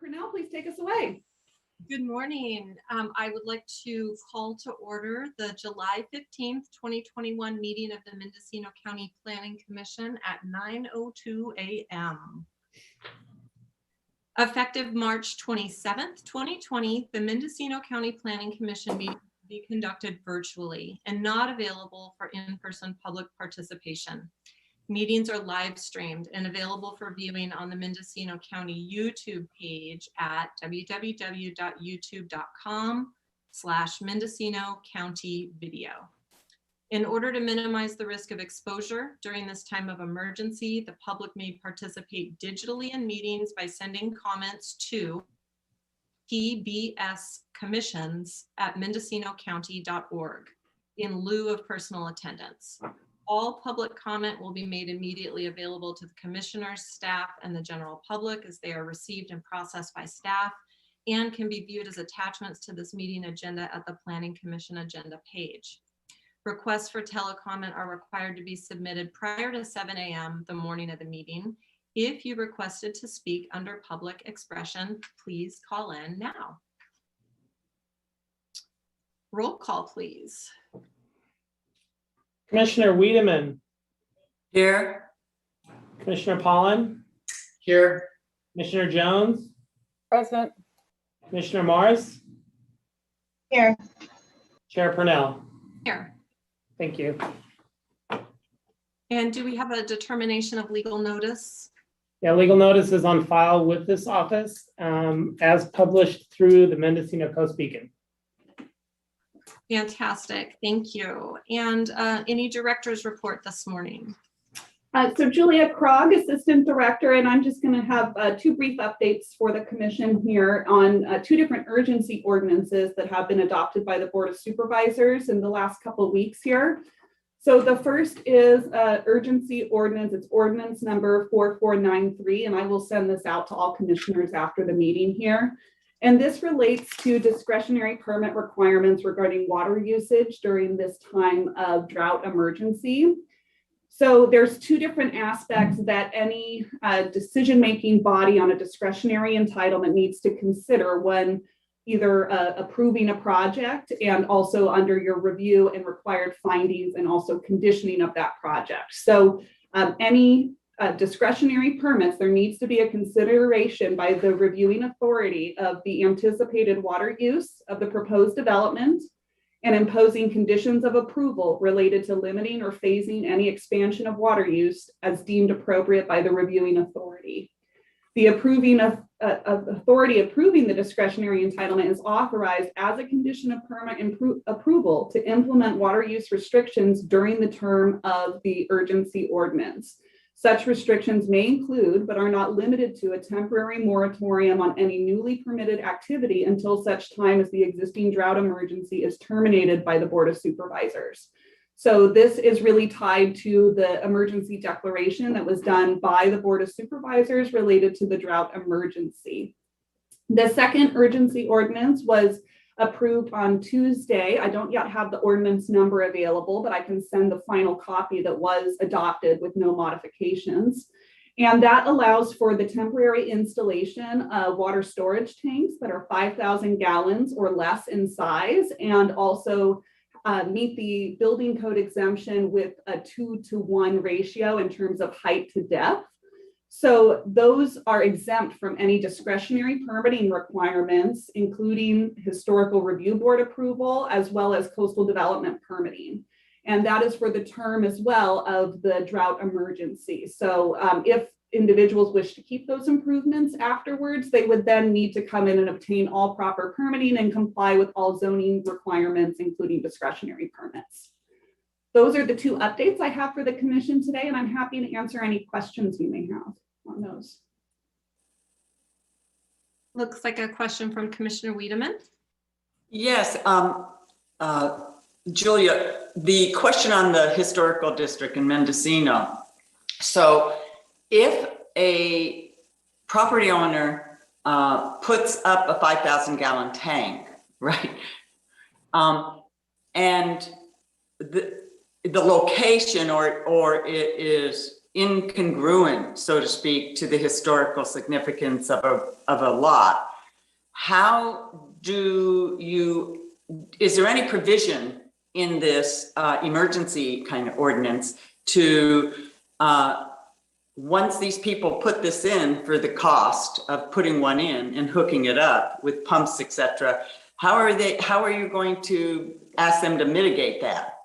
Purnell, please take us away. Good morning. I would like to call to order the July 15th, 2021 meeting of the Mendocino County Planning Commission at 9:02 a.m. Effective March 27th, 2020, the Mendocino County Planning Commission meeting will be conducted virtually and not available for in-person public participation. Meetings are live streamed and available for viewing on the Mendocino County YouTube page at www.youtube.com/Mendocino County Video. In order to minimize the risk of exposure during this time of emergency, the public may participate digitally in meetings by sending comments to pbscommissions@mendocinocounty.org in lieu of personal attendance. All public comment will be made immediately available to the commissioners, staff, and the general public as they are received and processed by staff, and can be viewed as attachments to this meeting agenda at the Planning Commission agenda page. Requests for telecomment are required to be submitted prior to 7 a.m. the morning of the meeting. If you requested to speak under public expression, please call in now. Roll call, please. Commissioner Wiedemann. Here. Commissioner Pollan. Here. Commissioner Jones. Present. Commissioner Morris. Here. Chair Purnell. Here. Thank you. And do we have a determination of legal notice? Yeah, legal notice is on file with this office as published through the Mendocino Coast Beacon. Fantastic, thank you. And any director's report this morning? So Julia Krog, Assistant Director, and I'm just going to have two brief updates for the Commission here on two different urgency ordinances that have been adopted by the Board of Supervisors in the last couple of weeks here. So the first is urgency ordinance. It's ordinance number 4493, and I will send this out to all commissioners after the meeting here. And this relates to discretionary permit requirements regarding water usage during this time of drought emergency. So there's two different aspects that any decision-making body on a discretionary entitlement needs to consider when either approving a project and also under your review and required findings and also conditioning of that project. So any discretionary permits, there needs to be a consideration by the reviewing authority of the anticipated water use of the proposed development and imposing conditions of approval related to limiting or phasing any expansion of water use as deemed appropriate by the reviewing authority. The authority approving the discretionary entitlement is authorized as a condition of permit approval to implement water use restrictions during the term of the urgency ordinance. Such restrictions may include, but are not limited to, a temporary moratorium on any newly permitted activity until such time as the existing drought emergency is terminated by the Board of Supervisors. So this is really tied to the emergency declaration that was done by the Board of Supervisors related to the drought emergency. The second urgency ordinance was approved on Tuesday. I don't yet have the ordinance number available, but I can send the final copy that was adopted with no modifications. And that allows for the temporary installation of water storage tanks that are 5,000 gallons or less in size, and also meet the building code exemption with a 2-to-1 ratio in terms of height to depth. So those are exempt from any discretionary permitting requirements, including historical review board approval, as well as coastal development permitting. And that is for the term as well of the drought emergency. So if individuals wish to keep those improvements afterwards, they would then need to come in and obtain all proper permitting and comply with all zoning requirements, including discretionary permits. Those are the two updates I have for the Commission today, and I'm happy to answer any questions you may have on those. Looks like a question from Commissioner Wiedemann. Yes, Julia, the question on the historical district in Mendocino. So if a property owner puts up a 5,000 gallon tank, right? And the location or it is incongruent, so to speak, to the historical significance of a lot, how do you, is there any provision in this emergency kind of ordinance to, once these people put this in for the cost of putting one in and hooking it up with pumps, etc., how are you going to ask them to mitigate that?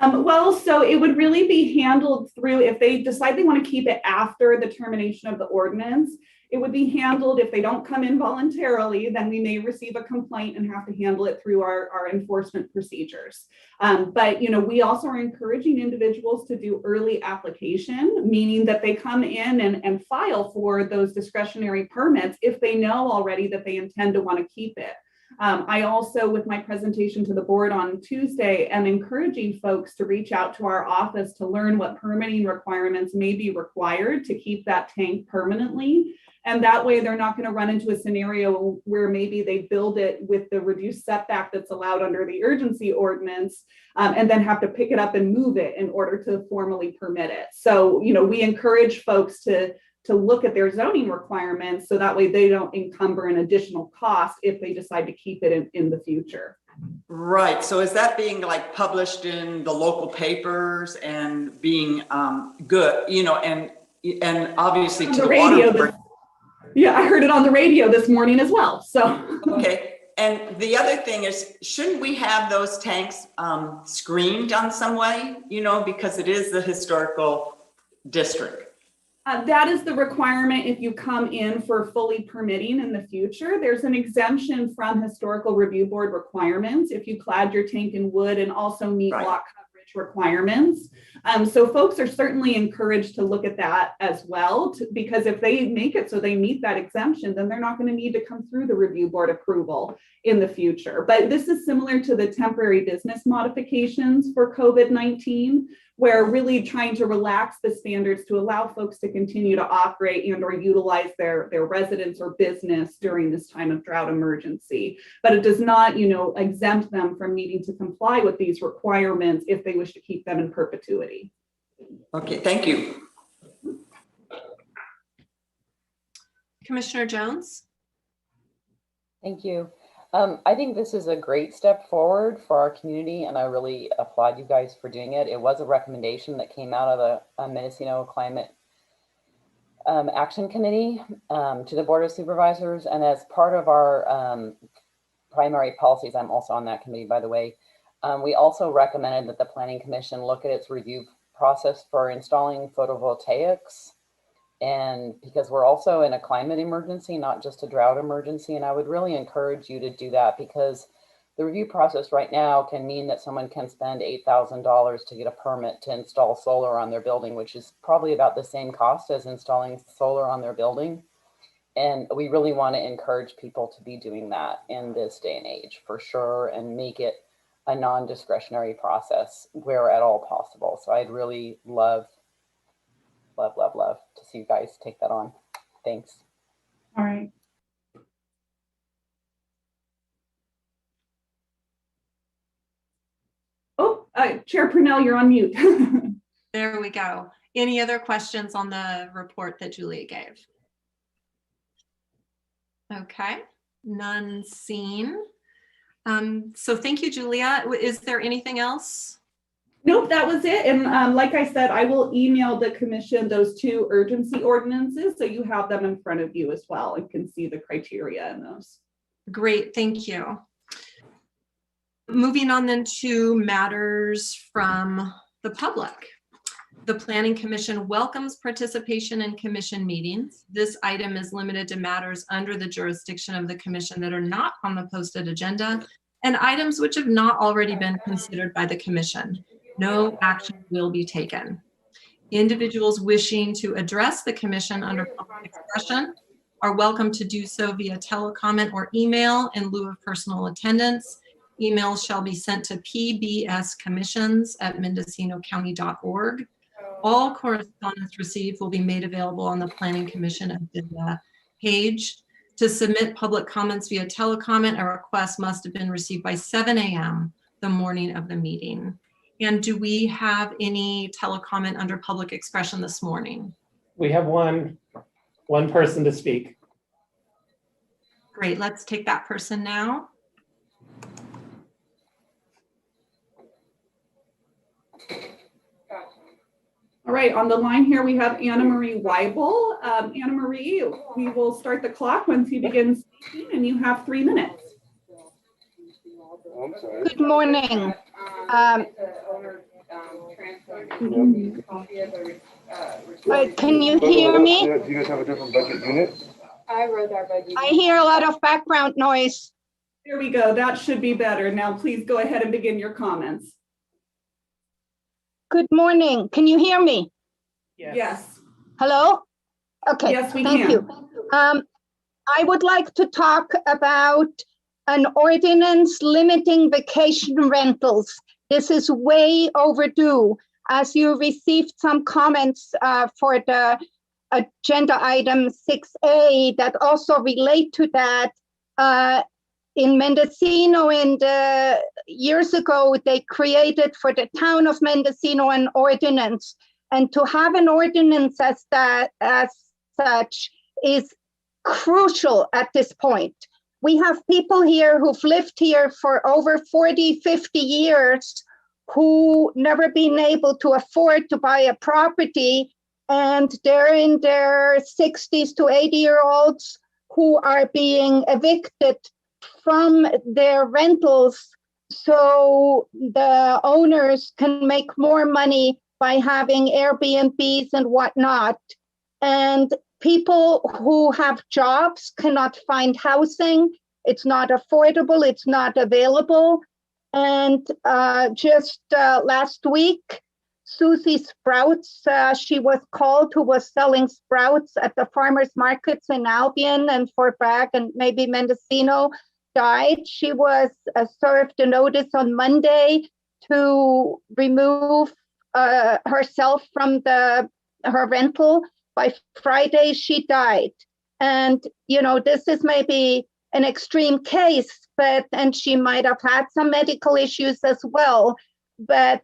Well, so it would really be handled through, if they decide they want to keep it after the termination of the ordinance, it would be handled, if they don't come in voluntarily, then we may receive a complaint and have to handle it through our enforcement procedures. But, we also are encouraging individuals to do early application, meaning that they come in and file for those discretionary permits if they know already that they intend to want to keep it. I also, with my presentation to the board on Tuesday, am encouraging folks to reach out to our office to learn what permitting requirements may be required to keep that tank permanently. And that way they're not going to run into a scenario where maybe they build it with the reduced setback that's allowed under the urgency ordinance, and then have to pick it up and move it in order to formally permit it. So, we encourage folks to look at their zoning requirements so that way they don't encumber an additional cost if they decide to keep it in the future. Right. So is that being like published in the local papers and being good, and obviously to the radio. Yeah, I heard it on the radio this morning as well. So okay. And the other thing is, shouldn't we have those tanks screened on some way? Because it is the historical district. That is the requirement if you come in for fully permitting in the future. There's an exemption from historical review board requirements if you clad your tank in wood and also meet block coverage requirements. So folks are certainly encouraged to look at that as well, because if they make it so they meet that exemption, then they're not going to need to come through the review board approval in the future. But this is similar to the temporary business modifications for COVID-19, where really trying to relax the standards to allow folks to continue to operate and or utilize their residence or business during this time of drought emergency. But it does not, exempt them from needing to comply with these requirements if they wish to keep them in perpetuity. Okay, thank you. Commissioner Jones? Thank you. I think this is a great step forward for our community, and I really applaud you guys for doing it. It was a recommendation that came out of the Mendocino Climate Action Committee to the Board of Supervisors, and as part of our primary policies, I'm also on that committee, by the way, we also recommended that the Planning Commission look at its review process for installing photovoltaics. And because we're also in a climate emergency, not just a drought emergency. And I would really encourage you to do that, because the review process right now can mean that someone can spend $8,000 to get a permit to install solar on their building, which is probably about the same cost as installing solar on their building. And we really want to encourage people to be doing that in this day and age for sure, and make it a non-discretionary process where at all possible. So I'd really love to see you guys take that on. Thanks. All right. Oh, Chair Purnell, you're on mute. There we go. Any other questions on the report that Julia gave? Okay, none seen. So thank you, Julia. Is there anything else? Nope, that was it. And like I said, I will email the commission those two urgency ordinances so you have them in front of you as well and can see the criteria in those. Great, thank you. Moving on then to matters from the public. The Planning Commission welcomes participation in commission meetings. This item is limited to matters under the jurisdiction of the commission that are not on the posted agenda and items which have not already been considered by the commission. No action will be taken. Individuals wishing to address the commission under public expression are welcome to do so via telecomment or email in lieu of personal attendance. Emails shall be sent to pbscommissions@mendocinocounty.org. All correspondence received will be made available on the Planning Commission agenda page. To submit public comments via telecomment, a request must have been received by 7 a.m. the morning of the meeting. And do we have any telecomment under public expression this morning? We have one person to speak. Great, let's take that person now. All right, on the line here, we have Anna Marie Weibel. Anna Marie, we will start the clock once you begin speaking, and you have 3 minutes. Good morning. Can you hear me? Do you guys have a different budget unit? I hear a lot of background noise. There we go. That should be better. Now, please go ahead and begin your comments. Good morning. Can you hear me? Yes. Hello? Okay. Yes, we thank can. you. I would like to talk about an ordinance limiting vacation rentals. This is way overdue. As you received some comments for the agenda item 6A that also relate to that. In Mendocino, years ago, they created for the town of Mendocino an ordinance. And to have an ordinance as such is crucial at this point. We have people here who've lived here for over 40, 50 years who never been able to afford to buy a property, and they're in their 60s to 80-year-olds who are being evicted from their rentals so the owners can make more money by having Airbnbs and whatnot. And people who have jobs cannot find housing. It's not affordable, it's not available. And just last week, Susie Sprouts, she was called, who was selling sprouts at the farmers markets in Albion and Fort Bragg and maybe Mendocino, died. She was served a notice on Monday to remove herself from her rental. By Friday, she died. And, you know, this is maybe an extreme case, and she might have had some medical issues as well, but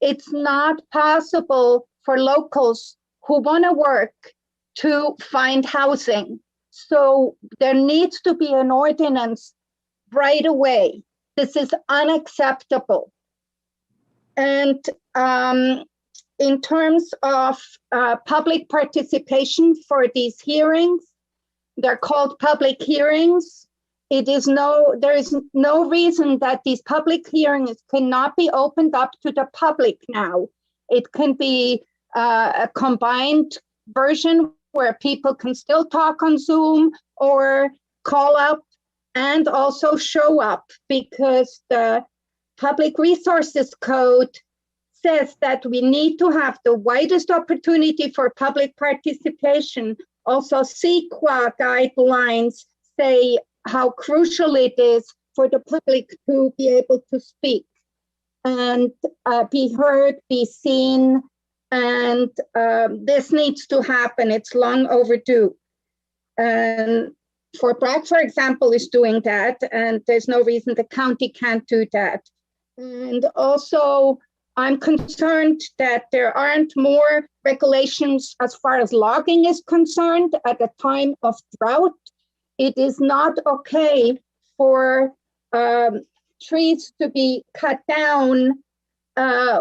it's not possible for locals who want to work to find housing. So there needs to be an ordinance right away. This is unacceptable. And in terms of public participation for these hearings, they're called public hearings. There is no reason that these public hearings cannot be opened up to the public now. It can be a combined version where people can still talk on Zoom or call up and also show up, because the Public Resources Code says that we need to have the widest opportunity for public participation. Also, CEQA guidelines say how crucial it is for the public to be able to speak and be heard, be seen, and this needs to happen. It's long overdue. And Fort Bragg, for example, is doing that, and there's no reason the county can't do that. And also, I'm concerned that there aren't more regulations as far as logging is concerned at a time of drought. It is not okay for trees to be cut down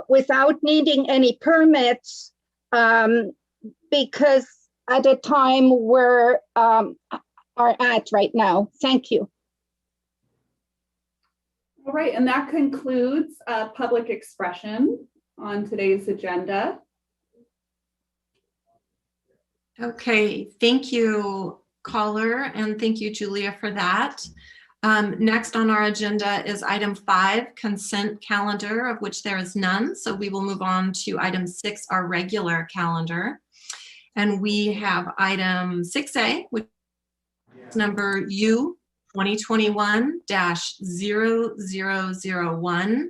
without needing any permits, because at a time we're at right now. Thank you. All right, and that concludes public expression on today's agenda. Okay, thank you, caller, and thank you, Julia, for that. Next on our agenda is item 5, consent calendar, of which there is none. So we will move on to item 6, our regular calendar. And we have item 6A, which is number U 2021-0001.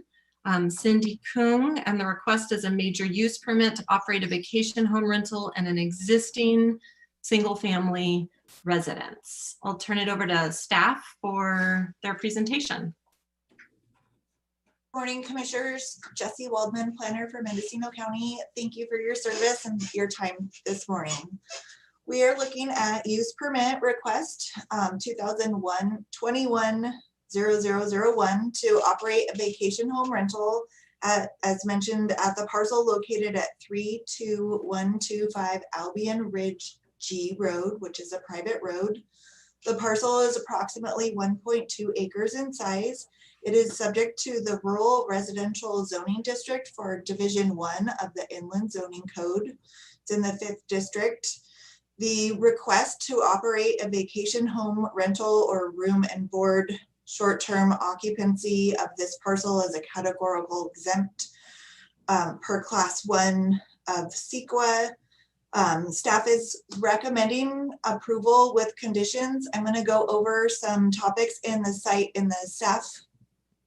Cindy Kung, and the request is a major use permit to operate a vacation home rental in an existing single-family residence. I'll turn it over to staff for their presentation. Morning, Commissioners. Jesse Waldman, planner for Mendocino County. Thank you for your service and your time this morning. We are looking at use permit request 2021-21-0001 to operate a vacation home rental as mentioned at the parcel located at 32125 Albion Ridge G Road, which is a private road. The parcel is approximately 1.2 acres in size. It is subject to the Rural Residential Zoning District for Division 1 of the Inland Zoning Code. It's in the 5th District. The request to operate a vacation home rental or room and board short-term occupancy of this parcel is a categorical exempt per Class 1 of CEQA. Staff is recommending approval with conditions. I'm going to go over some topics in the staff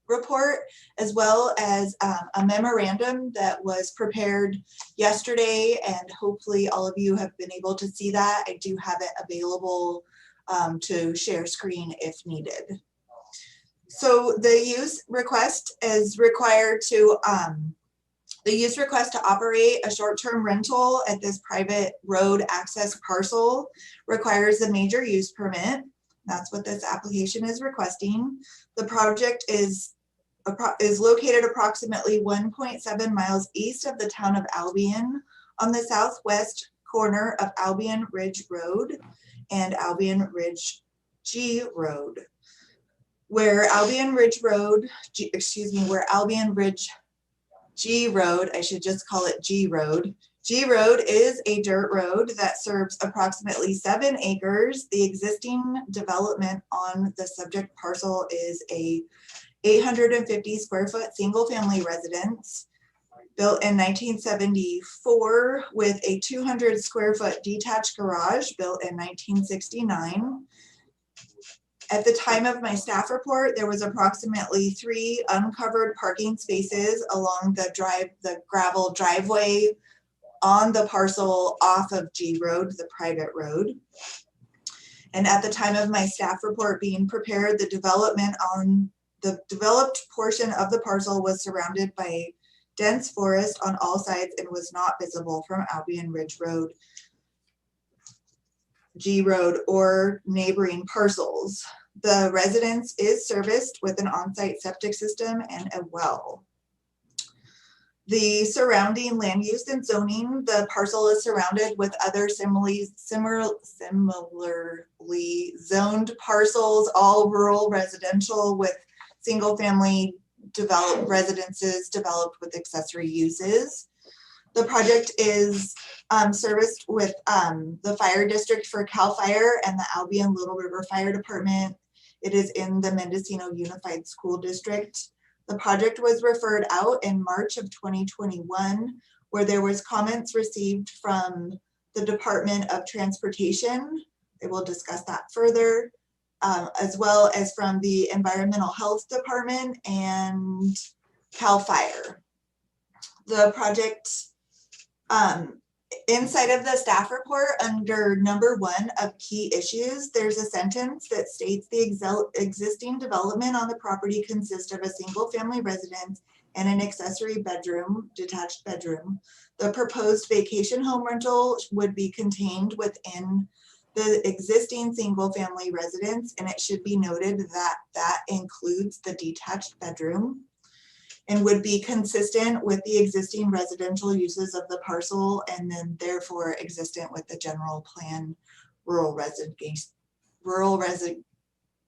report, as well as a memorandum that was prepared yesterday, and hopefully all of you have been able to see that. I do have it available to share screen if needed. So the use request is required to the use request to operate a short-term rental at this private road access parcel requires a major use permit. That's what this application is requesting. The project is located approximately 1.7 miles east of the town of Albion on the southwest corner of Albion Ridge Road and Albion Ridge G Road. Where Albion Ridge G Road, I should just call it G Road. G Road is a dirt road that serves approximately 7 acres. The existing development on the subject parcel is a 850 square foot single family residence built in 1974 with a 200 square foot detached garage built in 1969. At the time of my staff report, there was approximately 3 uncovered parking spaces along the gravel driveway on the parcel off of G Road, the private road. And at the time of my staff report being prepared, the developed portion of the parcel was surrounded by dense forest on all sides and was not visible from Albion Ridge Road, G Road, or neighboring parcels. The residence is serviced with an on-site septic system and a well. The surrounding land use and zoning, the parcel is surrounded with other similarly zoned parcels, all rural residential with single family developed residences developed with accessory uses. The project is serviced with the fire district for CAL FIRE and the Albion Little River Fire Department. It is in the Mendocino Unified School District. The project was referred out in March of 2021, where there was comments received from the Department of Transportation. They will discuss that further, as well as from the Environmental Health Department and CAL FIRE. The project, inside of the staff report under number 1 of key issues, there's a sentence that states the existing development on the property consists of a single family residence and an accessory bedroom, detached bedroom. The proposed vacation home rental would be contained within the existing single family residence, and it should be noted that that includes the detached bedroom and would be consistent with the existing residential uses of the parcel, and then therefore existent with the general plan rural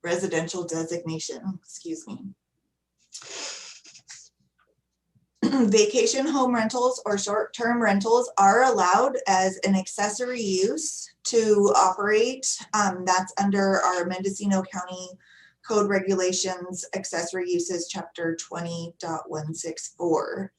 residential designation, excuse me. Vacation home rentals or short-term rentals are allowed as an accessory use to operate. That's under our Mendocino County Code Regulations, Accessory Uses, Chapter 20.164.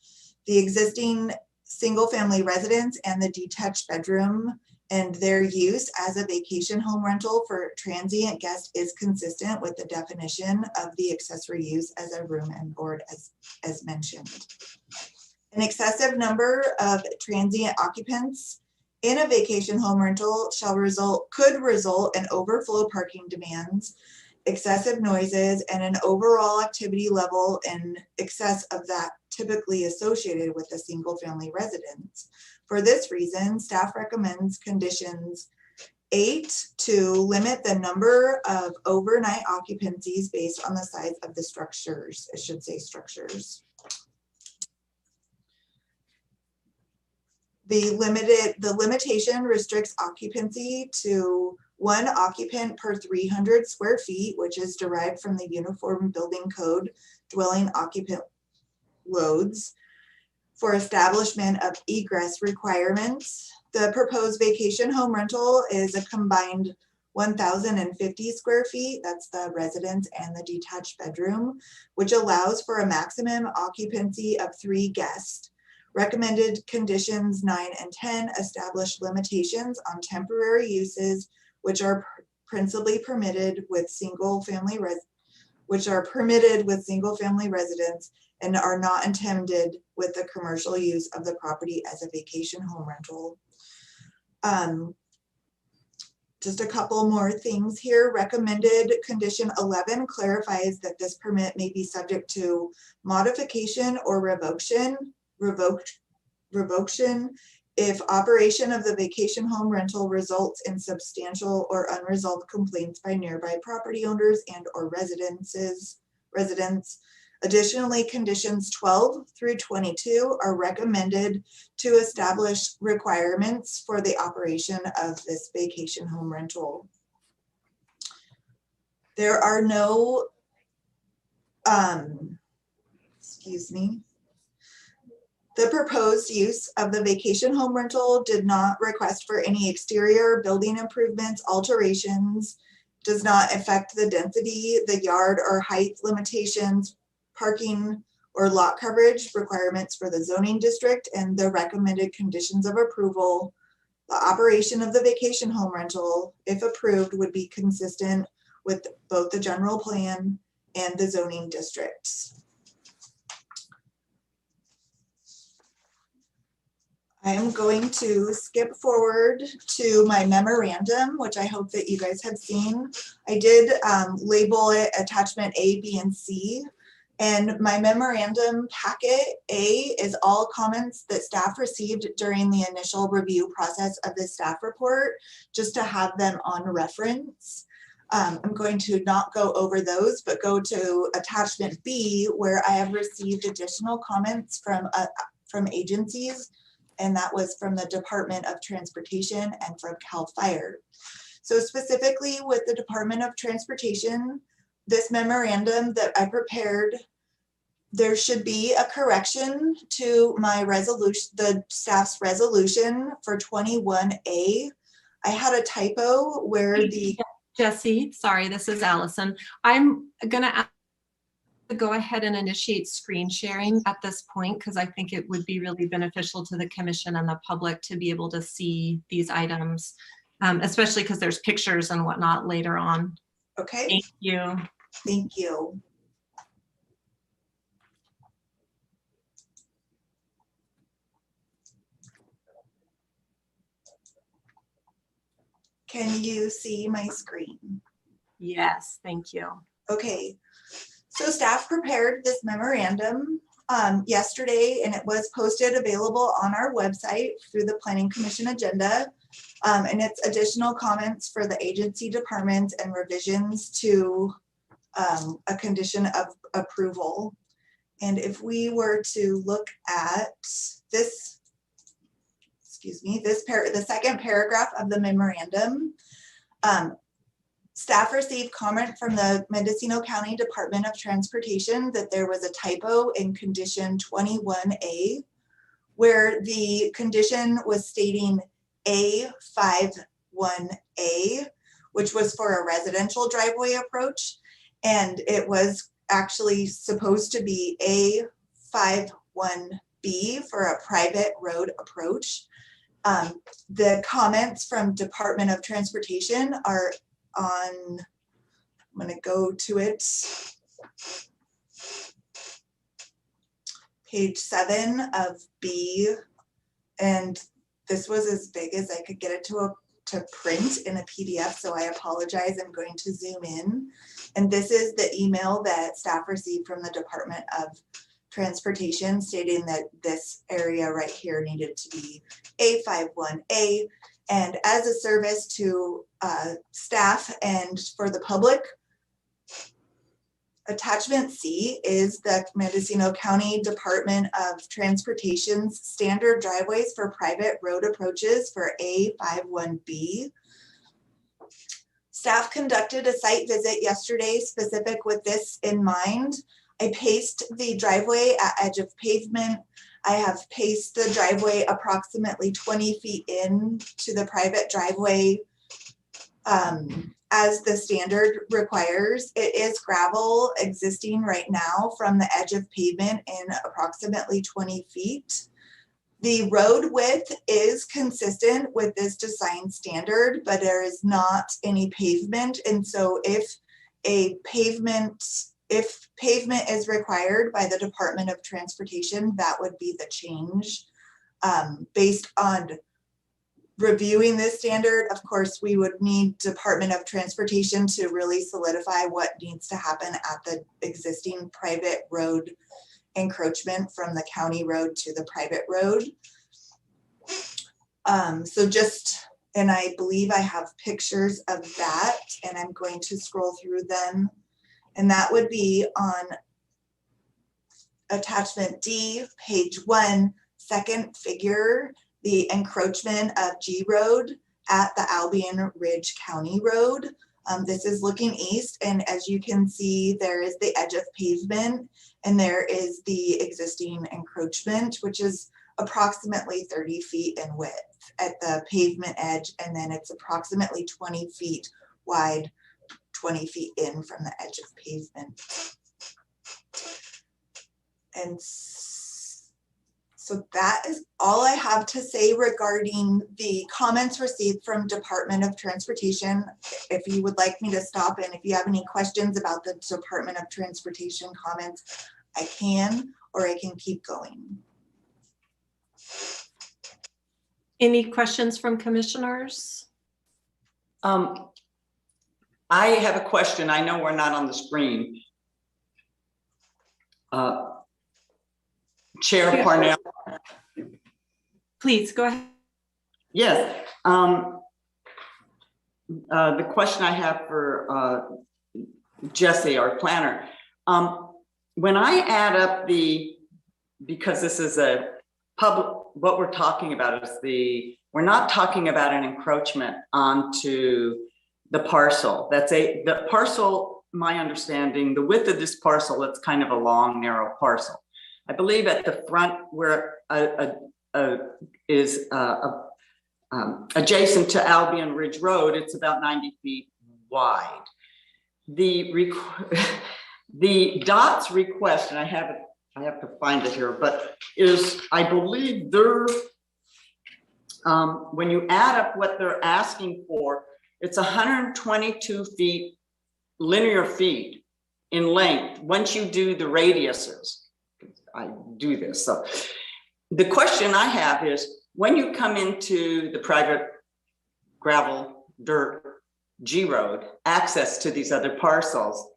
The existing single-family residence and the detached bedroom and their use as a vacation home rental for transient guests is consistent with the definition of the accessory use as a room and board as mentioned. An excessive number of transient occupants in a vacation home rental could result in overflow parking demands excessive noises, and an overall activity level in excess of that typically associated with a single family residence. For this reason, staff recommends conditions 8 to limit the number of overnight occupancies based on the size of the structures. It should say structures. The limitation restricts occupancy to 1 occupant per 300 square feet, which is derived from the Uniform Building Code dwelling occupant loads for establishment of egress requirements. The proposed vacation home rental is a combined 1,050 square feet. That's the residence and the detached bedroom, which allows for a maximum occupancy of 3 guests. Recommended conditions 9 and 10 establish limitations on temporary uses, which are principally permitted with single family residents and are not intended with the commercial use of the property as a vacation home rental. Just a couple more things here. Recommended condition 11 clarifies that this permit may be subject to modification or revocation if operation of the vacation home rental results in substantial or unresolved complaints by nearby property owners and or residents. Additionally, conditions 12 through 22 are recommended to establish requirements for the operation of this vacation home rental. There are no, the proposed use of the vacation home rental did not request for any exterior building improvements, alterations, does not affect the density, the yard or height limitations, parking or lot coverage requirements for the zoning district, and the recommended conditions of approval. The operation of the vacation home rental, if approved, would be consistent with both the general plan and the zoning districts. I am going to skip forward to my memorandum, which I hope that you guys have seen. I did label it attachment A, B, and C. And my memorandum packet A is all comments that staff received during the initial review process of the staff report, just to have them on reference. I'm going to not go over those, but go to attachment B, where I have received additional comments from agencies, and that was from the Department of Transportation and from CAL FIRE. So specifically with the Department of Transportation, this memorandum that I prepared, there should be a correction to my resolution, the staff's resolution for 21A. I had a typo where the... Jesse, sorry, this is Allison. I'm gonna go ahead and initiate screen sharing at this point, because I think it would be really beneficial to the commission and the public to be able to see these items, especially because there's pictures and whatnot later on. Okay. Thank you. Thank you. Can you see my screen? Yes, thank you. Okay, so staff prepared this memorandum yesterday, and it was posted available on our website through the Planning Commission agenda. And it's additional comments for the agency departments and revisions to a condition of approval. And if we were to look at this, the second paragraph of the memorandum, staff received comment from the Mendocino County Department of Transportation that there was a typo in condition 21A, where the condition was stating A51A, which was for a residential driveway approach, and it was actually supposed to be A51B for a private road approach. The comments from Department of Transportation are on, I'm going to go to it, page 7 of B, and this was as big as I could get it to to print in a PDF, so I apologize. I'm going to zoom in. And this is the email that staff received from the Department of Transportation stating that this area right here needed to be A51A. And as a service to staff and for the public, Attachment C is the Mendocino County Department of Transportation's standard driveways for private road approaches for A51B. Staff conducted a site visit yesterday specific with this in mind. I paced the driveway at edge of pavement. I have paced the driveway approximately 20 feet in to the private driveway as the standard requires. It is gravel existing right now from the edge of pavement in approximately 20 feet. The road width is consistent with this design standard, but there is not any pavement. And so if pavement is required by the Department of Transportation, that would be the change. Based on reviewing this standard, of course, we would need Department of Transportation to really solidify what needs to happen at the existing private road encroachment from the county road to the private road. And I believe I have pictures of that, and I'm going to scroll through them. And that would be on Attachment D, page 1, second figure, the encroachment of G Road at the Albion Ridge County Road. This is looking east, and as you can see, there is the edge of pavement, and there is the existing encroachment, which is approximately 30 feet in width at the pavement edge, and then it's approximately 20 feet wide, 20 feet in from the edge of pavement. And so that is all I have to say regarding the comments received from Department of Transportation. If you would like me to stop, and if you have any questions about the Department of Transportation comments, I can, or I can keep going. Any questions from commissioners? I have a question. I know we're not on the screen. Chair Parnell. Please go ahead. Yes. The question I have for Jesse, our planner, when I add up because this is a public, what we're talking about is we're not talking about an encroachment onto the parcel. The parcel, my understanding, the width of this parcel, it's kind of a long, narrow parcel. I believe at the front where is adjacent to Albion Ridge Road, it's about 90 feet wide. The DOT's request, and I have to find it here, but is, I believe when you add up what they're asking for, it's 122 feet, linear feet in length, once you do the radiuses. I do this. So the question I have is, when you come into the private gravel, dirt, G Road, access to these other parcels,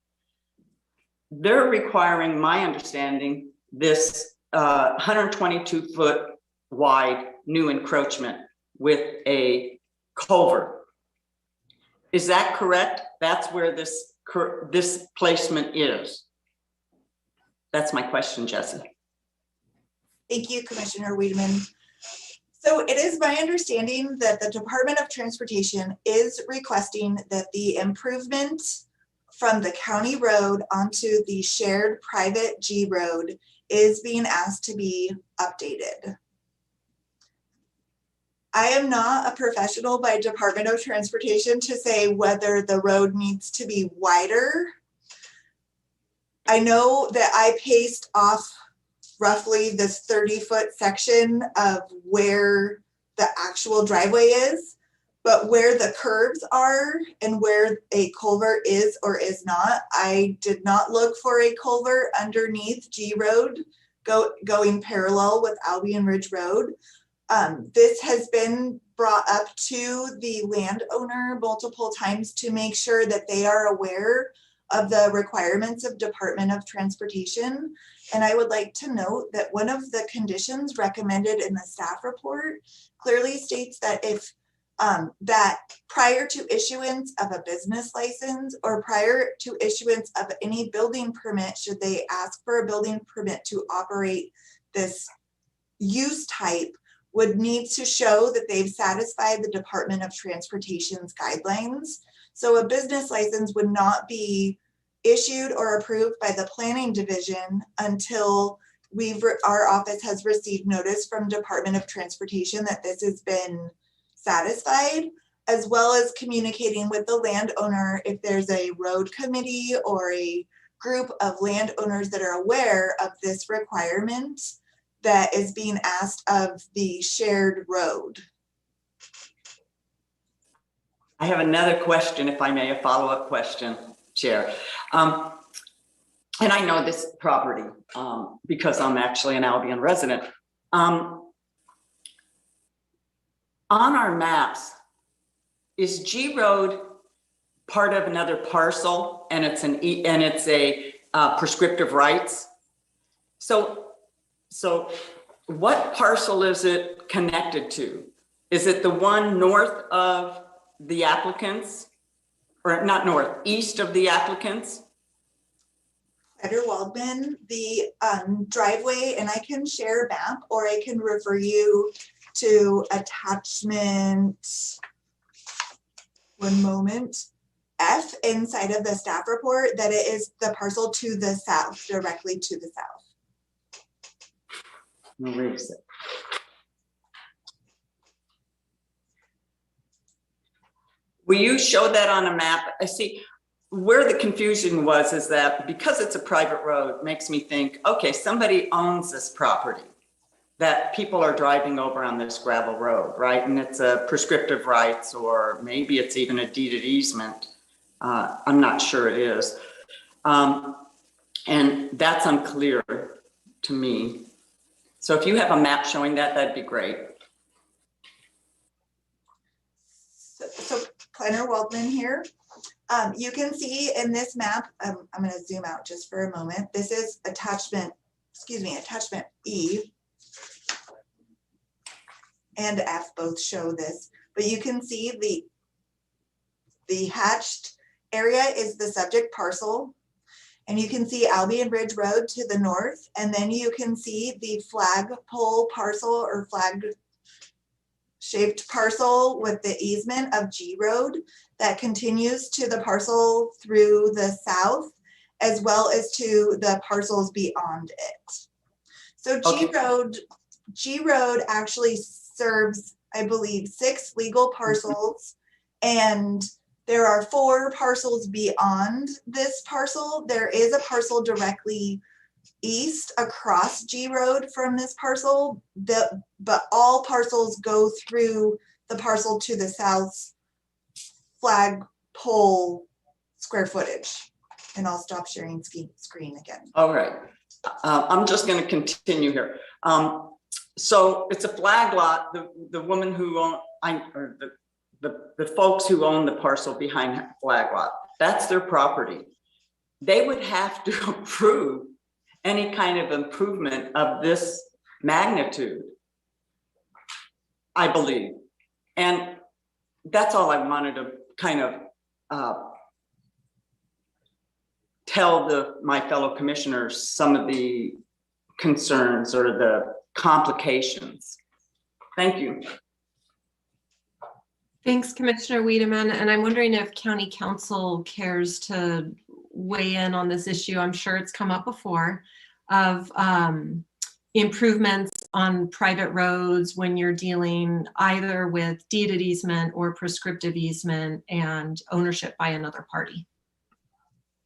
they're requiring, my understanding, this 122 foot wide new encroachment with a culvert. Is that correct? That's where this placement is. That's my question, Jesse. Thank you, Commissioner Wiedemann. So it is my understanding that the Department of Transportation is requesting that the improvement from the county road onto the shared private G road is being asked to be updated. I am not a professional by Department of Transportation to say whether the road needs to be wider. I know that I paced off roughly this 30-foot section of where the actual driveway is, but where the curves are and where a culvert is or is not, I did not look for a culvert underneath G Road going parallel with Albion Ridge Road. This has been brought up to the landowner multiple times to make sure that they are aware of the requirements of Department of Transportation. And I would like to note that one of the conditions recommended in the staff report clearly states that if that prior to issuance of a business license or prior to issuance of any building permit, should they ask for a building permit to operate this use type, would need to show that they've satisfied the Department of Transportation's guidelines. So a business license would not be issued or approved by the planning division until our office has received notice from Department of Transportation that this has been satisfied, as well as communicating with the landowner if there's a road committee or a group of landowners that are aware of this requirement that is being asked of the shared road. I have another question, if I may, a follow-up question, Chair. And I know this property because I'm actually an Albion resident. On our maps, is G Road part of another parcel and it's a prescriptive rights? So what parcel is it connected to? Is it the one north of the applicants, or not north, east of the applicants? Senator Waldman, the driveway, and I can share a map or I can refer you to attachment, one moment, F inside of the staff report, that it is the parcel to the south, directly to the south. Where is it? Will you show that on a map? I see where the confusion was is that because it's a private road makes me think, okay, somebody owns this property that people are driving over on this gravel road, right? And it's a prescriptive rights, or maybe it's even a deeded easement. I'm not sure it is. And that's unclear to me. So if you have a map showing that, that'd be great. So Planner Waldman here. You can see in this map, I'm going to zoom out just for a moment. This is attachment E and F both show this, but you can see the hatched area is the subject parcel, and you can see Albion Ridge Road to the north, and then you can see the flagpole parcel or flag shaped parcel with the easement of G Road that continues to the parcel through the south, as well as to the parcels beyond it. So G Road actually serves, I believe, 6 legal parcels, and there are 4 parcels beyond this parcel. There is a parcel directly east across G Road from this parcel, but all parcels go through the parcel to the south's flagpole square footage. And I'll stop sharing screen again. All right. I'm just going to continue here. So it's a flag lot. The woman who owned, or the folks who own the parcel behind flag lot, that's their property. They would have to approve any kind of improvement of this magnitude, I believe. And that's all I wanted to kind of tell my fellow commissioners some of the concerns or the complications. Thank you. Thanks, Commissioner Wiedemann. And I'm wondering if County Council cares to weigh in on this issue. I'm sure it's come up before, of improvements on private roads when you're dealing either with deeded easement or prescriptive easement and ownership by another party.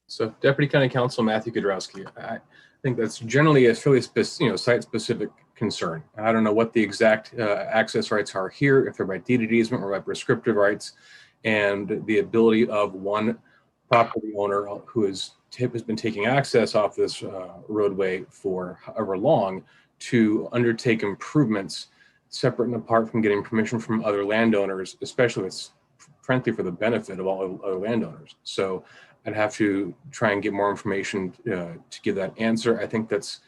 So Deputy County Counsel Matthew Kudrowski, I think that's generally a fairly site-specific concern. I don't know what the exact access rights are here, if they're by deeded easement or by prescriptive rights, and the ability of one property owner who has been taking access off this roadway for however long to undertake improvements separate and apart from getting permission from other landowners, especially if it's frankly for the benefit of all other landowners. So I'd have to try and get more information to give that answer. I think that's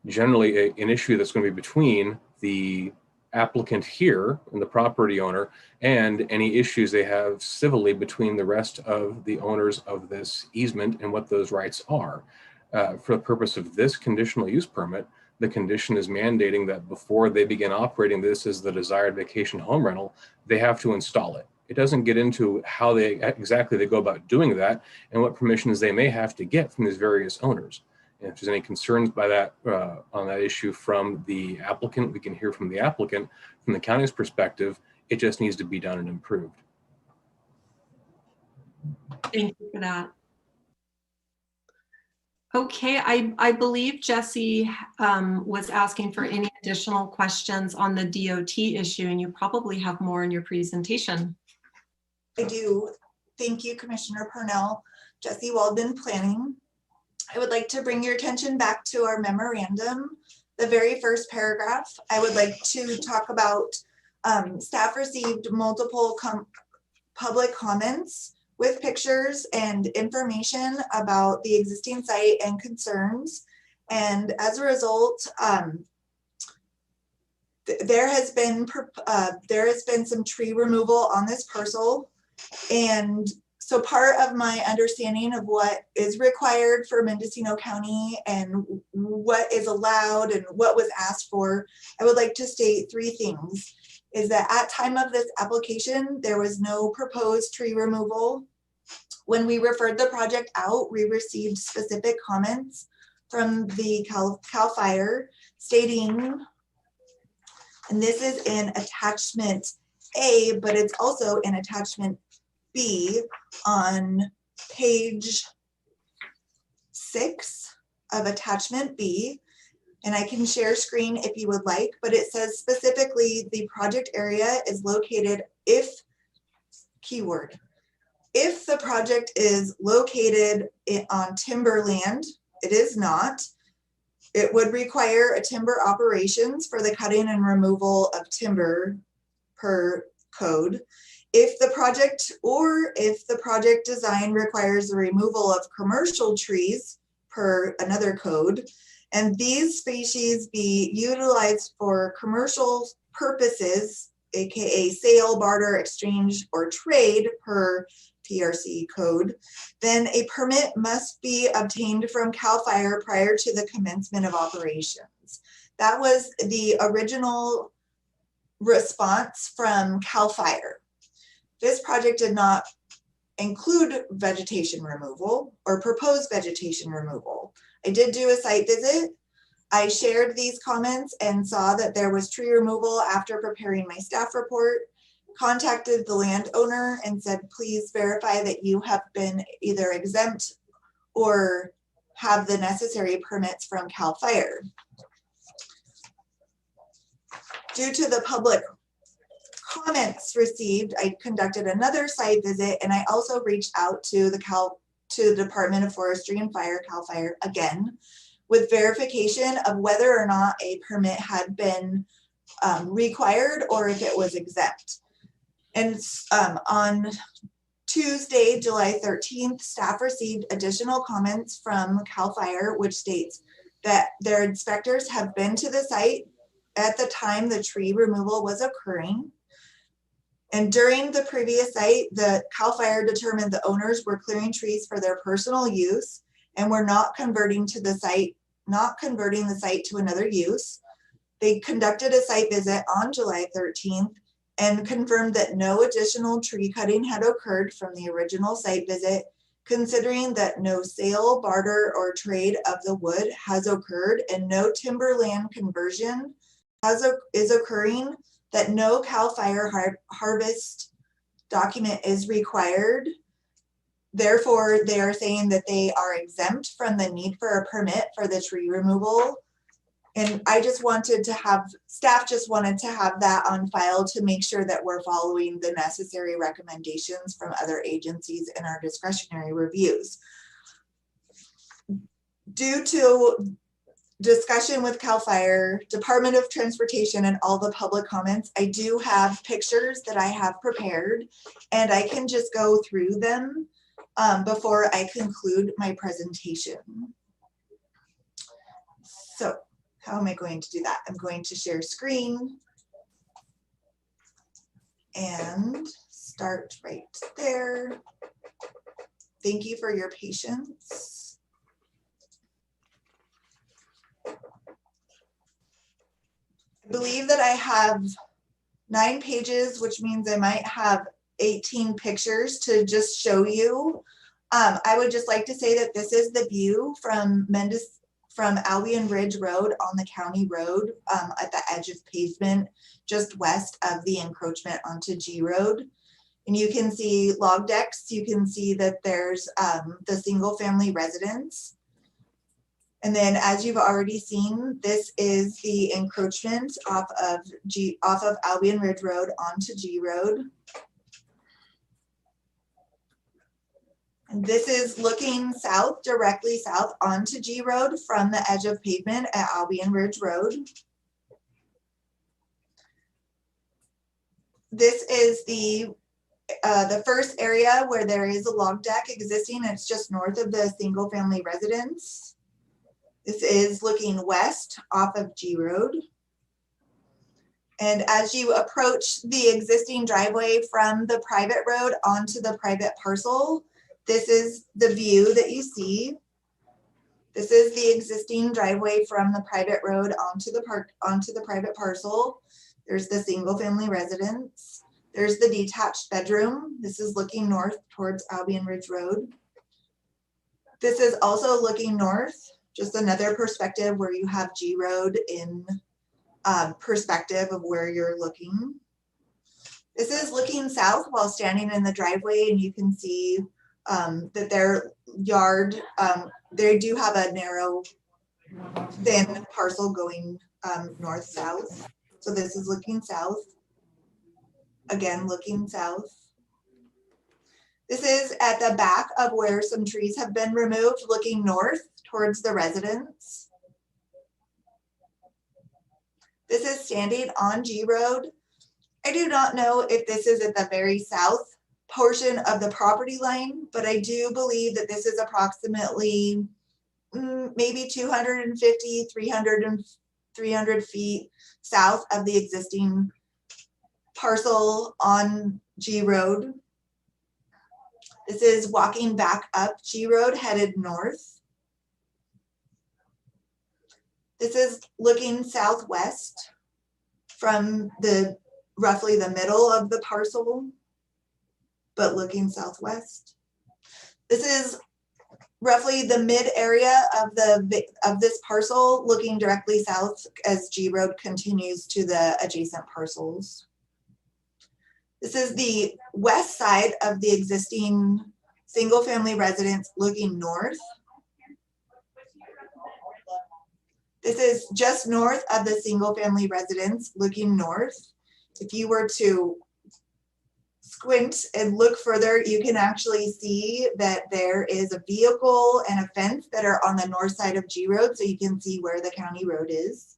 generally an issue that's going to be between the applicant here and the property owner and any issues they have civilly between the rest of the owners of this easement and what those rights are. For the purpose of this conditional use permit, the condition is mandating that before they begin operating this as the desired vacation home rental, they have to install it. It doesn't get into how they go about doing that and what permissions they may have to get from these various owners. And if there's any concerns by that on that issue from the applicant, we can hear from the applicant. From the county's perspective, it just needs to be done and improved. Thank you for that. Okay, I believe Jesse was asking for any additional questions on the DOT issue, and you probably have more in your presentation. I do. Thank you, Commissioner Purnell. Jesse Waldman, Planning. I would like to bring your attention back to our memorandum, the very first paragraph. I would like to talk about staff received multiple public comments with pictures and information about the existing site and concerns. And as a result, there has been some tree removal on this parcel. And so part of my understanding of what is required for Mendocino County and what is allowed and what was asked for, I would like to state three things. Is that at time of this application, there was no proposed tree removal. When we referred the project out, we received specific comments from the CAL FIRE stating, and this is in attachment A, but it's also in attachment B on page 6 of attachment B. And I can share screen if you would like, but it says specifically the project area is located if the project is located on timberland. It is not. It would require a timber operations for the cutting and removal of timber per code. If the project design requires the removal of commercial trees per another code, and these species be utilized for commercial purposes, aka sale, barter, exchange, or trade per PRC code, then a permit must be obtained from CAL FIRE prior to the commencement of operations. That was the original response from CAL FIRE. This project did not include vegetation removal or propose vegetation removal. I did do a site visit. I shared these comments and saw that there was tree removal after preparing my staff report, contacted the landowner and said, please verify that you have been either exempt or have the necessary permits from CAL FIRE. Due to the public comments received, I conducted another site visit, and I also reached out to the Department of Forestry and Fire, CAL FIRE, again, with verification of whether or not a permit had been required or if it was exempt. And on Tuesday, July 13th, staff received additional comments from CAL FIRE, which states that their inspectors have been to the site at the time the tree removal was occurring. And during the previous site, the CAL FIRE determined the owners were clearing trees for their personal use and were not converting the site to another use. They conducted a site visit on July 13th and confirmed that no additional tree cutting had occurred from the original site visit, considering that no sale, barter, or trade of the wood has occurred and no timberland conversion is occurring, that no CAL FIRE harvest document is required. Therefore, they are saying that they are exempt from the need for a permit for the tree removal. And I just wanted to have, staff just wanted to have that on file to make sure that we're following the necessary recommendations from other agencies in our discretionary reviews. Due to discussion with CAL FIRE, Department of Transportation, and all the public comments, I do have pictures that I have prepared, and I can just go through them before I conclude my presentation. So how am I going to do that? I'm going to share screen and start right there. Thank you for your patience. I believe that I have 9 pages, which means I might have 18 pictures to just show you. I would just like to say that this is the view from Albion Ridge Road on the county road at the edge of pavement, just west of the encroachment onto G Road. And you can see log decks. You can see that there's the single family residence. And then, as you've already seen, this is the encroachment off of Albion Ridge Road onto G Road. And this is looking south, directly south onto G Road from the edge of pavement at Albion Ridge Road. This is the first area where there is a log deck existing. It's just north of the single family residence. This is looking west off of G Road. And as you approach the existing driveway from the private road onto the private parcel, this is the view that you see. This is the existing driveway from the private road onto the private parcel. There's the single family residence. There's the detached bedroom. This is looking north towards Albion Ridge Road. This is also looking north, just another perspective where you have G Road in perspective of where you're looking. This is looking south while standing in the driveway, and you can see that their yard, they do have a narrow, thin parcel going north-south. So this is looking south. Again, looking south. This is at the back of where some trees have been removed, looking north towards the residence. This is standing on G Road. I do not know if this is at the very south portion of the property line, but I do believe that this is approximately maybe 250, 300 feet south of the existing parcel on G Road. This is walking back up G Road headed north. This is looking southwest from roughly the middle of the parcel, but looking southwest. This is roughly the mid area of this parcel, looking directly south as G Road continues to the adjacent parcels. This is the west side of the existing single family residence looking north. This is just north of the single family residence looking north. If you were to squint and look further, you can actually see that there is a vehicle and a fence that are on the north side of G Road, so you can see where the county road is.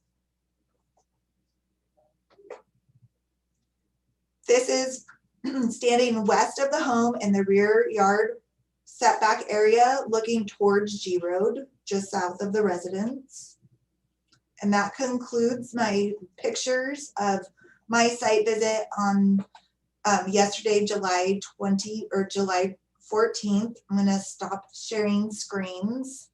This is standing west of the home in the rear yard setback area, looking towards G Road, just south of the residence. And that concludes my pictures of my site visit on yesterday, July 20 or July 14th. I'm going to stop sharing screens.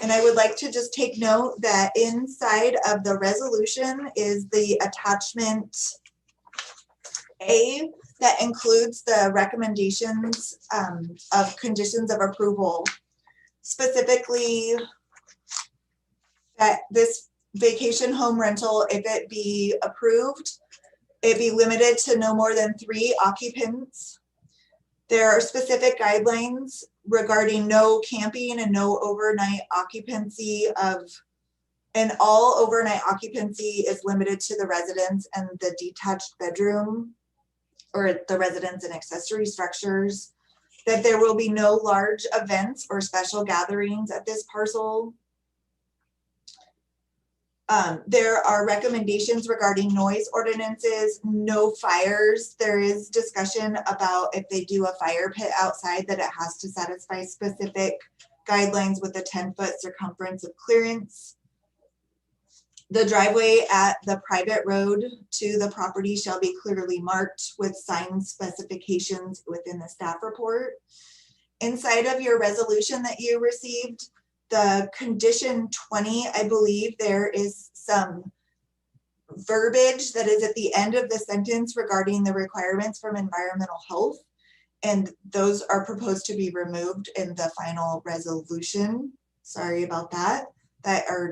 And I would like to just take note that inside of the resolution is the attachment A that includes the recommendations of conditions of approval, specifically that this vacation home rental, if it be approved, it be limited to no more than 3 occupants. There are specific guidelines regarding no camping and no overnight occupancy and all overnight occupancy is limited to the residence and the detached bedroom, or the residence and accessory structures, that there will be no large events or special gatherings at this parcel. There are recommendations regarding noise ordinances, no fires. There is discussion about if they do a fire pit outside that it has to satisfy specific guidelines with a 10-foot circumference of clearance. The driveway at the private road to the property shall be clearly marked with sign specifications within the staff report. Inside of your resolution that you received, the condition 20, I believe there is some verbiage that is at the end of the sentence regarding the requirements from environmental health. And those are proposed to be removed in the final resolution. Sorry about that.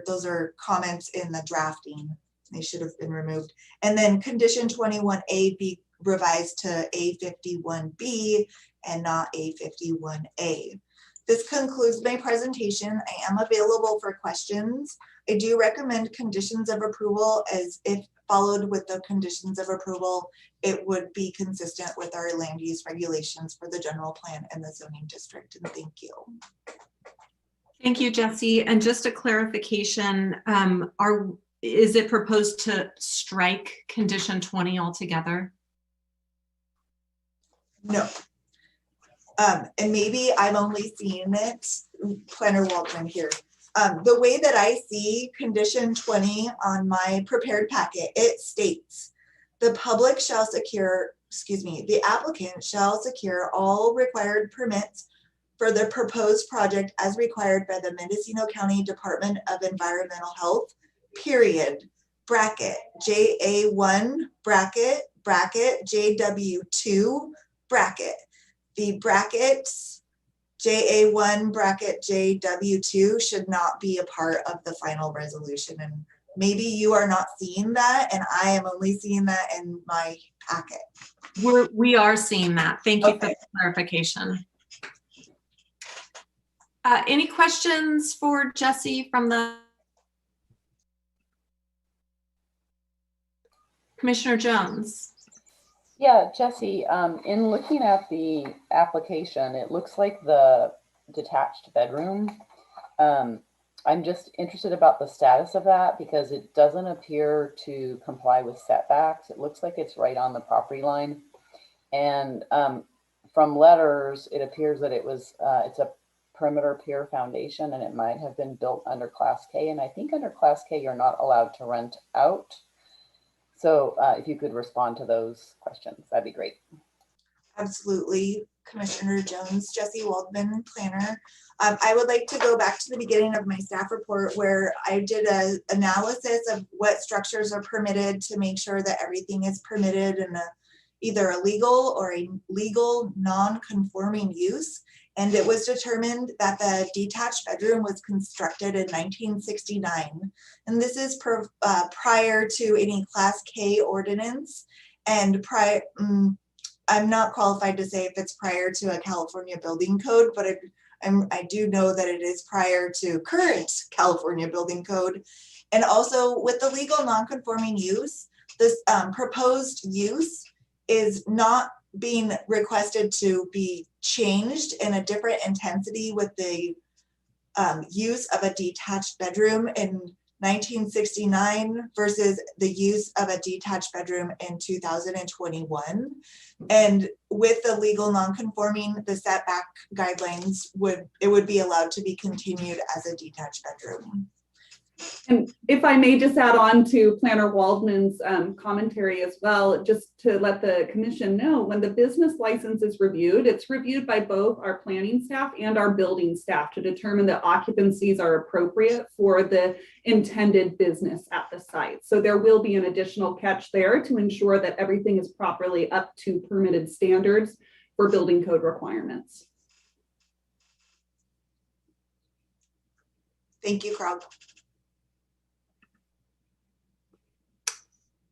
Those are comments in the drafting. They should have been removed. And then condition 21A be revised to A51B and not A51A. This concludes my presentation. I am available for questions. I do recommend conditions of approval, as if followed with the conditions of approval, it would be consistent with our land use regulations for the general plan and the zoning district. And thank you. Thank you, Jesse. And just a clarification, is it proposed to strike condition 20 altogether? No. And maybe I'm only seeing it, Planner Waldman here. The way that I see condition 20 on my prepared packet, it states, the public shall secure, the applicant shall secure all required permits for the proposed project as required by the Mendocino County Department of Environmental Health, period, bracket, JA1, bracket, JW2, bracket. The brackets, JA1, bracket, JW2 should not be a part of the final resolution. And maybe you are not seeing that, and I am only seeing that in my packet. We are seeing that. Thank you for the clarification. Any questions for Jesse from the Commissioner Jones? Yeah, Jesse, in looking at the application, it looks like the detached bedroom. I'm just interested about the status of that because it doesn't appear to comply with setbacks. It looks like it's right on the property line. And from letters, it appears that it's a perimeter pier foundation and it might have been built under Class K. And I think under Class K, you're not allowed to rent out. So if you could respond to those questions, that'd be great. Absolutely, Commissioner Jones. Jesse Waldman, planner. I would like to go back to the beginning of my staff report where I did an analysis of what structures are permitted to make sure that everything is permitted in either a legal or a legal non-conforming use. And it was determined that the detached bedroom was constructed in 1969. And this is prior to any Class K ordinance. And I'm not qualified to say if it's prior to a California building code, but I do know that it is prior to current California building code. And also with the legal non-conforming use, this proposed use is not being requested to be changed in a different intensity with the use of a detached bedroom in 1969 versus the use of a detached bedroom in 2021. And with the legal non-conforming, the setback guidelines would be allowed to be continued as a detached bedroom. And if I may just add on to Planner Waldman's commentary as well, just to let the commission know, when the business license is reviewed, it's reviewed by both our planning staff and our building staff to determine that occupancies are appropriate for the intended business at the site. So there will be an additional catch there to ensure that everything is properly up to permitted standards for building code requirements. Thank you, Krog.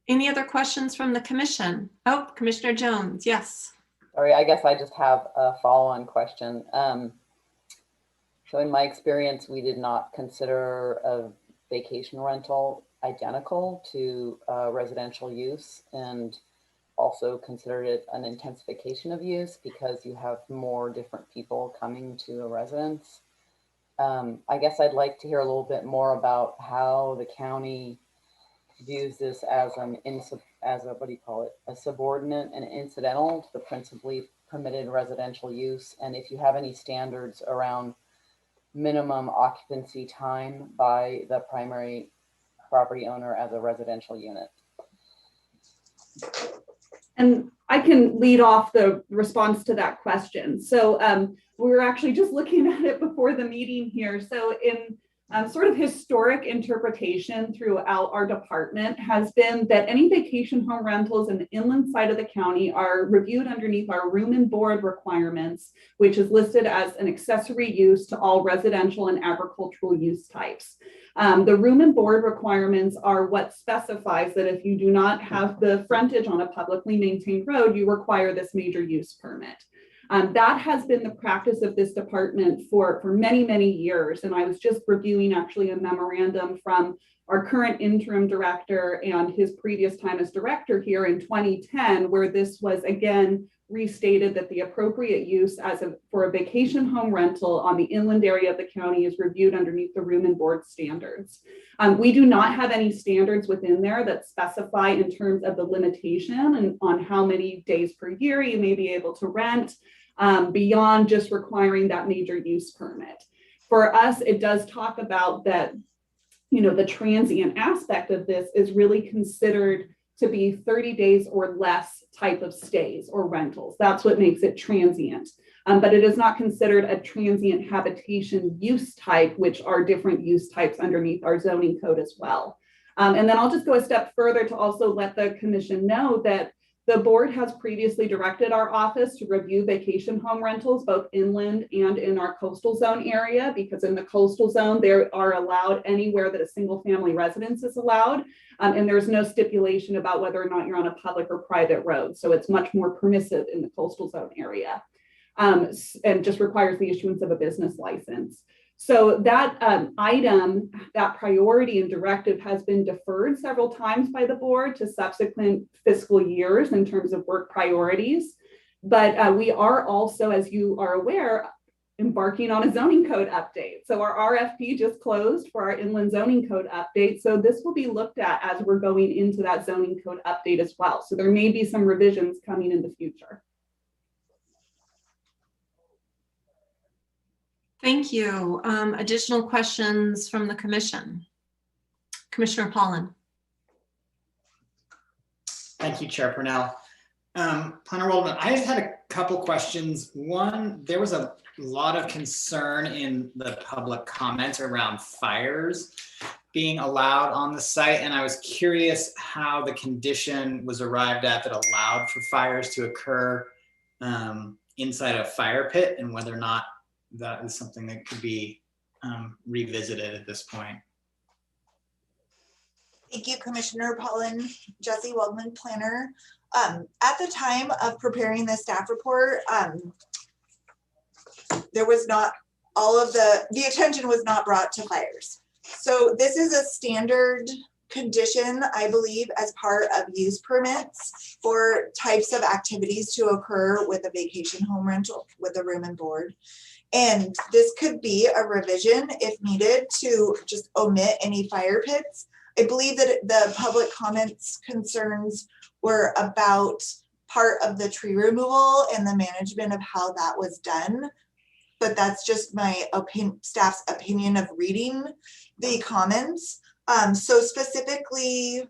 Any other questions from the commission? Oh, Commissioner Jones, yes. Sorry, I guess I just have a follow-on question. So in my experience, we did not consider a vacation rental identical to residential use and also considered it an intensification of use because you have more different people coming to a residence. I guess I'd like to hear a little bit more about how the county views this as what do you call it? A subordinate and incidental to the principally permitted residential use. And if you have any standards around minimum occupancy time by the primary property owner as a residential unit. And I can lead off the response to that question. So we were actually just looking at it before the meeting here. So in sort of historic interpretation throughout our department has been that any vacation home rentals in the inland side of the county are reviewed underneath our room and board requirements, which is listed as an accessory use to all residential and agricultural use types. The room and board requirements are what specifies that if you do not have the frontage on a publicly maintained road, you require this major use permit. That has been the practice of this department for many, many years. And I was just reviewing actually a memorandum from our current interim director and his previous time as director here in 2010, where this was again restated that the appropriate use for a vacation home rental on the inland area of the county is reviewed underneath the room and board standards. We do not have any standards within there that specify in terms of the limitation and on how many days per year you may be able to rent beyond just requiring that major use permit. For us, it does talk about that, the transient aspect of this is really considered to be 30 days or less type of stays or rentals. That's what makes it transient. But it is not considered a transient habitation use type, which are different use types underneath our zoning code as well. And then I'll just go a step further to also let the commission know that the board has previously directed our office to review vacation home rentals, both inland and in our coastal zone area, because in the coastal zone, there are allowed anywhere that a single family residence is allowed. And there's no stipulation about whether or not you're on a public or private road. So it's much more permissive in the coastal zone area and just requires the issuance of a business license. So that item, that priority and directive has been deferred several times by the board to subsequent fiscal years in terms of work priorities. But we are also, as you are aware, embarking on a zoning code update. So our RFP just closed for our inland zoning code update. So this will be looked at as we're going into that zoning code update as well. So there may be some revisions coming in the future. Thank you. Additional questions from the commission? Commissioner Pollan. Thank you, Chair Purnell. Planner Waldman, I just had a couple questions. One, there was a lot of concern in the public comments around fires being allowed on the site, and I was curious how the condition was arrived at that allowed for fires to occur inside a fire pit, and whether or not that is something that could be revisited at this point. Thank you, Commissioner Pollan. Jesse Waldman, planner. At the time of preparing the staff report, there was not the attention was not brought to fires. So this is a standard condition, I believe, as part of use permits for types of activities to occur with a vacation home rental with a room and board. And this could be a revision if needed to just omit any fire pits. I believe that the public comments concerns were about part of the tree removal and the management of how that was done. But that's just my staff's opinion of reading the comments. So specifically,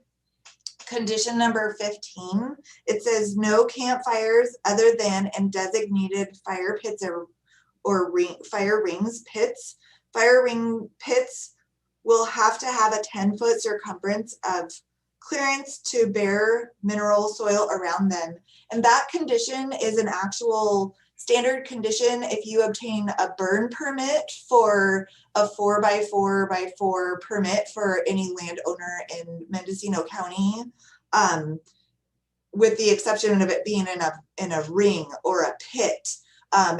condition number 15, it says no campfires other than in designated fire pits or fire rings pits. Fire ring pits will have to have a 10-foot circumference of clearance to bare mineral soil around them. And that condition is an actual standard condition if you obtain a burn permit for a 4x4x4 permit for any landowner in Mendocino County, with the exception of it being in a ring or a pit.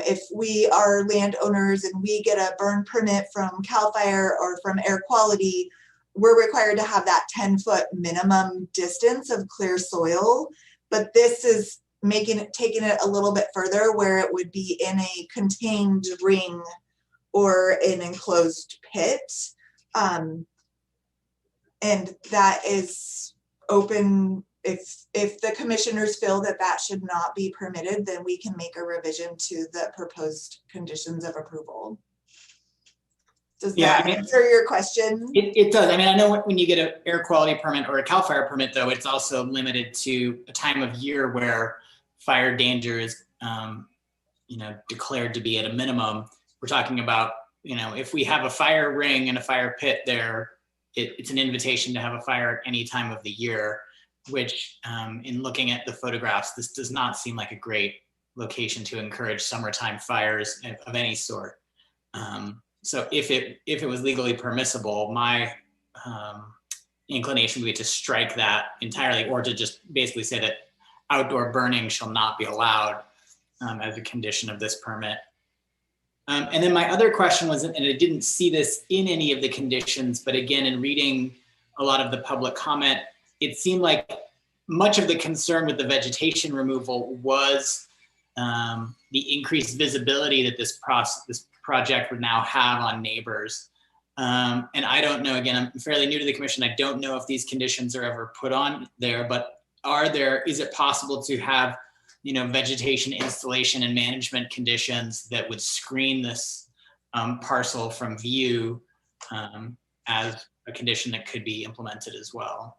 If we are landowners and we get a burn permit from CAL FIRE or from Air Quality, we're required to have that 10-foot minimum distance of clear soil. But this is taking it a little bit further, where it would be in a contained ring or an enclosed pit. And that is open. If the commissioners feel that that should not be permitted, then we can make a revision to the proposed conditions of approval. Does that answer your question? It does. I mean, I know when you get an air quality permit or a CAL FIRE permit, though, it's also limited to a time of year where fire danger is, declared to be at a minimum. We're talking about, if we have a fire ring and a fire pit there, it's an invitation to have a fire at any time of the year, which in looking at the photographs, this does not seem like a great location to encourage summertime fires of any sort. So if it was legally permissible, my inclination would be to strike that entirely, or to just basically say that outdoor burning shall not be allowed as a condition of this permit. And then my other question was, and I didn't see this in any of the conditions, but again, in reading a lot of the public comment, it seemed like much of the concern with the vegetation removal was the increased visibility that this project would now have on neighbors. And I don't know, again, I'm fairly new to the commission. I don't know if these conditions are ever put on there, but is it possible to have, vegetation installation and management conditions that would screen this parcel from view as a condition that could be implemented as well?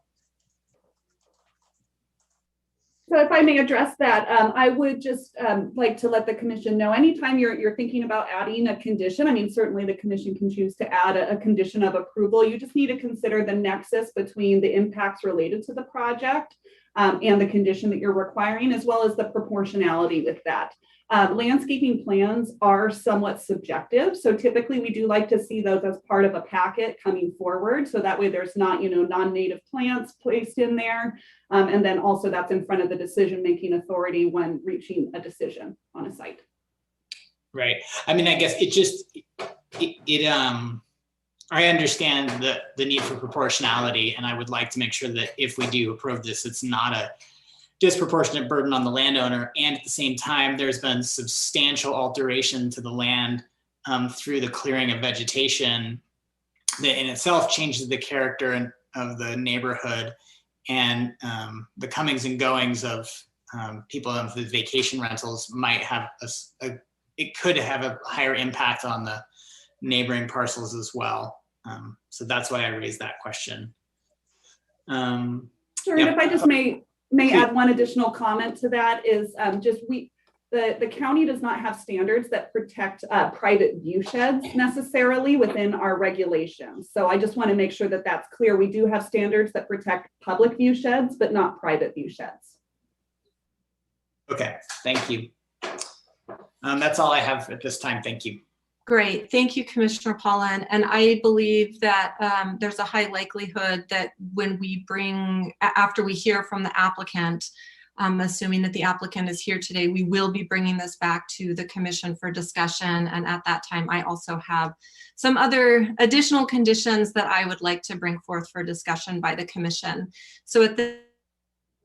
So if I may address that, I would just like to let the commission know, anytime you're thinking about adding a condition, I mean, certainly the commission can choose to add a condition of approval. You just need to consider the nexus between the impacts related to the project and the condition that you're requiring, as well as the proportionality with that. Landscaping plans are somewhat subjective. So typically we do like to see those as part of a packet coming forward. So that way there's not, non-native plants placed in there. And then also that's in front of the decision-making authority when reaching a decision on a site. Right. I mean, I guess I understand the need for proportionality, and I would like to make sure that if we do approve this, it's not a disproportionate burden on the landowner. And at the same time, there's been substantial alteration to the land through the clearing of vegetation that in itself changes the character of the neighborhood, and the comings and goings of people in the vacation rentals might have it could have a higher impact on the neighboring parcels as well. So that's why I raised that question. Sure, and if I just may add one additional comment to that is the county does not have standards that protect private view sheds necessarily within our regulations. So I just want to make sure that that's clear. We do have standards that protect public view sheds, but not private view sheds. Okay, thank you. That's all I have at this time. Thank you. Great. Thank you, Commissioner Paulin. And I believe that there's a high likelihood that when we after we hear from the applicant, assuming that the applicant is here today, we will be bringing this back to the commission for discussion. And at that time, I also have some other additional conditions that I would like to bring forth for discussion by the commission. So at this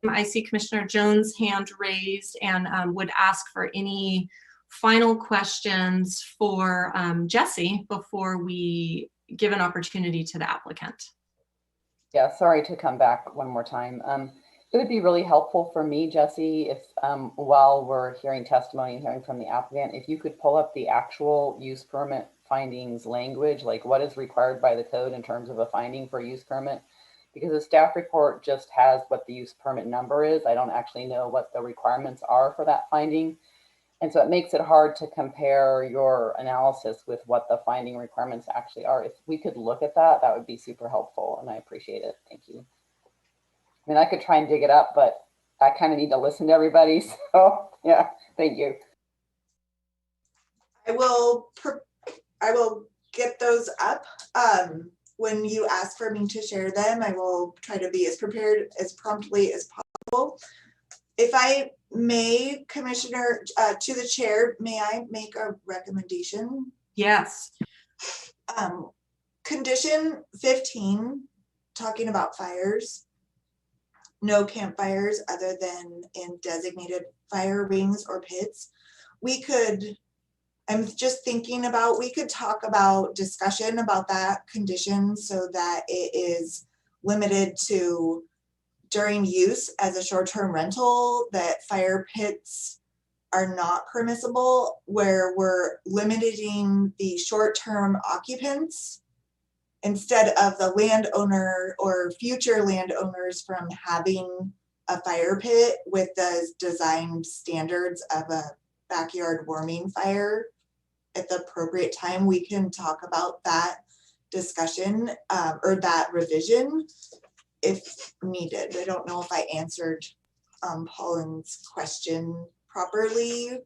time, I see Commissioner Jones' hand raised and would ask for any final questions for Jesse before we give an opportunity to the applicant. Yeah, sorry to come back one more time. It would be really helpful for me, Jesse, if while we're hearing testimony and hearing from the applicant, if you could pull up the actual use permit findings language, like what is required by the code in terms of a finding for a use permit, because the staff report just has what the use permit number is. I don't actually know what the requirements are for that finding. And so it makes it hard to compare your analysis with what the finding requirements actually are. If we could look at that, that would be super helpful, and I appreciate it. Thank you. I mean, I could try and dig it up, but I kind of need to listen to everybody. So yeah, thank you. I will get those up. When you ask for me to share them, I will try to be as prepared as promptly as possible. If I may, Commissioner, to the chair, may I make a recommendation? Yes. Condition 15, talking about fires. No campfires other than in designated fire rings or pits. We could I'm just thinking about, we could talk about discussion about that condition so that it is limited to during use as a short-term rental, that fire pits are not permissible, where we're limiting the short-term occupants instead of the landowner or future landowners from having a fire pit with the design standards of a backyard warming fire. At the appropriate time, we can talk about that discussion or that revision if needed. I don't know if I answered Pauline's question properly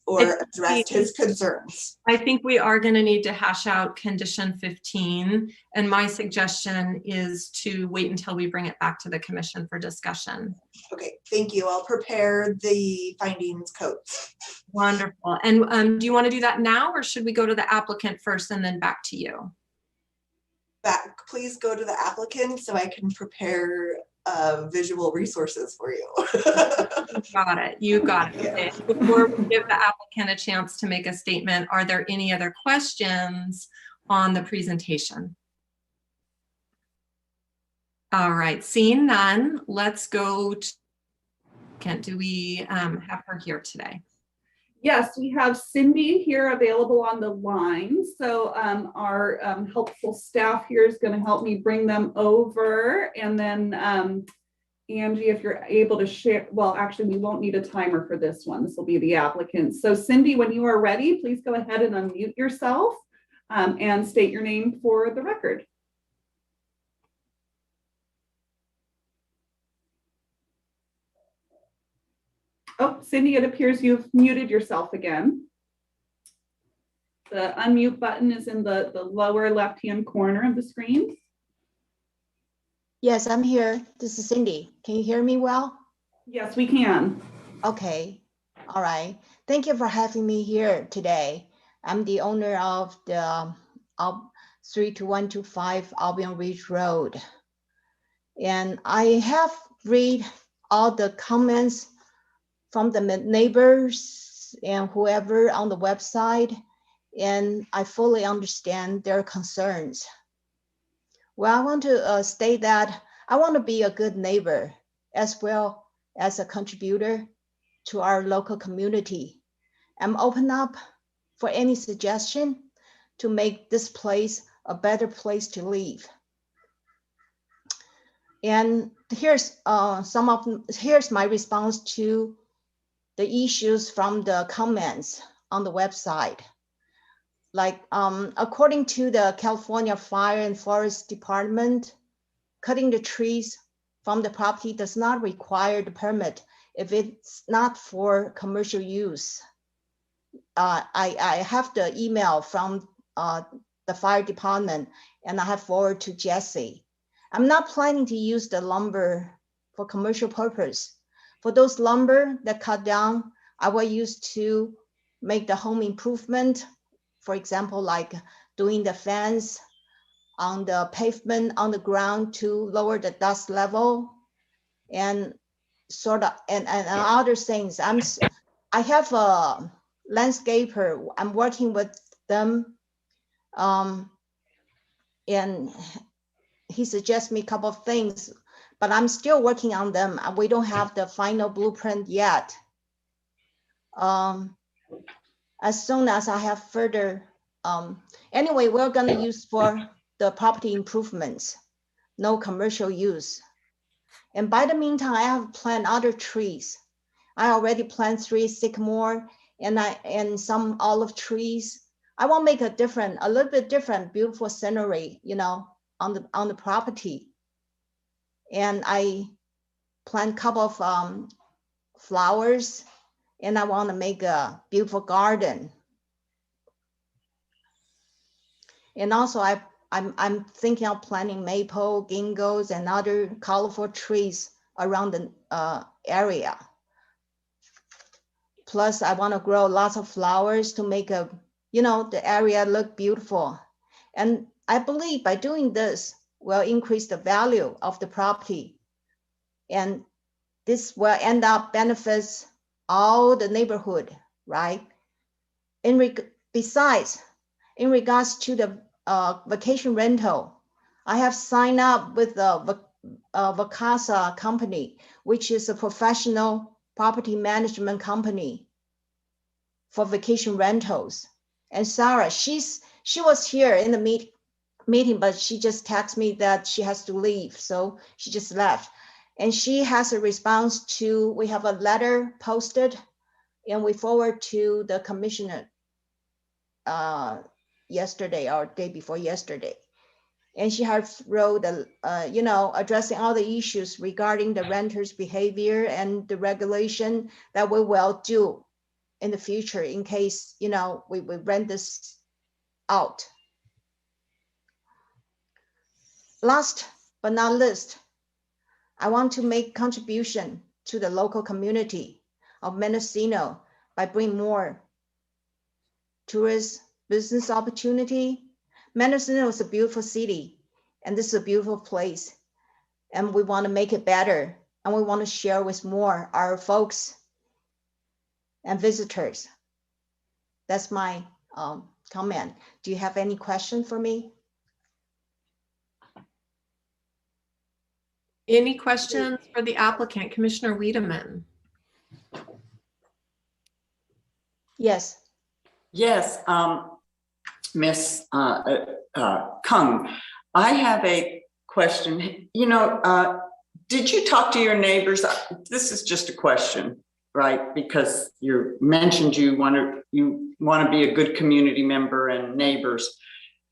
or addressed his concerns. I think we are going to need to hash out condition 15. And my suggestion is to wait until we bring it back to the commission for discussion. Okay, thank you. I'll prepare the findings codes. Wonderful. And do you want to do that now, or should we go to the applicant first and then back to you? Please go to the applicant so I can prepare visual resources for you. Got it. You got it. Okay. Before we give the applicant a chance to make a statement, are there any other questions on the presentation? All right, seeing none, let's go to, do we have her here today? Yes, we have Cindy here available on the line. So our helpful staff here is going to help me bring them over. And then Angie, if you're able to share, well, actually, we won't need a timer for this one. This will be the applicant. So Cindy, when you are ready, please go ahead and unmute yourself and state your name for the record. Oh, Cindy, it appears you've muted yourself again. The unmute button is in the lower left-hand corner of the screen. Yes, I'm here. This is Cindy. Can you hear me well? Yes, we can. Okay. All right. Thank you for having me here today. I'm the owner of the 32125 Albion Ridge Road. And I have read all the comments from the neighbors and whoever on the website, and I fully understand their concerns. Well, I want to state that I want to be a good neighbor as well as a contributor to our local community. I'm open up for any suggestion to make this place a better place to live. And here's here's my response to the issues from the comments on the website. Like, according to the California Fire and Forest Department, cutting the trees from the property does not require the permit if it's not for commercial use. I have the email from the fire department, and I have forwarded to Jesse. I'm not planning to use the lumber for commercial purpose. For those lumber that cut down, I will use to make the home improvement. For example, like doing the fence on the pavement on the ground to lower the dust level, and sort of and other things. I have a landscaper. I'm working with them, and he suggests me a couple of things, but I'm still working on them. We don't have the final blueprint yet. As soon as I have further, anyway, we're gonna use for the property improvements, no commercial use. And by the meantime, I have planted other trees. I already planted 3 sycamore and some olive trees. I want to make a little bit different, beautiful scenery, you know, on the property. And I plant a couple of flowers, and I want to make a beautiful garden. And also I'm thinking of planting maple, gingos, and other colorful trees around the area. Plus, I want to grow lots of flowers to make the area look beautiful. And I believe by doing this will increase the value of the property. And this will end up benefits all the neighborhood, right? besides, in regards to the vacation rental, I have signed up with the Vacasa company, which is a professional property management company for vacation rentals. And Sarah, she was here in the meeting, but she just texted me that she has to leave, so she just left. And she has a response to, we have a letter posted and we forward to the commissioner yesterday or day before yesterday. And she has wrote, addressing all the issues regarding the renters' behavior and the regulation that we will do in the future in case, we rent this out. Last but not least, I want to make contribution to the local community of Mendocino by bringing more tourist business opportunity. Mendocino is a beautiful city, and this is a beautiful place, and we want to make it better, and we want to share with more our folks and visitors. That's my comment. Do you have any question for me? Any questions for the applicant, Commissioner Wiedemann? Yes. Yes, Miss Kung, I have a question. Did you talk to your neighbors? This is just a question, right? Because you mentioned you want to be a good community member and neighbors.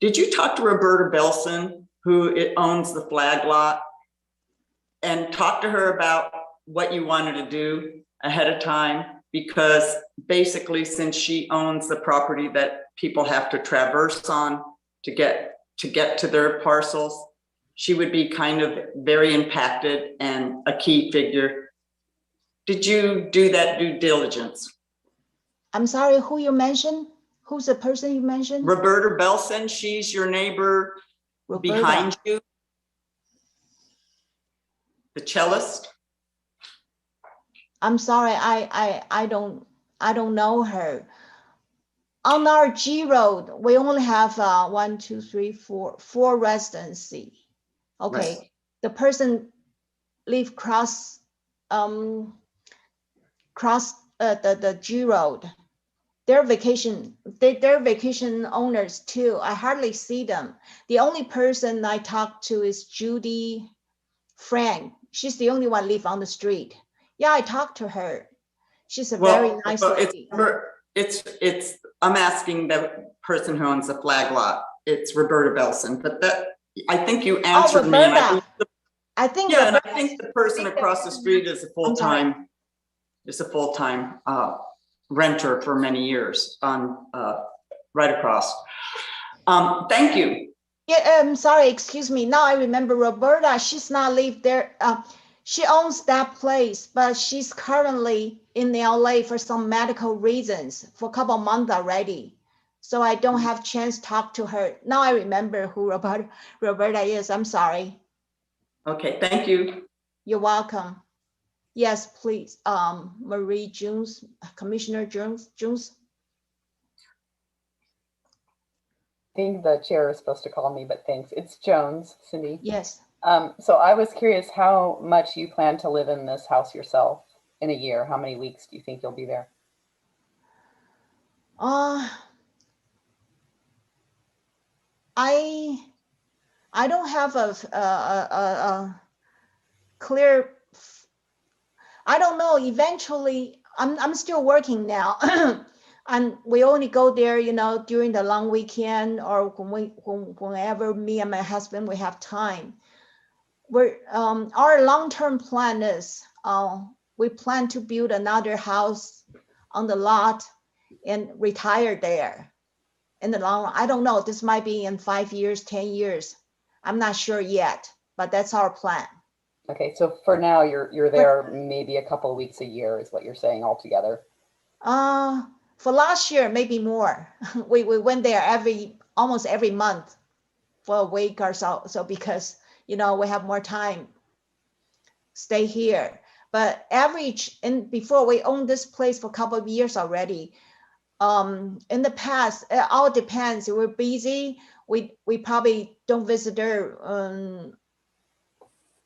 Did you talk to Roberta Belson, who owns the flag lot, and talk to her about what you wanted to do ahead of time? Because basically, since she owns the property that people have to traverse on to get to their parcels, she would be kind of very impacted and a key figure. Did you do that due diligence? I'm sorry, who you mentioned? Who's the person you mentioned? Roberta Belson, she's your neighbor. Roberta. Behind you. The cellist. I'm sorry, I don't know her. On our G Road, we only have 4 residency. Okay, right. The person live cross the G Road. They're vacation owners too. I hardly see them. The only person I talk to is Judy Frank. She's the only one live on the street. Yeah, I talked to her. She's a very nice lady. I'm asking the person who owns the flag lot. It's Roberta Belson, but I think you answered me. And I think the person across the street is a full-time renter for many years on right across. Thank you. Yeah, I'm sorry, excuse me. Now I remember Roberta, she's not live there. She owns that place, but she's currently in LA for some medical reasons for a couple of months already. So I don't have chance to talk to her. Now I remember who Roberta is. I'm sorry. Okay, thank you. You're welcome. Yes, please. Marie Jones, Commissioner Jones. I think the chair is supposed to call me, but thanks. It's Jones, Cindy. Yes. So I was curious how much you plan to live in this house yourself in a year. How many weeks do you think you'll be there? I don't have a clear. I don't know. Eventually, I'm still working now. And we only go there, during the long weekend or whenever me and my husband, we have time. Our long-term plan is we plan to build another house on the lot and retire there in the long run. I don't know, this might be in 5 years, 10 years. I'm not sure yet, but that's our plan. Okay, so for now you're there maybe a couple of weeks a year is what you're saying altogether. For last year, maybe more. We went there almost every month for a week or so. So because, we have more time, stay here. But average, and before we owned this place for a couple of years already, In the past, it all depends. We're busy. We probably don't visit there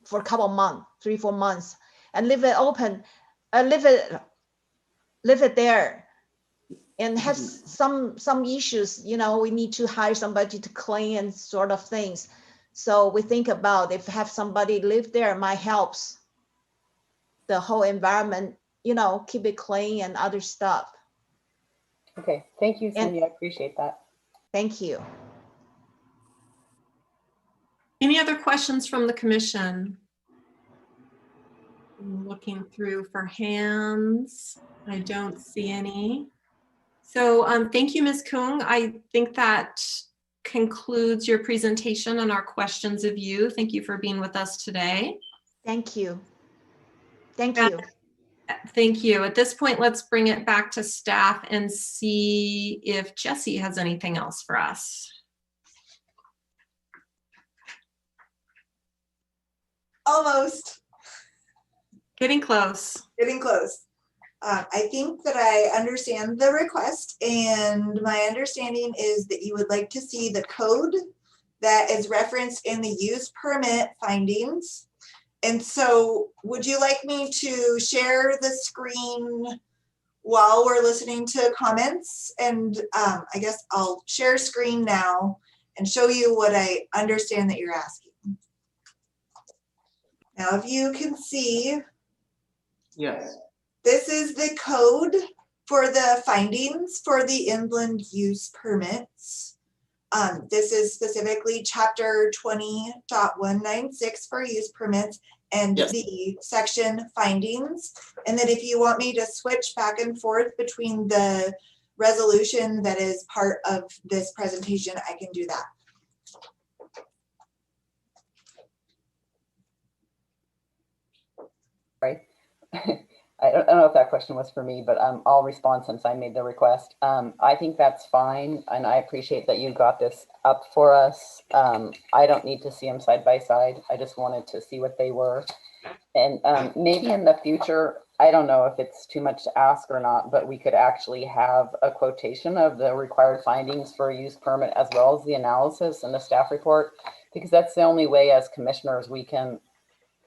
for a couple of months, 3-4 months, and leave it open, leave it there, and have some issues. You know, we need to hire somebody to clean and sort of things. So we think about if have somebody live there, might helps the whole environment. You know, keep it clean and other stuff. Okay, thank you, Cindy. I appreciate that. Thank you. Any other questions from the commission? I'm looking through for hands. I don't see any. So thank you, Ms. Kung. I think that concludes your presentation and our questions of you. Thank you for being with us today. Thank you. Thank you. Thank you. At this point, let's bring it back to staff and see if Jesse has anything else for us. Almost. Getting close. Getting close. I think that I understand the request, and my understanding is that you would like to see the code that is referenced in the use permit findings. And so would you like me to share the screen while we're listening to comments? And I guess I'll share screen now and show you what I understand that you're asking. Now, if you can see, Yes. this is the code for the findings for the inland use permits. This is specifically chapter 20.196 for use permits and Yes. the section findings. And then if you want me to switch back and forth between the resolution that is part of this presentation, I can do that. Right. I don't know if that question was for me, but I'll respond since I made the request. I think that's fine, and I appreciate that you got this up for us. I don't need to see them side by side. I just wanted to see what they were. And maybe in the future, I don't know if it's too much to ask or not, but we could actually have a quotation of the required findings for a use permit as well as the analysis and the staff report, because that's the only way as commissioners we can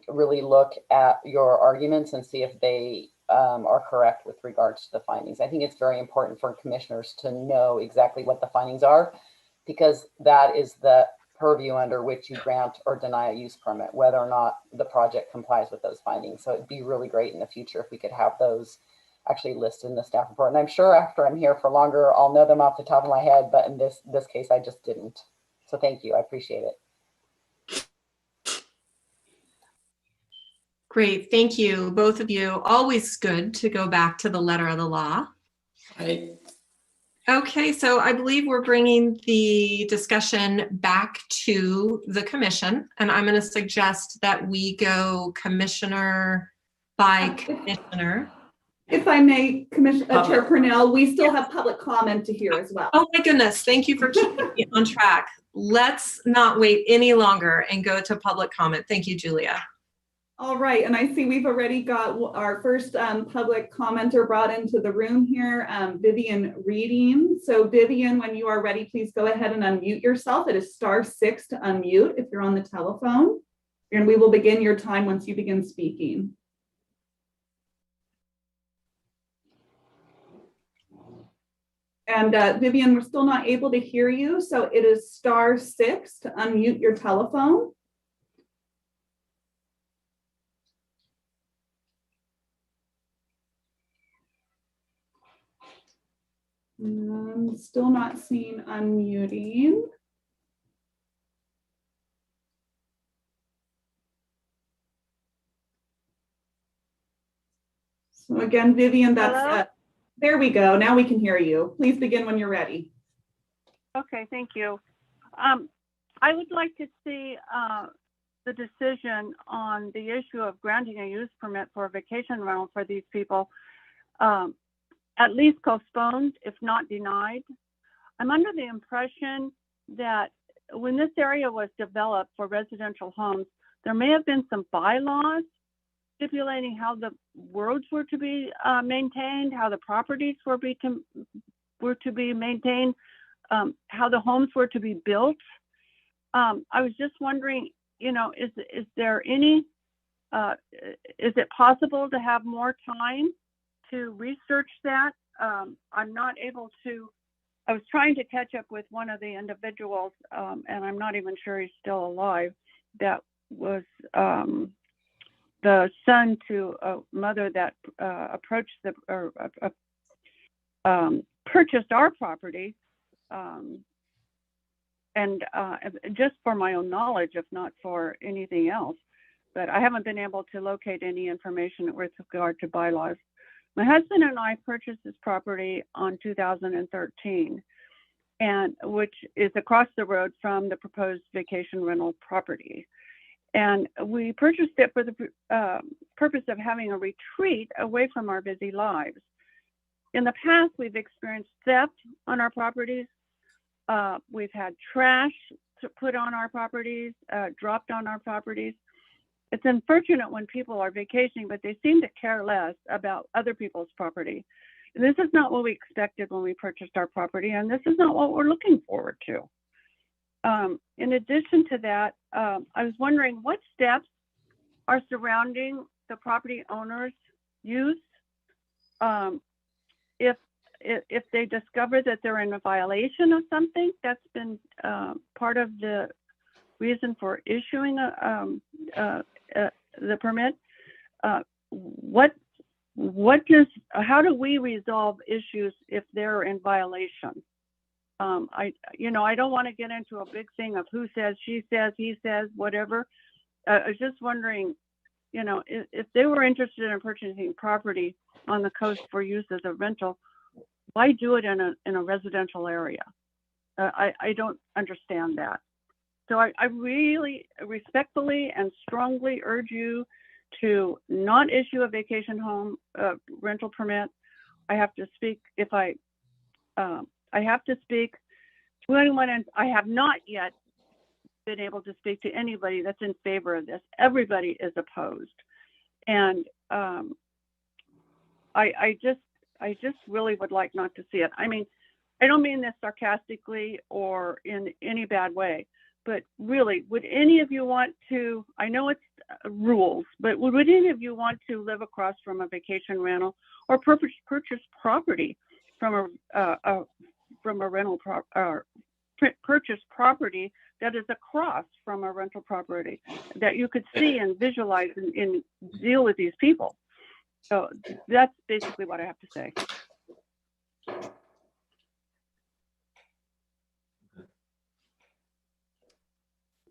really look at your arguments and see if they are correct with regards to the findings. I think it's very important for commissioners to know exactly what the findings are, because that is the purview under which you grant or deny a use permit, whether or not the project complies with those findings. So it'd be really great in the future if we could have those actually listed in the staff report. And I'm sure after I'm here for longer, I'll know them off the top of my head, but in this case, I just didn't. So thank you, I appreciate it. Great, thank you, both of you. Always good to go back to the letter of the law. Right. Okay, so I believe we're bringing the discussion back to the commission, and I'm going to suggest that we go commissioner by commissioner. If I may, Chair Purnell, we still have public comment to hear as well. Oh my goodness, thank you for keeping me on track. Let's not wait any longer and go to public comment. Thank you, Julia. All right, and I see we've already got our first public commenter brought into the room here, Vivian Reading. So Vivian, when you are ready, please go ahead and unmute yourself. It is *6 to unmute if you're on the telephone. And we will begin your time once you begin speaking. And Vivian, we're still not able to hear you. So it is *6 to unmute your telephone. Still not seeing unmuting. So again, Vivian, that's there we go. Now we can hear you. Please begin when you're ready. Okay, thank you. I would like to see the decision on the issue of granting a use permit for a vacation rental for these people at least postponed, if not denied. I'm under the impression that when this area was developed for residential homes, there may have been some bylaws stipulating how the roads were to be maintained, how the properties were were to be maintained, how the homes were to be built. I was just wondering, you know, is there any, is it possible to have more time to research that? I'm not able to, I was trying to catch up with one of the individuals, and I'm not even sure he's still alive, that was the son to a mother that approached the, or purchased our property. And just for my own knowledge, if not for anything else, but I haven't been able to locate any information with regard to bylaws. My husband and I purchased this property on 2013, and which is across the road from the proposed vacation rental property. And we purchased it for the purpose of having a retreat away from our busy lives. In the past, we've experienced theft on our properties. We've had trash put on our properties, dropped on our properties. It's unfortunate when people are vacationing, but they seem to care less about other people's property. This is not what we expected when we purchased our property, and this is not what we're looking forward to. In addition to that, I was wondering what steps are surrounding the property owner's use if they discover that they're in a violation of something. That's been part of the reason for issuing the permit. How do we resolve issues if they're in violation? I don't want to get into a big thing of who says, she says, he says, whatever. I was just wondering, you know, if they were interested in purchasing property on the coast for use as a rental, why do it in a residential area? I don't understand that. So I really respectfully and strongly urge you to not issue a vacation home rental permit. I have to speak if I have to speak to anyone, and I have not yet been able to speak to anybody that's in favor of this. Everybody is opposed. And I just really would like not to see it. I mean, I don't mean this sarcastically or in any bad way, but really, would any of you want to, I know it's rules, but would any of you want to live across from a vacation rental or purchase property from a rental purchase property that is across from a rental property that you could see and visualize and deal with these people? So that's basically what I have to say.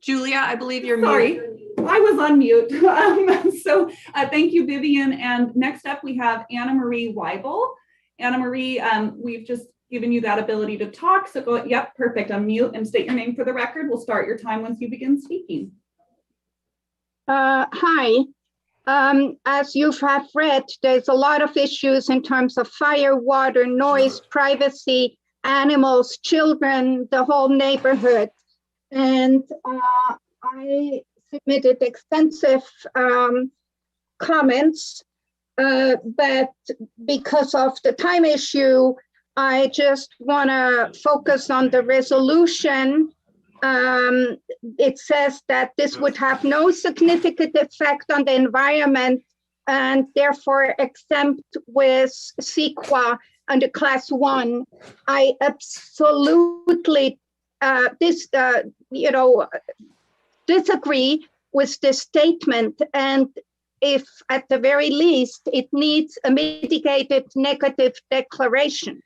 Julia, I believe you're Sorry, muted. I was on mute. Thank you, Vivian. And next up, we have Anna Marie Weibel. Anna Marie, we've just given you that ability to talk. So go, yep, perfect. Unmute and state your name for the record. We'll start your time once you begin speaking. Hi. As you have read, there's a lot of issues in terms of fire, water, noise, privacy, animals, children, the whole neighborhood. And I submitted extensive comments, but because of the time issue, I just want to focus on the resolution. It says that this would have no significant effect on the environment and therefore exempt with CEQA under Class 1. I absolutely disagree with this statement, and if at the very least it needs a mitigated negative declaration.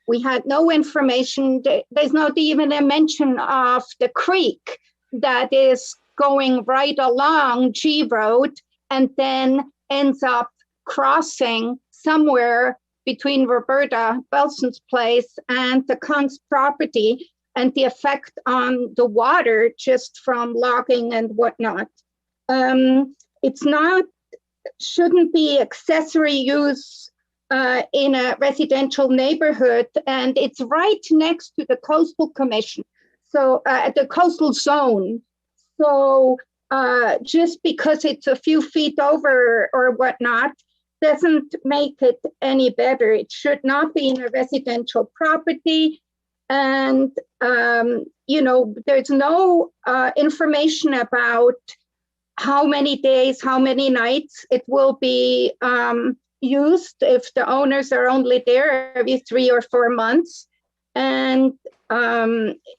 We had no information. There's not even a mention of the creek that is going right along G Road and then ends up crossing somewhere between Roberta Belson's place and the Kung's property, and the effect on the water just from logging and whatnot. Shouldn't be accessory use in a residential neighborhood, and it's right next to the coastal commission, so the coastal zone. So just because it's a few feet over or whatnot, doesn't make it any better. It should not be in a residential property. And, there's no information about how many days, how many nights it will be used if the owners are only there every 3 or 4 months. And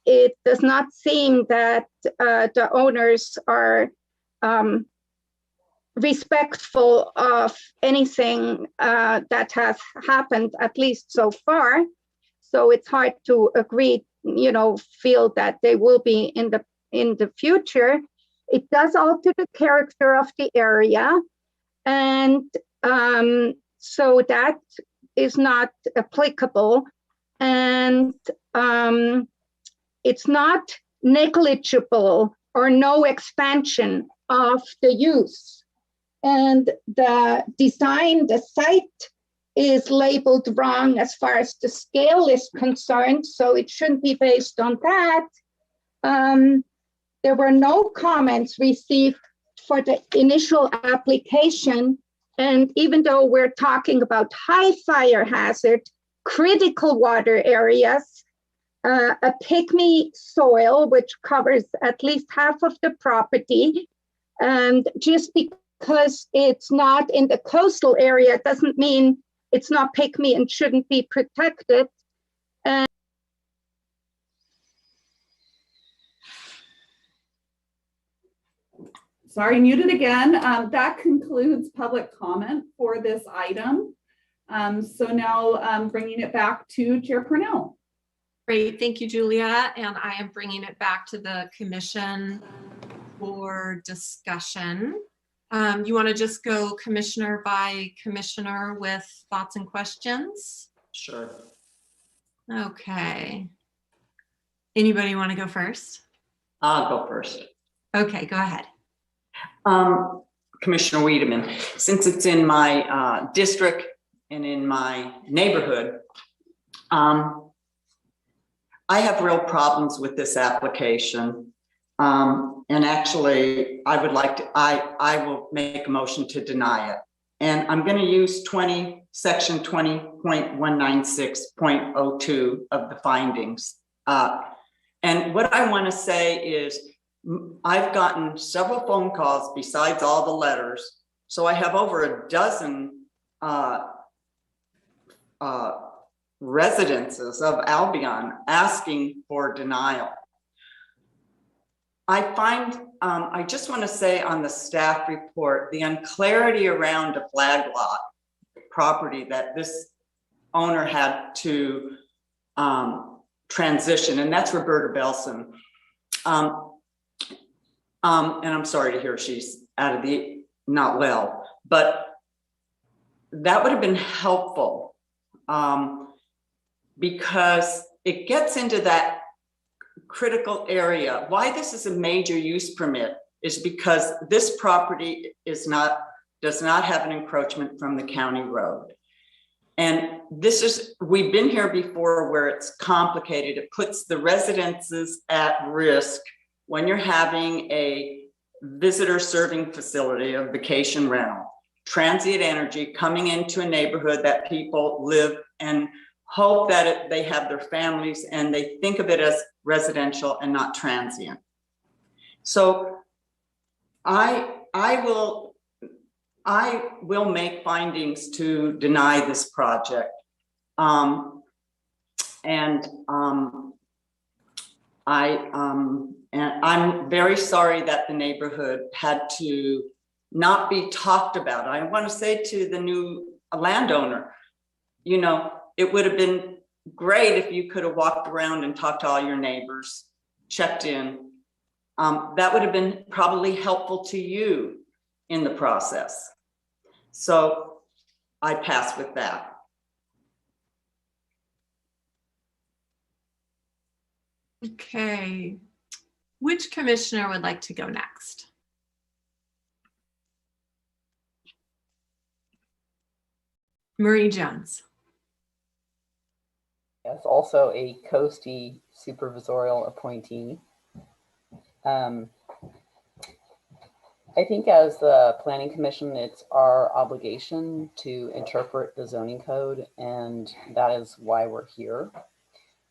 it does not seem that the owners are respectful of anything that has happened, at least so far. So it's hard to agree, feel that they will be in the future. It does alter the character of the area. And so that is not applicable. And it's not negligible or no expansion of the use. And the design, the site is labeled wrong as far as the scale is concerned, so it shouldn't be based on that. There were no comments received for the initial application. And even though we're talking about high fire hazard, critical water areas, a pygmy soil, which covers at least half of the property, and just because it's not in the coastal area doesn't mean it's not pygmy and shouldn't be protected. And sorry, muted again. That concludes public comment for this item. So now bringing it back to Chair Purnell. Great, thank you, Julia. And I am bringing it back to the commission for discussion. You want to just go commissioner by commissioner with thoughts and questions? Sure. Okay. Anybody want to go first? I'll go first. Okay, go ahead. Commissioner Wiedemann, since it's in my district and in my neighborhood, I have real problems with this application. And actually, I would like to, I will make a motion to deny it. And I'm going to use section 20.196.02 of the findings. And what I want to say is, I've gotten several phone calls besides all the letters. So I have over a dozen residences of Albion asking for denial. I find, I just want to say on the staff report, the unclarity around a flag lot property that this owner had to transition, and that's Roberta Belson. And I'm sorry to hear she's not well, but that would have been helpful because it gets into that critical area. Why this is a major use permit is because this property does not have an encroachment from the county road. And we've been here before where it's complicated. It puts the residences at risk when you're having a visitor serving facility of vacation rental, transient energy coming into a neighborhood that people live and hope that they have their families and they think of it as residential and not transient. So I will make findings to deny this project. And I'm very sorry that the neighborhood had to not be talked about. I want to say to the new landowner, it would have been great if you could have walked around and talked to all your neighbors, checked in. That would have been probably helpful to you in the process. So I pass with that. Okay. Which commissioner would like to go next? Marie Jones. Yes, also a COSTI supervisorial appointee. I think as the Planning Commission, it's our obligation to interpret the zoning code, and that is why we're here,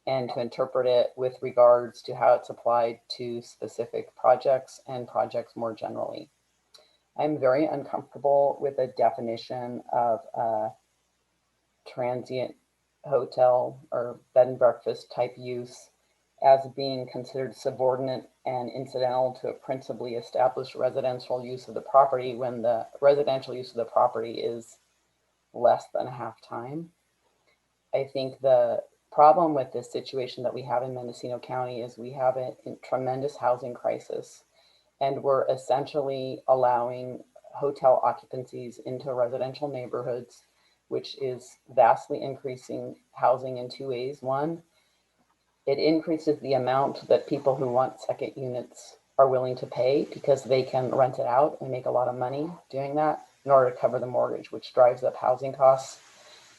and to interpret it with regards to how it's applied to specific projects and projects more generally. I'm very uncomfortable with a definition of a transient hotel or bed and breakfast type use as being considered subordinate and incidental to a principally established residential use of the property when the residential use of the property is less than half time. I think the problem with this situation that we have in Mendocino County is we have a tremendous housing crisis, and we're essentially allowing hotel occupancies into residential neighborhoods, which is vastly increasing housing in two ways. One, it increases the amount that people who want second units are willing to pay because they can rent it out and make a lot of money doing that in order to cover the mortgage, which drives up housing costs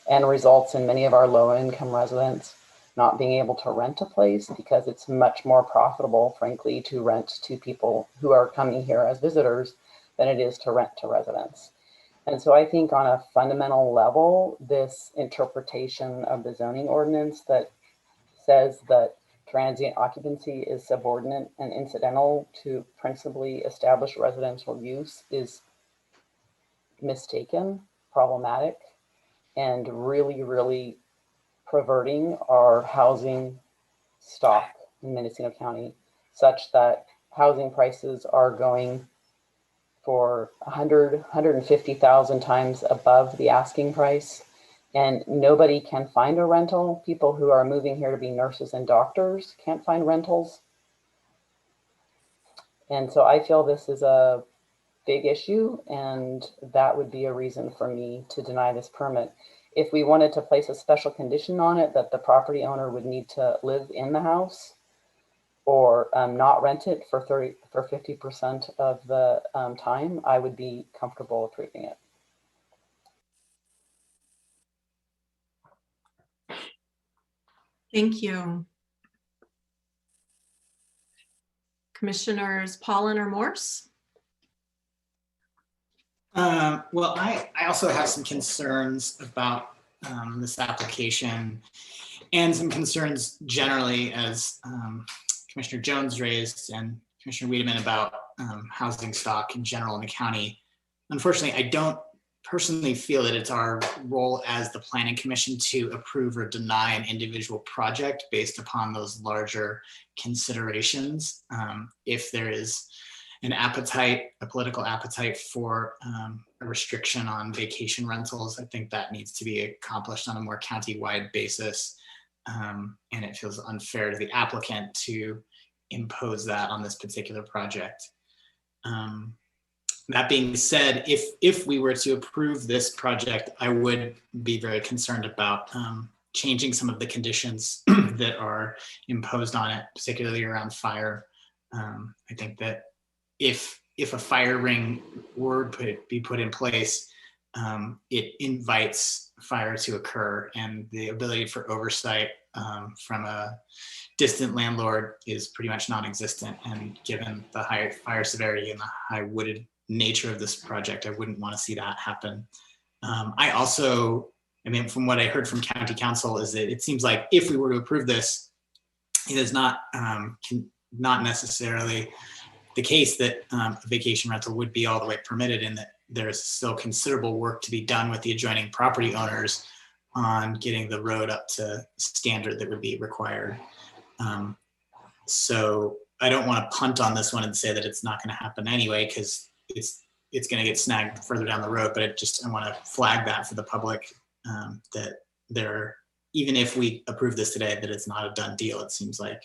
and results in many of our low-income residents not being able to rent a place because it's much more profitable, frankly, to rent to people who are coming here as visitors than it is to rent to residents. And so I think on a fundamental level, this interpretation of the zoning ordinance that says that transient occupancy is subordinate and incidental to principally established residential use is mistaken, problematic, and really, really perverting our housing stock in Mendocino County, such that housing prices are going for 150,000 times above the asking price. And nobody can find a rental. People who are moving here to be nurses and doctors can't find rentals. And so I feel this is a big issue, and that would be a reason for me to deny this permit. If we wanted to place a special condition on it that the property owner would need to live in the house or not rent it for 50% of the time, I would be comfortable approving it. Thank you. Commissioners Pollan or Morse? Well, I also have some concerns about this application and some concerns generally as Commissioner Jones raised and Commissioner Wiedemann about housing stock in general in the county. Unfortunately, I don't personally feel that it's our role as the Planning Commission to approve or deny an individual project based upon those larger considerations. If there is an appetite, a political appetite for a restriction on vacation rentals, I think that needs to be accomplished on a more county-wide basis. And it feels unfair to the applicant to impose that on this particular project. That being said, if we were to approve this project, I would be very concerned about changing some of the conditions that are imposed on it, particularly around fire. I think that if a fire ring were be put in place, it invites fire to occur, and the ability for oversight from a distant landlord is pretty much non-existent. And given the high fire severity and the high wooded nature of this project, I wouldn't want to see that happen. I mean, from what I heard from County Council is that it seems like if we were to approve this, it is not necessarily the case that a vacation rental would be all the way permitted, and that there's still considerable work to be done with the adjoining property owners on getting the road up to standard that would be required. So I don't want to punt on this one and say that it's not going to happen anyway, because it's going to get snagged further down the road. But I want to flag that for the public, that even if we approve this today, that it's not a done deal, it seems like.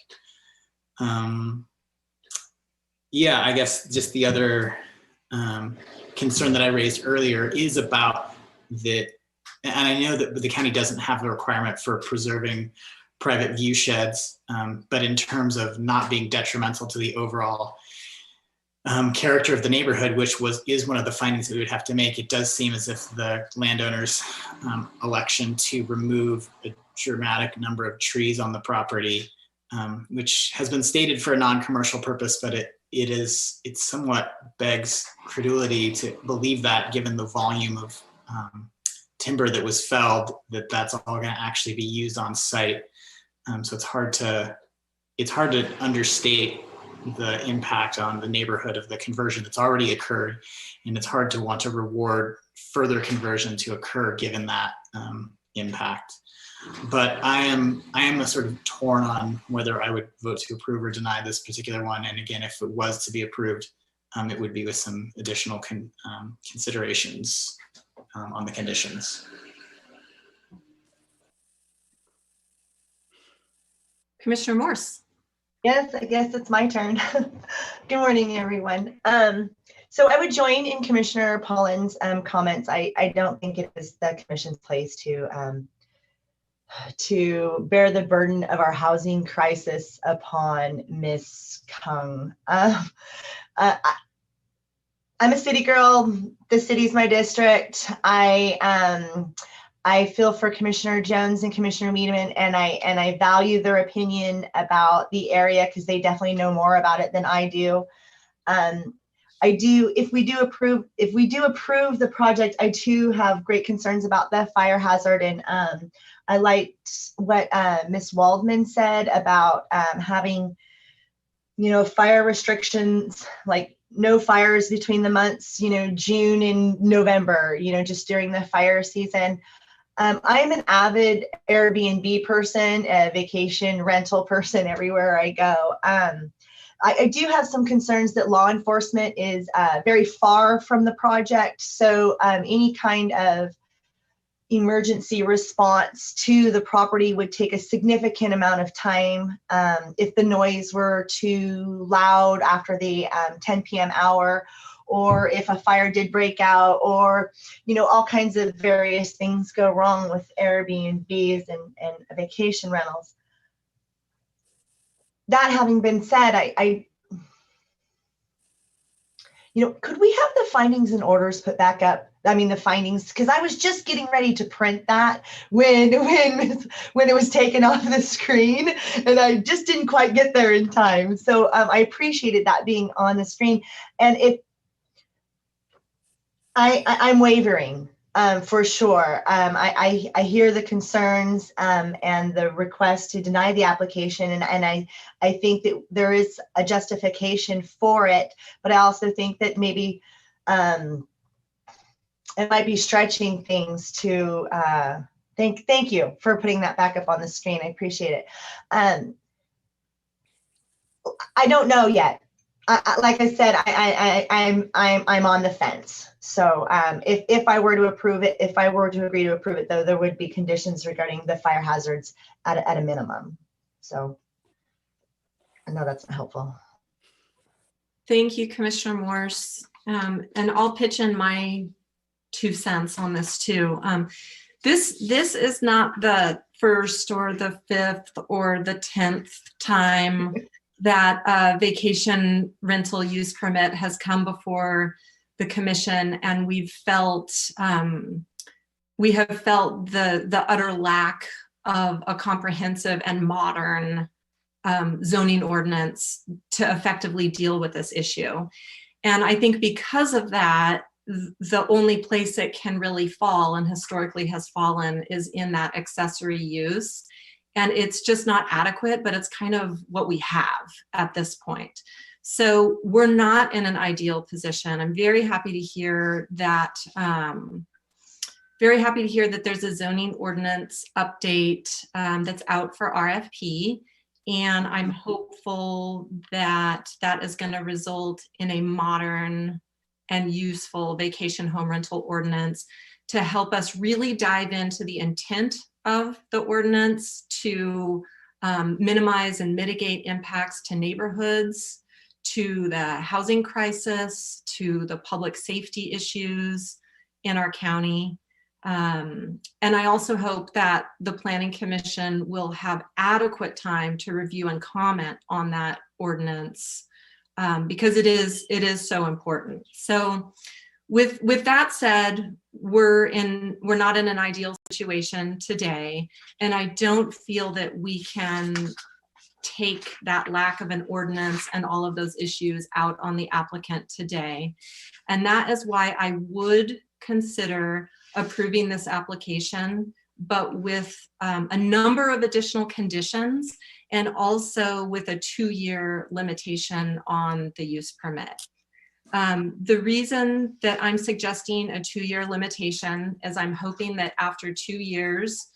Yeah, I guess just the other concern that I raised earlier is about and I know that the county doesn't have the requirement for preserving private view sheds, but in terms of not being detrimental to the overall character of the neighborhood, which is one of the findings that we would have to make, it does seem as if the landowner's election to remove a dramatic number of trees on the property, which has been stated for a non-commercial purpose, but it it somewhat begs credulity to believe that, given the volume of timber that was felled, that's all going to actually be used on site. So it's hard to understate the impact on the neighborhood of the conversion that's already occurred, and it's hard to want to reward further conversion to occur given that impact. But I am a sort of torn on whether I would vote to approve or deny this particular one. And again, if it was to be approved, it would be with some additional considerations on the conditions. Commissioner Morse. Yes, I guess it's my turn. Good morning, everyone. So I would join in Commissioner Pollin's comments. I don't think it is the Commission's place to bear the burden of our housing crisis upon Ms. Kung. I'm a city girl. The city's my district. I feel for Commissioner Jones and Commissioner Wiedemann, and I value their opinion about the area because they definitely know more about it than I do. If we do approve the project, I too have great concerns about the fire hazard, and I liked what Ms. Waldman said about having, fire restrictions, like no fires between the months, June and November, just during the fire season. I'm an avid Airbnb person, a vacation rental person everywhere I go. I do have some concerns that law enforcement is very far from the project. So any kind of emergency response to the property would take a significant amount of time. If the noise were too loud after the 10 p.m. hour, or if a fire did break out, or, all kinds of various things go wrong with Airbnbs and vacation rentals. That having been said, could we have the findings and orders put back up? I mean, the findings, because I was just getting ready to print that when it was taken off the screen, and I just didn't quite get there in time. So I appreciated that being on the screen. And if I'm wavering for sure. I hear the concerns and the request to deny the application, and I think that there is a justification for it, but I also think that maybe it might be stretching things to thank you for putting that back up on the screen. I appreciate it. I don't know yet. Like I said, I'm on the fence. So if I were to approve it, if I were to agree to approve it, though, there would be conditions regarding the fire hazards at a minimum. So I know that's not helpful. Thank you, Commissioner Morse. And I'll pitch in my 2 cents on this too. This is not the first or the 5th or the 10th time that a vacation rental use permit has come before the commission, and we have felt the utter lack of a comprehensive and modern zoning ordinance to effectively deal with this issue. And I think because of that, the only place it can really fall, and historically has fallen, is in that accessory use. And it's just not adequate, but it's kind of what we have at this point. So we're not in an ideal position. I'm very happy to hear that. There's a zoning ordinance update that's out for RFP, and I'm hopeful that that is going to result in a modern and useful vacation home rental ordinance to help us really dive into the intent of the ordinance to minimize and mitigate impacts to neighborhoods, to the housing crisis, to the public safety issues in our county. And I also hope that the Planning Commission will have adequate time to review and comment on that ordinance because it is so important. So with that said, we're not in an ideal situation today, and I don't feel that we can take that lack of an ordinance and all of those issues out on the applicant today. And that is why I would consider approving this application, but with a number of additional conditions and also with a 2-year limitation on the use permit. The reason that I'm suggesting a 2-year limitation is I'm hoping that after 2 years,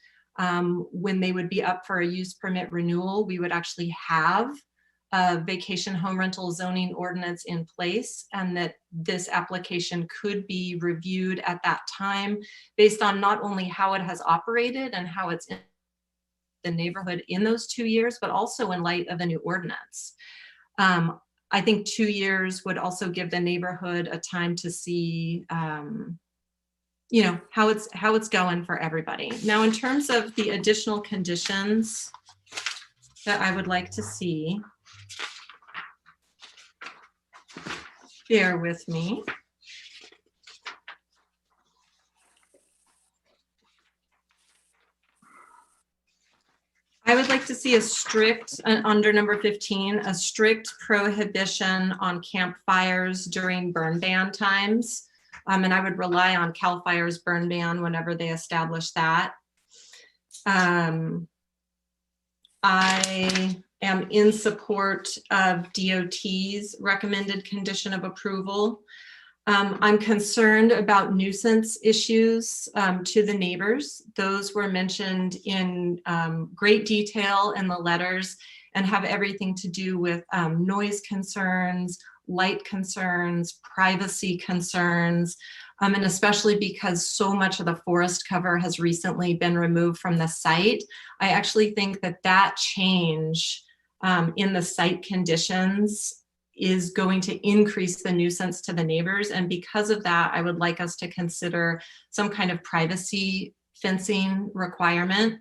when they would be up for a use permit renewal, we would actually have a vacation home rental zoning ordinance in place, and that this application could be reviewed at that time based on not only how it has operated and how it's in the neighborhood in those 2 years, but also in light of the new ordinance. I think 2 years would also give the neighborhood a time to see, you know, how it's going for everybody. Now, in terms of the additional conditions that I would like to see, bear with me. I would like to see a strict, under number 15, a strict prohibition on campfires during burn ban times. And I would rely on CAL FIRE's burn ban whenever they establish that. I am in support of DOT's recommended condition of approval. I'm concerned about nuisance issues to the neighbors. Those were mentioned in great detail in the letters and have everything to do with noise concerns, light concerns, privacy concerns, and especially because so much of the forest cover has recently been removed from the site. I actually think that that change in the site conditions is going to increase the nuisance to the neighbors. And because of that, I would like us to consider some kind of privacy fencing requirement.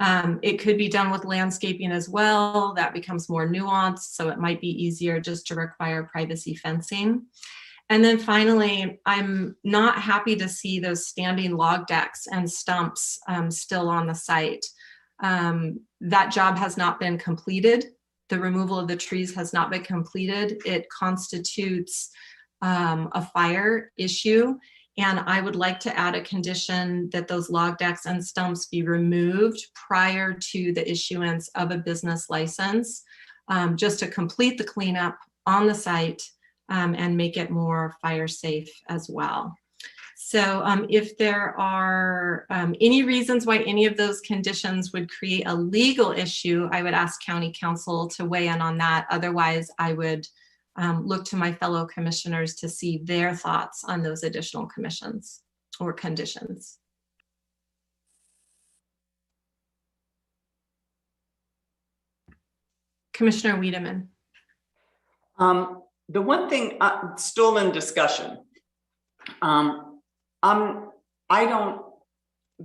It could be done with landscaping as well. That becomes more nuanced, so it might be easier just to require privacy fencing. And then finally, I'm not happy to see those standing log decks and stumps still on the site. That job has not been completed. The removal of the trees has not been completed. It constitutes a fire issue. And I would like to add a condition that those log decks and stumps be removed prior to the issuance of a business license, just to complete the cleanup on the site and make it more fire safe as well. So if there are any reasons why any of those conditions would create a legal issue, I would ask County Council to weigh in on that. Otherwise, I would look to my fellow commissioners to see their thoughts on those additional commissions or conditions. Commissioner Wiedemann. The one thing still in discussion,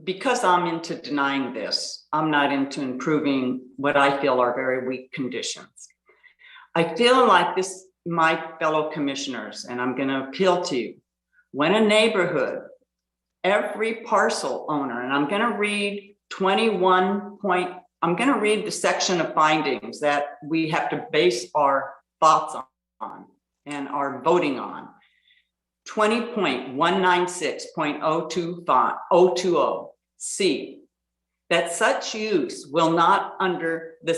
because I'm into denying this, I'm not into improving what I feel are very weak conditions. I feel like this, my fellow commissioners, and I'm going to appeal to you, when a neighborhood, every parcel owner, and I'm going to read I'm going to read the section of findings that we have to base our thoughts on and our voting on. 20.196.020 C, that such use will not under the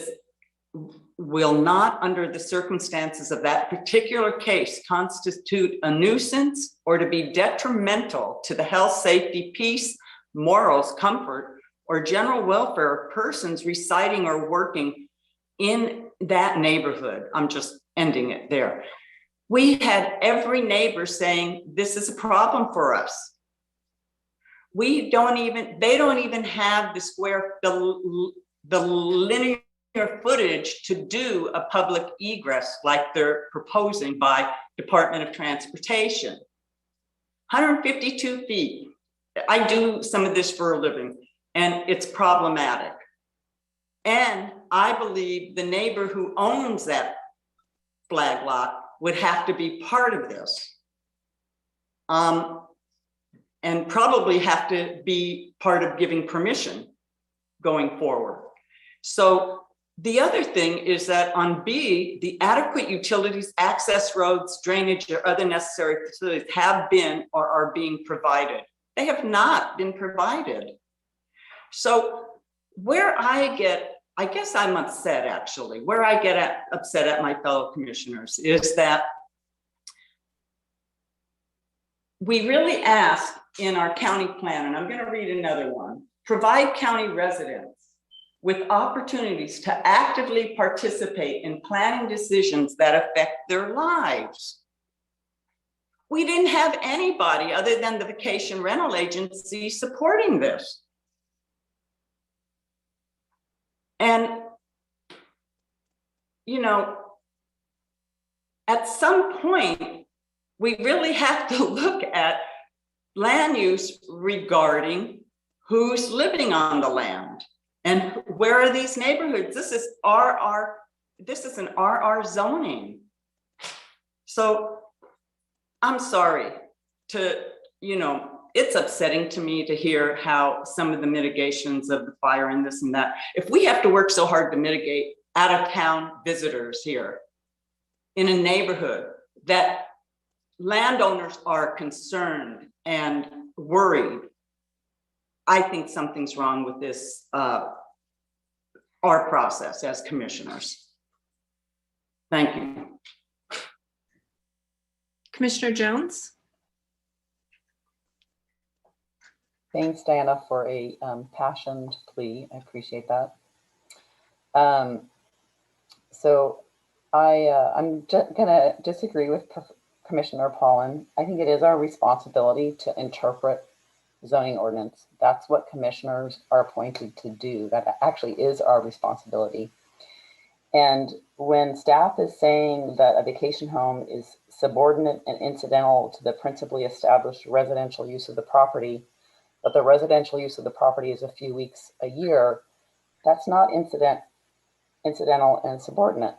circumstances of that particular case constitute a nuisance or to be detrimental to the health, safety, peace, morals, comfort, or general welfare of persons residing or working in that neighborhood. I'm just ending it there. We had every neighbor saying, this is a problem for us. They don't even have the linear footage to do a public egress like they're proposing by Department of Transportation. 152 feet. I do some of this for a living, and it's problematic. And I believe the neighbor who owns that flag lot would have to be part of this. And probably have to be part of giving permission going forward. So The other thing is that on B, the adequate utilities, access roads, drainage, or other necessary facilities have been or are being provided. They have not been provided. So where I guess I'm upset actually, where I get upset at my fellow commissioners is that we really ask in our county plan, and I'm going to read another one, provide county residents with opportunities to actively participate in planning decisions that affect their lives. We didn't have anybody other than the vacation rental agency supporting this. And, you know, at some point, we really have to look at land use regarding who's living on the land and where are these neighborhoods. This is an RR zoning. So I'm sorry to, you know, it's upsetting to me to hear how some of the mitigations of the fire and this and that, if we have to work so hard to mitigate out of town visitors here in a neighborhood that landowners are concerned and worried, I think something's wrong with this, our process as commissioners. Thank you. Commissioner Jones? Thanks, Diana, for a passioned plea. I appreciate that. I'm gonna disagree with Commissioner Pollan. I think it is our responsibility to interpret zoning ordinance. That's what commissioners are appointed to do. That actually is our responsibility. And when staff is saying that a vacation home is subordinate and incidental to the principally established residential use of the property, but the residential use of the property is a few weeks a year, that's not incidental and subordinate.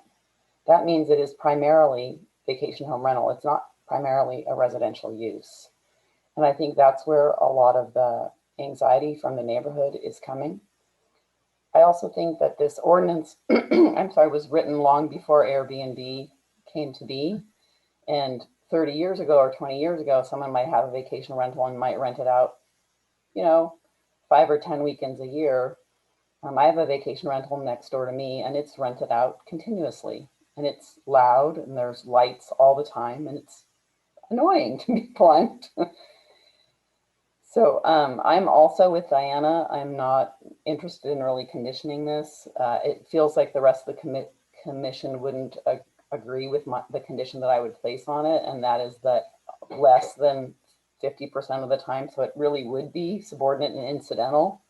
That means it is primarily vacation home rental. It's not primarily a residential use. And I think that's where a lot of the anxiety from the neighborhood is coming. I also think that this ordinance, was written long before Airbnb came to be. And 30 years ago or 20 years ago, someone might have a vacation rental and might rent it out, you know, 5 or 10 weekends a year. I have a vacation rental next door to me and it's rented out continuously. And it's loud and there's lights all the time and it's annoying, to be blunt. So I'm also with Diana. I'm not interested in really conditioning this. It feels like the rest of the commission wouldn't agree with the condition that I would place on it, and that is that less than 50% of the time, so it really would be subordinate and incidental,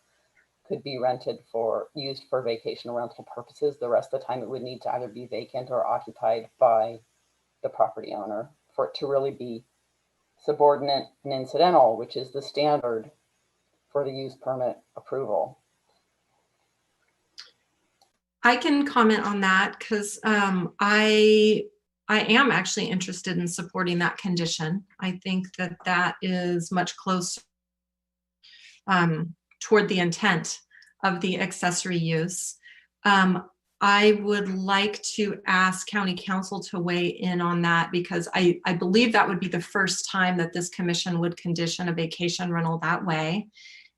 could be used for vacation rental purposes. The rest of the time it would need to either be vacant or occupied by the property owner for it to really be subordinate and incidental, which is the standard for the use permit approval. I can comment on that because I am actually interested in supporting that condition. I think that that is much closer toward the intent of the accessory use. I would like to ask County Council to weigh in on that because I believe that would be the first time that this commission would condition a vacation rental that way.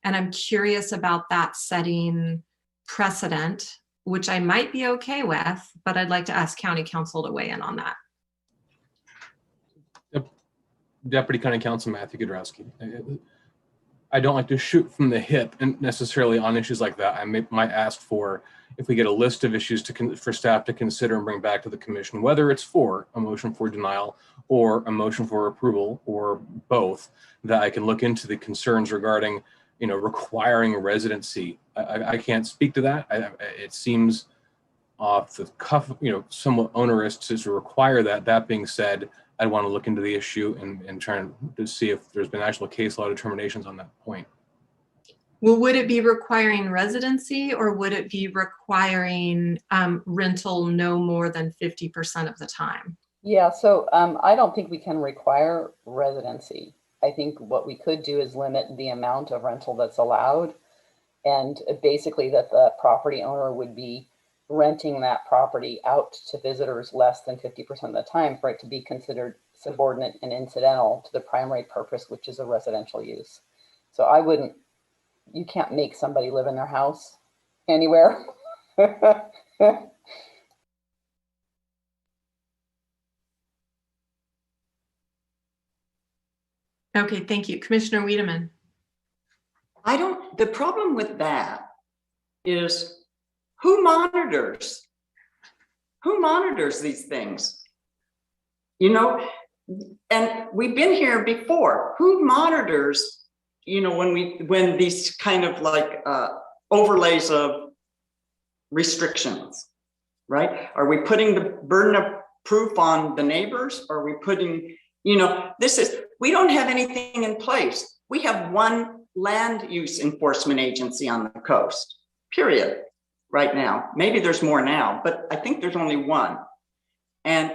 And I'm curious about that setting precedent, which I might be okay with, but I'd like to ask County Council to weigh in on that. Deputy County Council Matthew Kudrowski. I don't like to shoot from the hip and necessarily on issues like that. I might ask for, if we get a list of issues for staff to consider and bring back to the commission, whether it's for a motion for denial or a motion for approval or both, that I can look into the concerns regarding, you know, requiring residency. I can't speak to that. It seems off the cuff, you know, somewhat onerous to require that. That being said, I'd want to look into the issue and try to see if there's been actual case law determinations on that point. Well, would it be requiring residency or would it be requiring rental no more than 50% of the time? Yeah, so I don't think we can require residency. I think what we could do is limit the amount of rental that's allowed, and basically that the property owner would be renting that property out to visitors less than 50% of the time for it to be considered subordinate and incidental to the primary purpose, which is a residential use. So I wouldn't, you can't make somebody live in their house anywhere. Okay, thank you. Commissioner Wiedemann. The problem with that is who monitors these things? You know, and we've been here before. Who monitors, you know, when these kind of like overlays of restrictions, right? Are we putting the burden of proof on the neighbors? Are we putting, you know, we don't have anything in place. We have one land use enforcement agency on the coast, period, right now. Maybe there's more now, but I think there's only one. And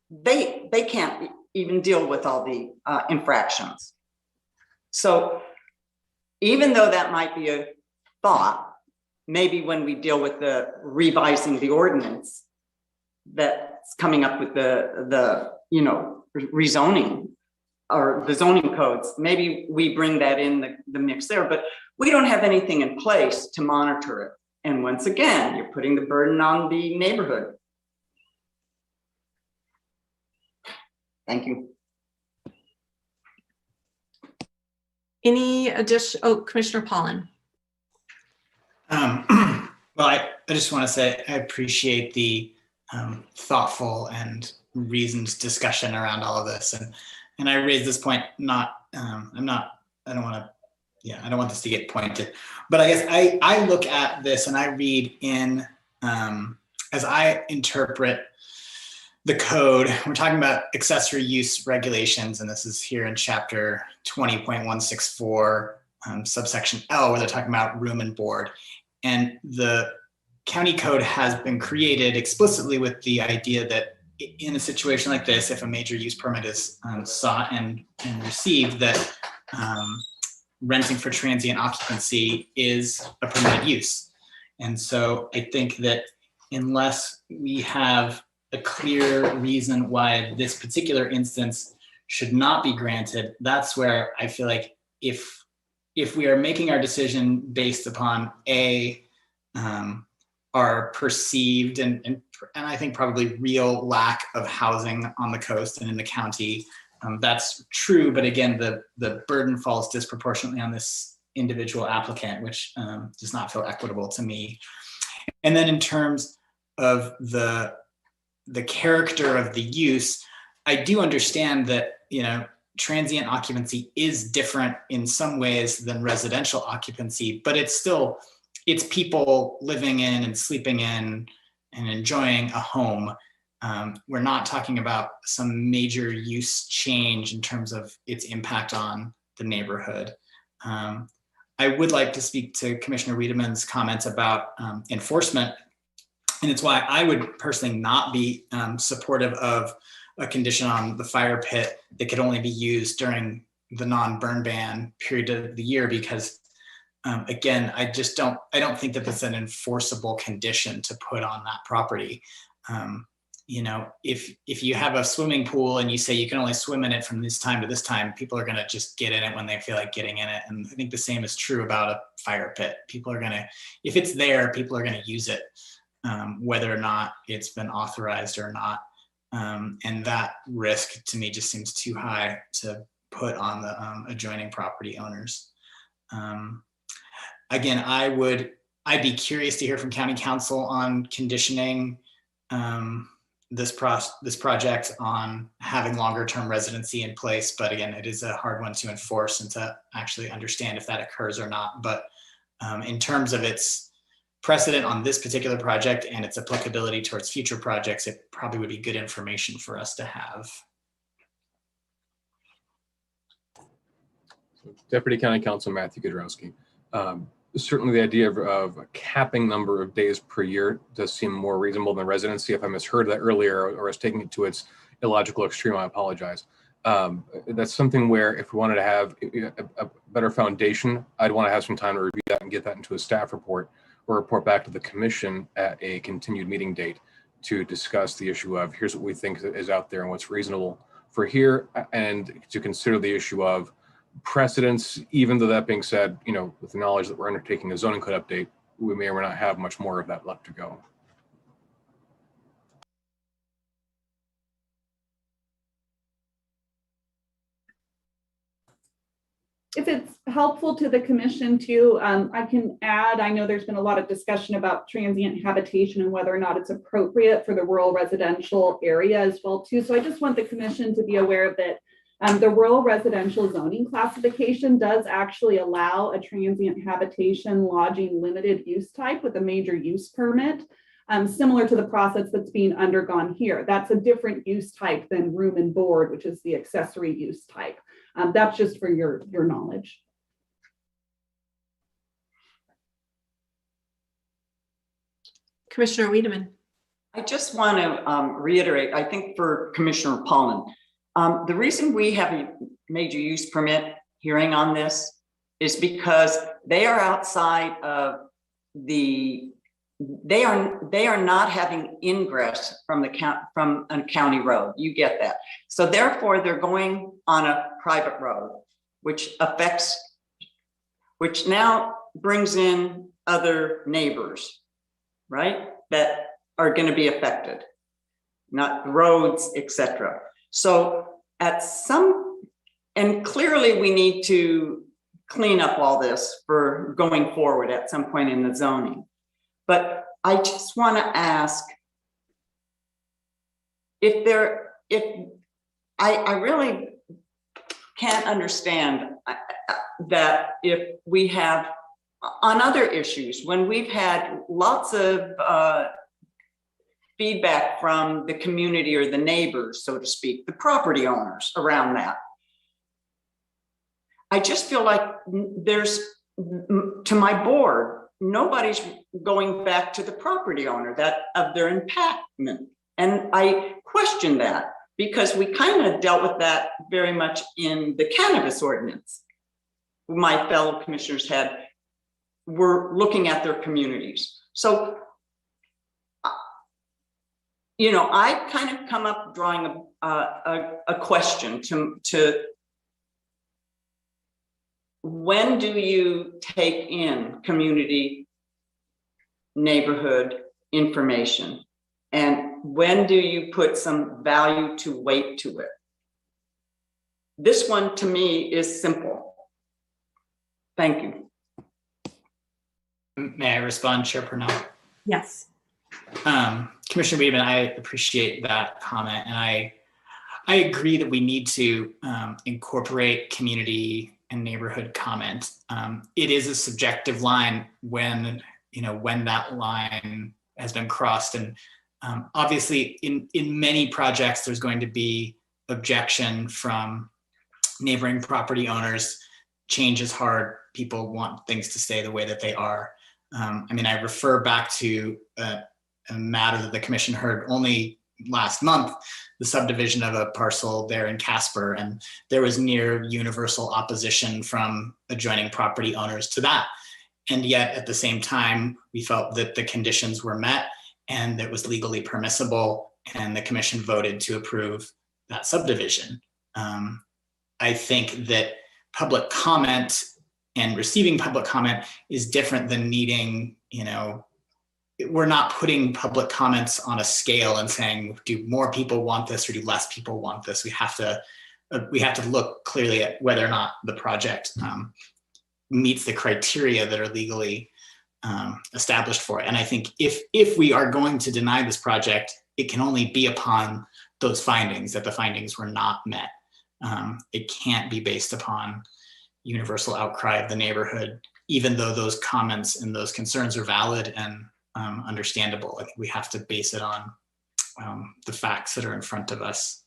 they can't even deal with all the infractions. So even though that might be a thought, maybe when we deal with the revising the ordinance that's coming up with the you know, rezoning or the zoning codes, maybe we bring that in the mix there, but we don't have anything in place to monitor it. And once again, you're putting the burden on the neighborhood. Thank you. Any addition? Oh, Commissioner Pollan. Well, I just want to say I appreciate the thoughtful and reasoned discussion around all of this, and I raise this point I don't want this to get pointed, but I guess I look at this and I read in as I interpret the code. We're talking about accessory use regulations, and this is here in chapter 20.164, subsection L, where they're talking about room and board. And the county code has been created explicitly with the idea that in a situation like this, if a major use permit is sought and received, that renting for transient occupancy is a permitted use. And so I think that unless we have a clear reason why this particular instance should not be granted, that's where I feel like if we are making our decision based upon our perceived and I think probably real lack of housing on the coast and in the county, that's true. But again, the burden falls disproportionately on this individual applicant, which does not feel equitable to me. And then in terms of the character of the use, I do understand that, you know, transient occupancy is different in some ways than residential occupancy, but it's people living in and sleeping in and enjoying a home. We're not talking about some major use change in terms of its impact on the neighborhood. I would like to speak to Commissioner Wiedemann's comments about enforcement. And it's why I would personally not be supportive of a condition on the fire pit that could only be used during the non-burn ban period of the year, because again, I don't think that that's an enforceable condition to put on that property. You know, if you have a swimming pool and you say you can only swim in it from this time to this time, people are going to just get in it when they feel like getting in it. And I think the same is true about a fire pit. People are going to, if it's there, people are going to use it, whether or not it's been authorized or not. And that risk to me just seems too high to put on the adjoining property owners. Again, I'd be curious to hear from County Council on conditioning this project on having longer term residency in place. But again, it is a hard one to enforce and to actually understand if that occurs or not. But in terms of its precedent on this particular project and its applicability towards future projects, it probably would be good information for us to have. Deputy County Counsel Matthew Kudrowski. Certainly the idea of a capping number of days per year does seem more reasonable than residency. If I misheard that earlier or was taking it to its illogical extreme, I apologize. That's something where if we wanted to have a better foundation, I'd want to have some time to review that and get that into a staff report. report back to the commission at a continued meeting date to discuss the issue of here's what we think is out there and what's reasonable for here, and to consider the issue of precedents. Even though that being said, with the knowledge that we're undertaking a zoning code update, we may or may not have much more of that left to go. If it's helpful to the commission too, I can add, I know there's been a lot of discussion about transient habitation and whether or not it's appropriate for the rural residential area as well too. So I just want the commission to be aware that the rural residential zoning classification does actually allow a transient habitation lodging limited use type with a major use permit, similar to the process that's being undergone here. That's a different use type than room and board, which is the accessory use type. That's just for your knowledge. Commissioner Wiedemann. I just want to reiterate, I think for Commissioner Pollan, the reason we have a major use permit hearing on this is because they are outside of they are not having ingress from a county road. You get that. So therefore they're going on a private road, which now brings in other neighbors, right? That are going to be affected, not roads, etc. So and clearly we need to clean up all this for going forward at some point in the zoning. But I just want to ask I really can't understand that if we have on other issues, when we've had lots of feedback from the community or the neighbors, so to speak, the property owners around that, I just feel like to my board, nobody's going back to the property owner of their impactment. And I question that because we kind of dealt with that very much in the cannabis ordinance. My fellow commissioners were looking at their communities. So, I kind of come up drawing a question to when do you take in community neighborhood information? And when do you put some value to weight to it? This one to me is simple. Thank you. May I respond, Chair Purnell? Yes. Commissioner Wiedemann, I appreciate that comment. And I agree that we need to incorporate community and neighborhood comment. It is a subjective line when that line has been crossed. And obviously in many projects, there's going to be objection from neighboring property owners. Change is hard. People want things to stay the way that they are. I refer back to a matter that the commission heard only last month, the subdivision of a parcel there in Casper, and there was near universal opposition from adjoining property owners to that. And yet at the same time, we felt that the conditions were met and it was legally permissible, and the commission voted to approve that subdivision. I think that public comment and receiving public comment is different than needing, we're not putting public comments on a scale and saying, do more people want this or do less people want this? We have to look clearly at whether or not the project meets the criteria that are legally established for it. And I think if we are going to deny this project, it can only be upon those findings, that the findings were not met. It can't be based upon universal outcry of the neighborhood, even though those comments and those concerns are valid and understandable. I think we have to base it on the facts that are in front of us.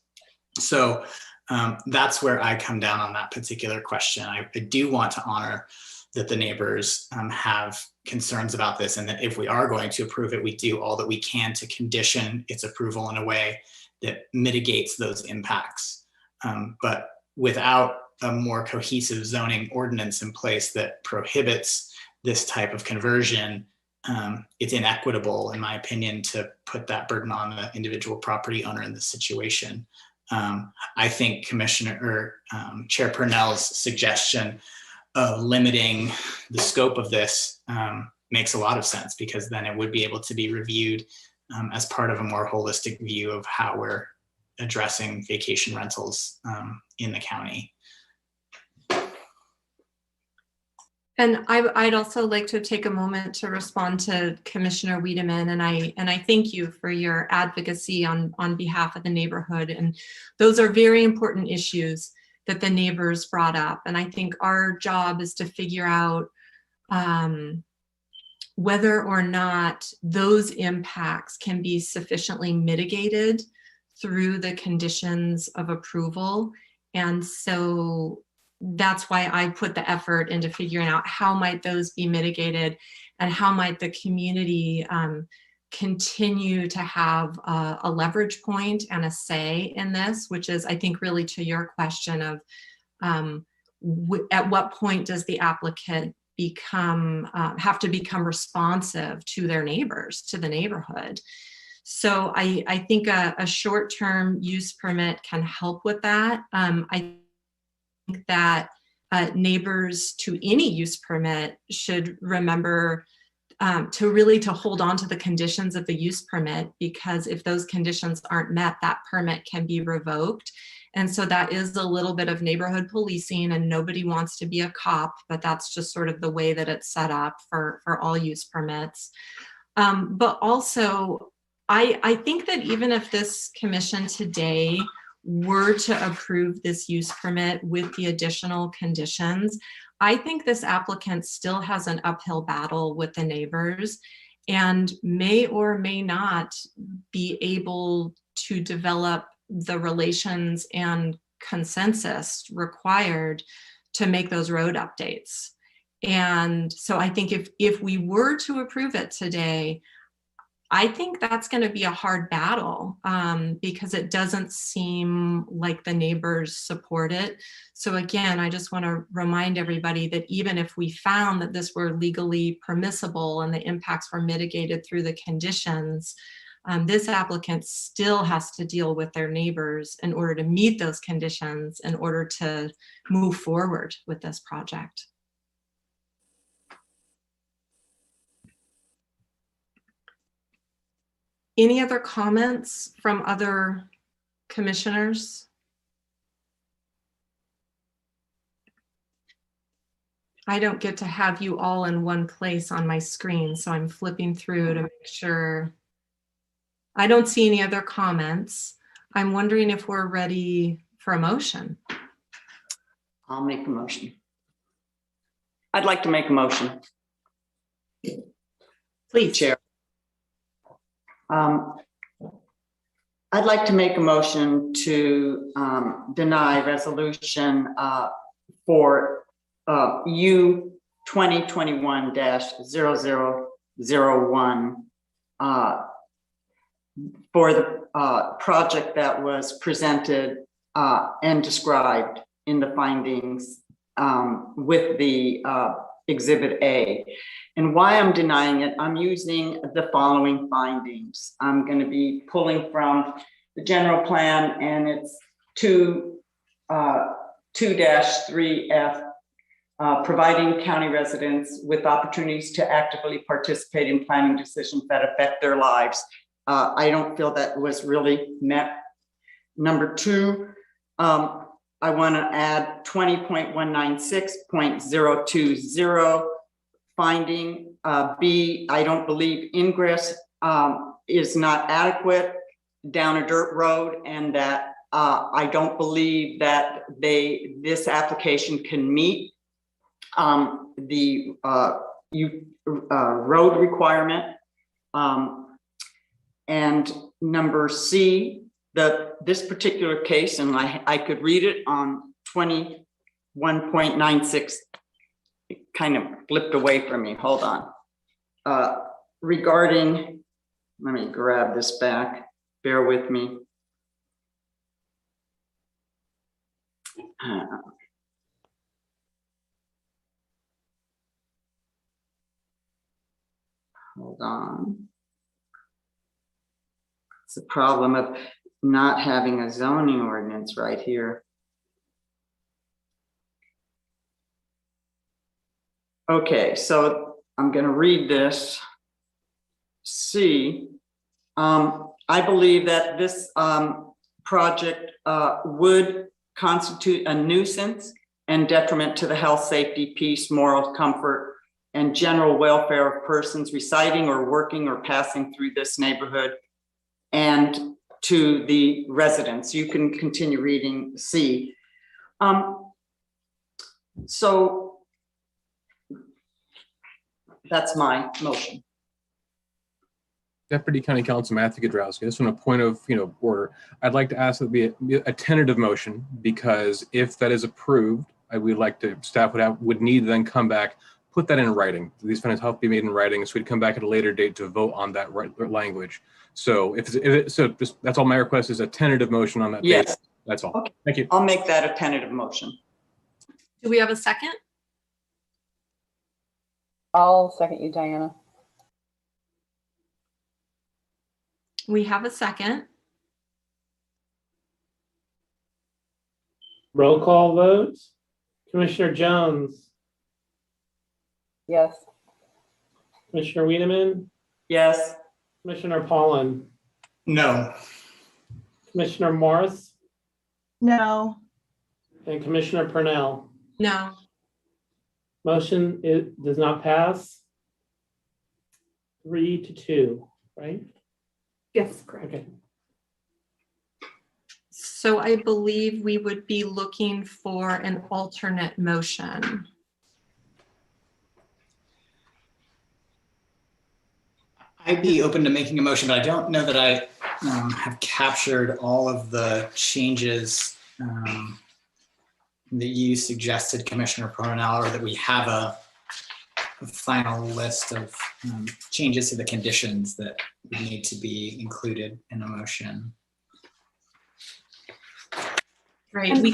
So that's where I come down on that particular question. I do want to honor that the neighbors have concerns about this, and that if we are going to approve it, we do all that we can to condition its approval in a way that mitigates those impacts. But without a more cohesive zoning ordinance in place that prohibits this type of conversion, it's inequitable, in my opinion, to put that burden on the individual property owner in this situation. I think Chair Purnell's suggestion of limiting the scope of this makes a lot of sense, because then it would be able to be reviewed as part of a more holistic view of how we're addressing vacation rentals in the county. And I'd also like to take a moment to respond to Commissioner Wiedemann, and I thank you for your advocacy on behalf of the neighborhood. And those are very important issues that the neighbors brought up. And I think our job is to figure out whether or not those impacts can be sufficiently mitigated through the conditions of approval. And so that's why I put the effort into figuring out how might those be mitigated, and how might the community continue to have a leverage point and a say in this, which is, I think, really to your question of at what point does the applicant have to become responsive to their neighbors, to the neighborhood. So I think a short-term use permit can help with that. I think that neighbors to any use permit should remember to hold on to the conditions of the use permit, because if those conditions aren't met, that permit can be revoked. And so that is a little bit of neighborhood policing, and nobody wants to be a cop, but that's just sort of the way that it's set up for all use permits. But also, I think that even if this commission today were to approve this use permit with the additional conditions, I think this applicant still has an uphill battle with the neighbors and may or may not be able to develop the relations and consensus required to make those road updates. And so I think if we were to approve it today, I think that's going to be a hard battle because it doesn't seem like the neighbors support it. So again, I just want to remind everybody that even if we found that this were legally permissible and the impacts were mitigated through the conditions, this applicant still has to deal with their neighbors in order to meet those conditions, in order to move forward with this project. Any other comments from other commissioners? I don't get to have you all in one place on my screen, so I'm flipping through to make sure. I don't see any other comments. I'm wondering if we're ready for a motion. I'll make a motion. I'd like to make a motion. Please. Chair. I'd like to make a motion to deny resolution for U 2021-0001 for the project that was presented and described in the findings with the Exhibit A. And why I'm denying it, I'm using the following findings. I'm going to be pulling from the general plan, and it's 2-3F, providing county residents with opportunities to actively participate in planning decisions that affect their lives. I don't feel that was really met. Number 2, I want to add 20.196.020 finding. B, I don't believe ingress is not adequate down a dirt road, and that I don't believe that this application can meet the road requirement. And number C, this particular case, and I could read it on 21.96, it kind of flipped away from me, hold on. Regarding, let me grab this back, bear with me. on. It's a problem of not having a zoning ordinance right here. Okay, so I'm going to read this. C. I believe that this project would constitute a nuisance and detriment to the health, safety, peace, moral comfort, and general welfare of persons residing or working or passing through this neighborhood and to the residents. You can continue reading C. So that's my motion. Deputy County Counsel Matthew Godrowski, just on a point of order, I'd like to ask that be a tentative motion, because if that is approved, we'd like to, staff would need to then come back, put that in writing. These findings have to be made in writing, so we'd come back at a later date to vote on that language. So that's all my request is a tentative motion on that. Yes. Basis. That's all. Okay. Thank you. I'll make that a tentative motion. Do we have a second? I'll second you, Diana. We have a second. Roll call vote. Commissioner Jones, Yes. Commissioner Wiedemann, Yes. Commissioner Pollan, No. Commissioner Morris, No. and Commissioner Purnell. No. Motion does not pass. 3-2, right? Yes, correct. Okay. So I believe we would be looking for an alternate motion. I'd be open to making a motion, but I don't know that I have captured all of the changes that you suggested, Commissioner Purnell, or that we have a final list of changes to the conditions that would need to be included in a motion. Right. And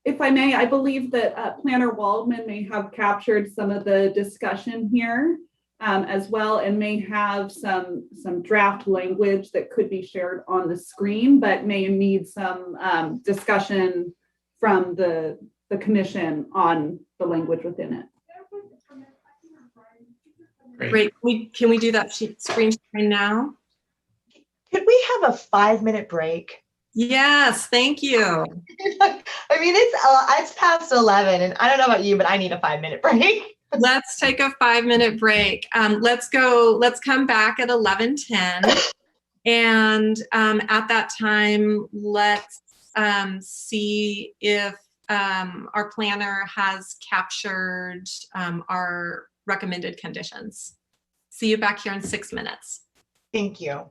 if I may, I believe that Planner Waldman may have captured some of the discussion here as well, and may have some draft language that could be shared on the screen, but may need some discussion from the commission on the language within it. Great. Can we do that screen sharing now? Could we have a 5-minute break? Yes, thank you. I mean, it's past 11, and I don't know about you, but I need a 5-minute break. Let's take a 5-minute break. Let's come back at 11:10. And at that time, let's see if our planner has captured our recommended conditions. See you back here in 6 minutes. Thank you.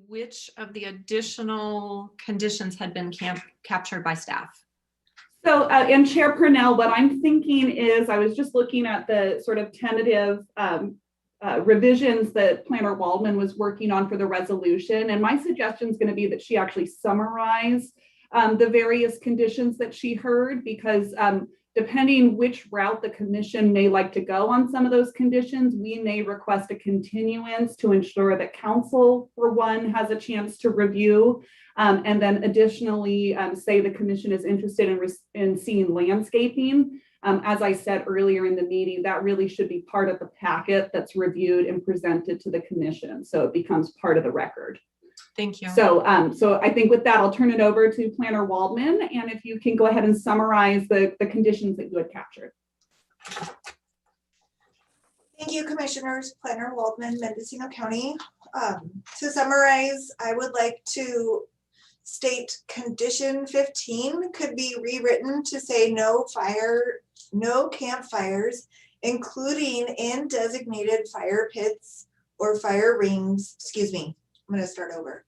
which of the additional conditions had been captured by staff? So, and Chair Purnell, what I'm thinking is, I was just looking at the sort of tentative revisions that Planner Waldman was working on for the resolution. And my suggestion is going to be that she actually summarize the various conditions that she heard, because depending which route the commission may like to go on some of those conditions, we may request a continuance to ensure that council, for one, has a chance to review. And then additionally, say the commission is interested in seeing landscaping. As I said earlier in the meeting, that really should be part of the packet that's reviewed and presented to the commission, so it becomes part of the record. Thank you. So, so I think with that, I'll turn it over to Planner Waldman, and if you can go ahead and summarize the conditions that you had captured. Thank you, Commissioners. Planner Waldman, Mendocino County. To summarize, I would like to state condition 15 could be rewritten to say no campfires, including in designated fire pits or fire rings. Excuse me, I'm going to start over.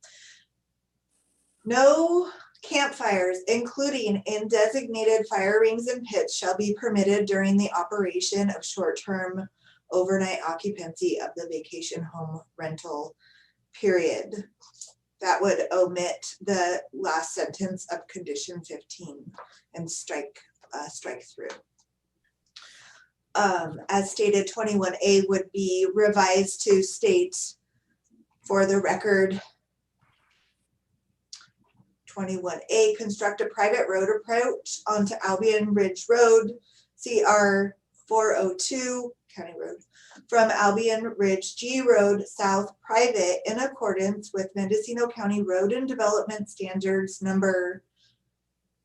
No campfires, including in designated fire rings and pits, shall be permitted during the operation of short-term overnight occupancy of the vacation home rental period. That would omit the last sentence of condition 15 and strike through. As stated, 21A would be revised to state, for the record, 21A, construct a private road approach onto Albion Ridge Road, CR 402, County Road, from Albion Ridge G Road South private in accordance with Mendocino County Road and Development Standards number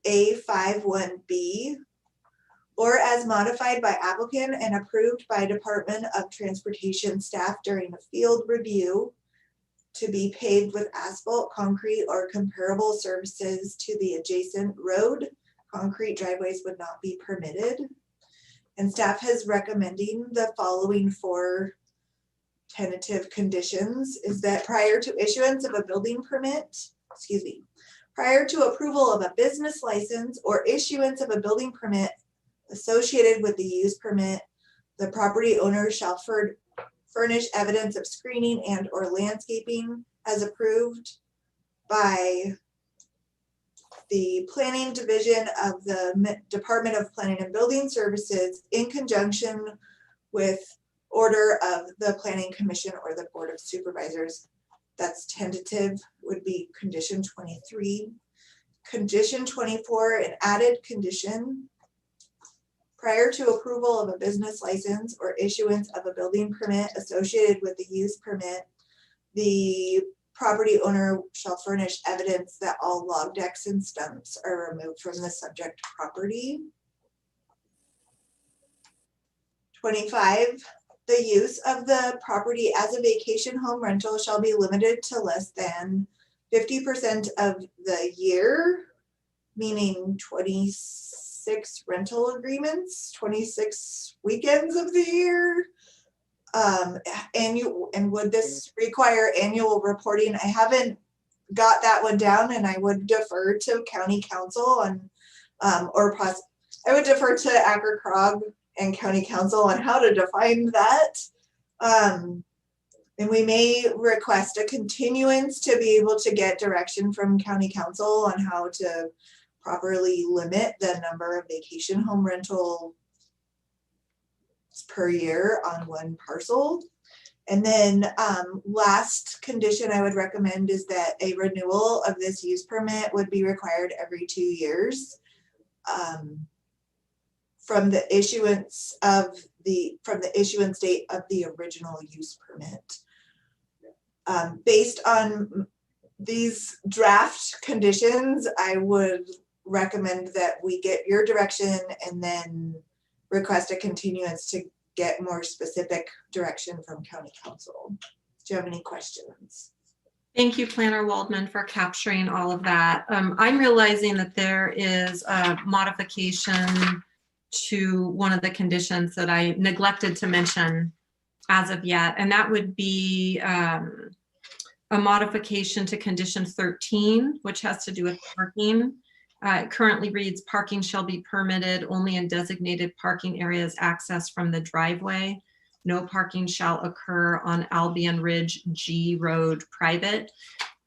A51B, or as modified by applicant and approved by Department of Transportation staff during a field review, to be paved with asphalt, concrete, or comparable surfaces to the adjacent road. Concrete driveways would not be permitted. And staff is recommending the following 4 tentative conditions: is that prior to issuance of a building permit, prior to approval of a business license or issuance of a building permit associated with the use permit, the property owner shall furnish evidence of screening and or landscaping as approved by the Planning Division of the Department of Planning and Building Services in conjunction with order of the Planning Commission or the Board of Supervisors. That's tentative, would be condition 23. Condition 24, an added condition. Prior to approval of a business license or issuance of a building permit associated with the use permit, the property owner shall furnish evidence that all log decks and stumps are removed from the subject property. 25, the use of the property as a vacation home rental shall be limited to less than 50% of the year, meaning 26 rental agreements, 26 weekends of the year. And would this require annual reporting? I haven't got that one down, and I would defer to County Council on, I would defer to Acker-Krog and County Council on how to define that. And we may request a continuance to be able to get direction from County Council on how to properly limit the number of vacation home rental per year on one parcel. And then last condition I would recommend is that a renewal of this use permit would be required every 2 years from the issuance date of the original use permit. Based on these draft conditions, I would recommend that we get your direction and then request a continuance to get more specific direction from County Council. Do you have any questions? Thank you, Planner Waldman, for capturing all of that. I'm realizing that there is a modification to one of the conditions that I neglected to mention as of yet, and that would be a modification to condition 13, which has to do with parking. It currently reads, parking shall be permitted only in designated parking areas accessed from the driveway. No parking shall occur on Albion Ridge G Road private.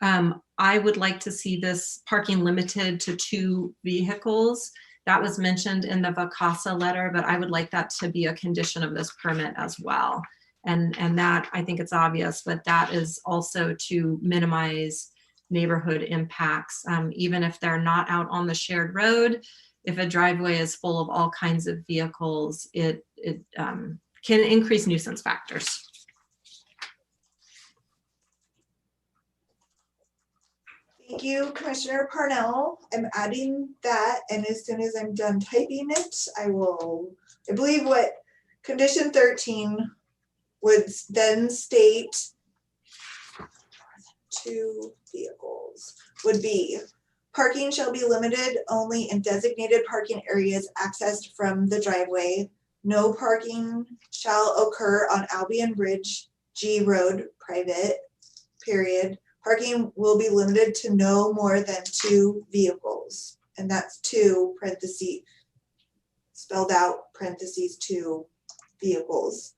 I would like to see this parking limited to 2 vehicles. That was mentioned in the Vacasa letter, but I would like that to be a condition of this permit as well. And that, I think it's obvious, but that is also to minimize neighborhood impacts. Even if they're not out on the shared road, if a driveway is full of all kinds of vehicles, it can increase nuisance factors. Thank you, Commissioner Parnell. I'm adding that, and as soon as I'm done typing it, I believe what condition 13 would then state 2 vehicles would be parking shall be limited only in designated parking areas accessed from the driveway. No parking shall occur on Albion Ridge G Road private, period. Parking will be limited to no more than 2 vehicles. And that's 2 parentheses, spelled out parentheses 2 vehicles.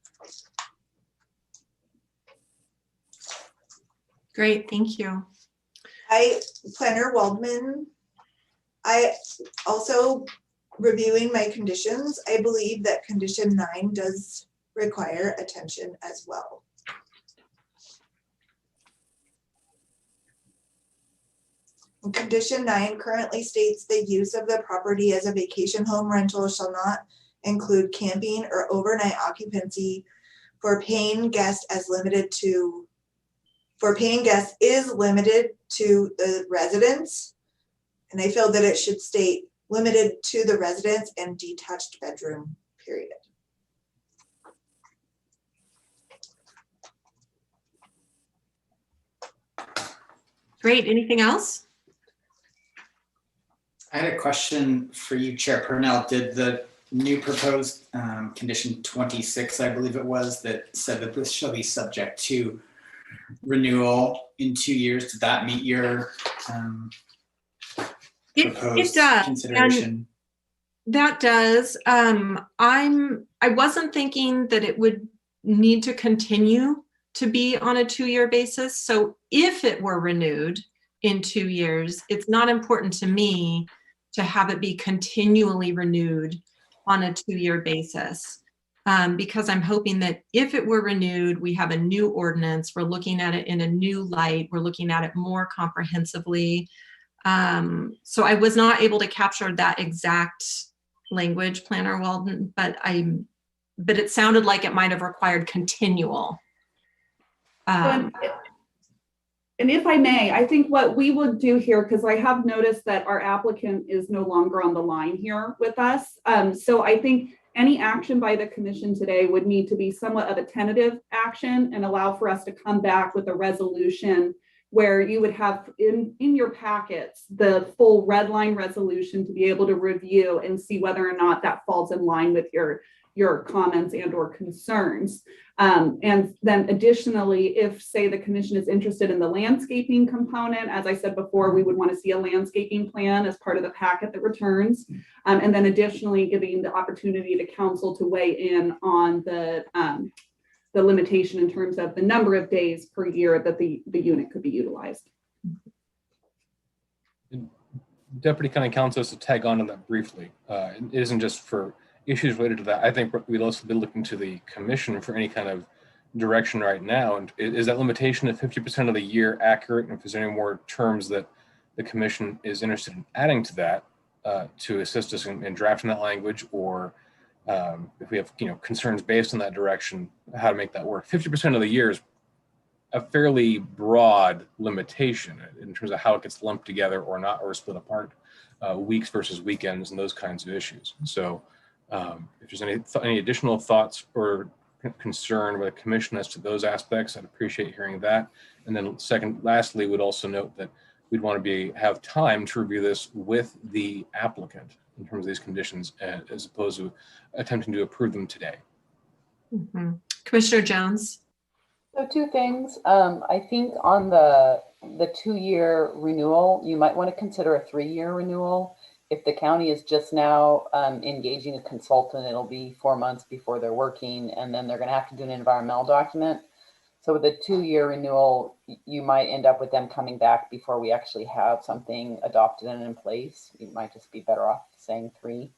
Great, thank you. Planner Waldman, I also reviewing my conditions, I believe that condition 9 does require attention as well. Condition 9 currently states the use of the property as a vacation home rental shall not include camping or overnight occupancy for paying guests is limited to the residents. And I feel that it should state limited to the residents and detached bedroom, period. Great, anything else? I had a question for you, Chair Purnell. Did the new proposed condition 26, I believe it was, that said that this shall be subject to renewal in 2 years, did that meet your It does. consideration? And that does. I wasn't thinking that it would need to continue to be on a 2-year basis. So if it were renewed in 2 years, it's not important to me to have it be continually renewed on a 2-year basis. Because I'm hoping that if it were renewed, we have a new ordinance, we're looking at it in a new light, we're looking at it more comprehensively. So I was not able to capture that exact language, Planner Walden, but it sounded like it might have required continual. And if I may, I think what we will do here, because I have noticed that our applicant is no longer on the line here with us. So I think any action by the commission today would need to be somewhat of a tentative action and allow for us to come back with a resolution where you would have in your packets the full red line resolution to be able to review and see whether or not that falls in line with your comments and or concerns. And then additionally, if say the commission is interested in the landscaping component, as I said before, we would want to see a landscaping plan as part of the packet that returns. And then additionally, giving the opportunity to council to weigh in on the limitation in terms of the number of days per year that the unit could be utilized. Deputy County Counsel, to tag on to that briefly, it isn't just for issues related to that. I think we'd also be looking to the commission for any kind of direction right now. And is that limitation of 50% of the year accurate? And if there's any more terms that the commission is interested in adding to that to assist us in drafting that language, or if we have concerns based on that direction, how to make that work. 50% of the year is a fairly broad limitation in terms of how it gets lumped together or not, or split apart, weeks versus weekends and those kinds of issues. So if there's any additional thoughts or concern with the commission as to those aspects, I'd appreciate hearing that. And then lastly, would also note that we'd want to have time to review this with the applicant in terms of these conditions, as opposed to attempting to approve them today. Mm-hmm. Commissioner Jones. So two things. I think on the 2-year renewal, you might want to consider a 3-year renewal. If the county is just now engaging a consultant, it'll be 4 months before they're working, and then they're going to have to do an environmental document. So with a 2-year renewal, you might end up with them coming back before we actually have something adopted and in place. You might just be better off saying 3.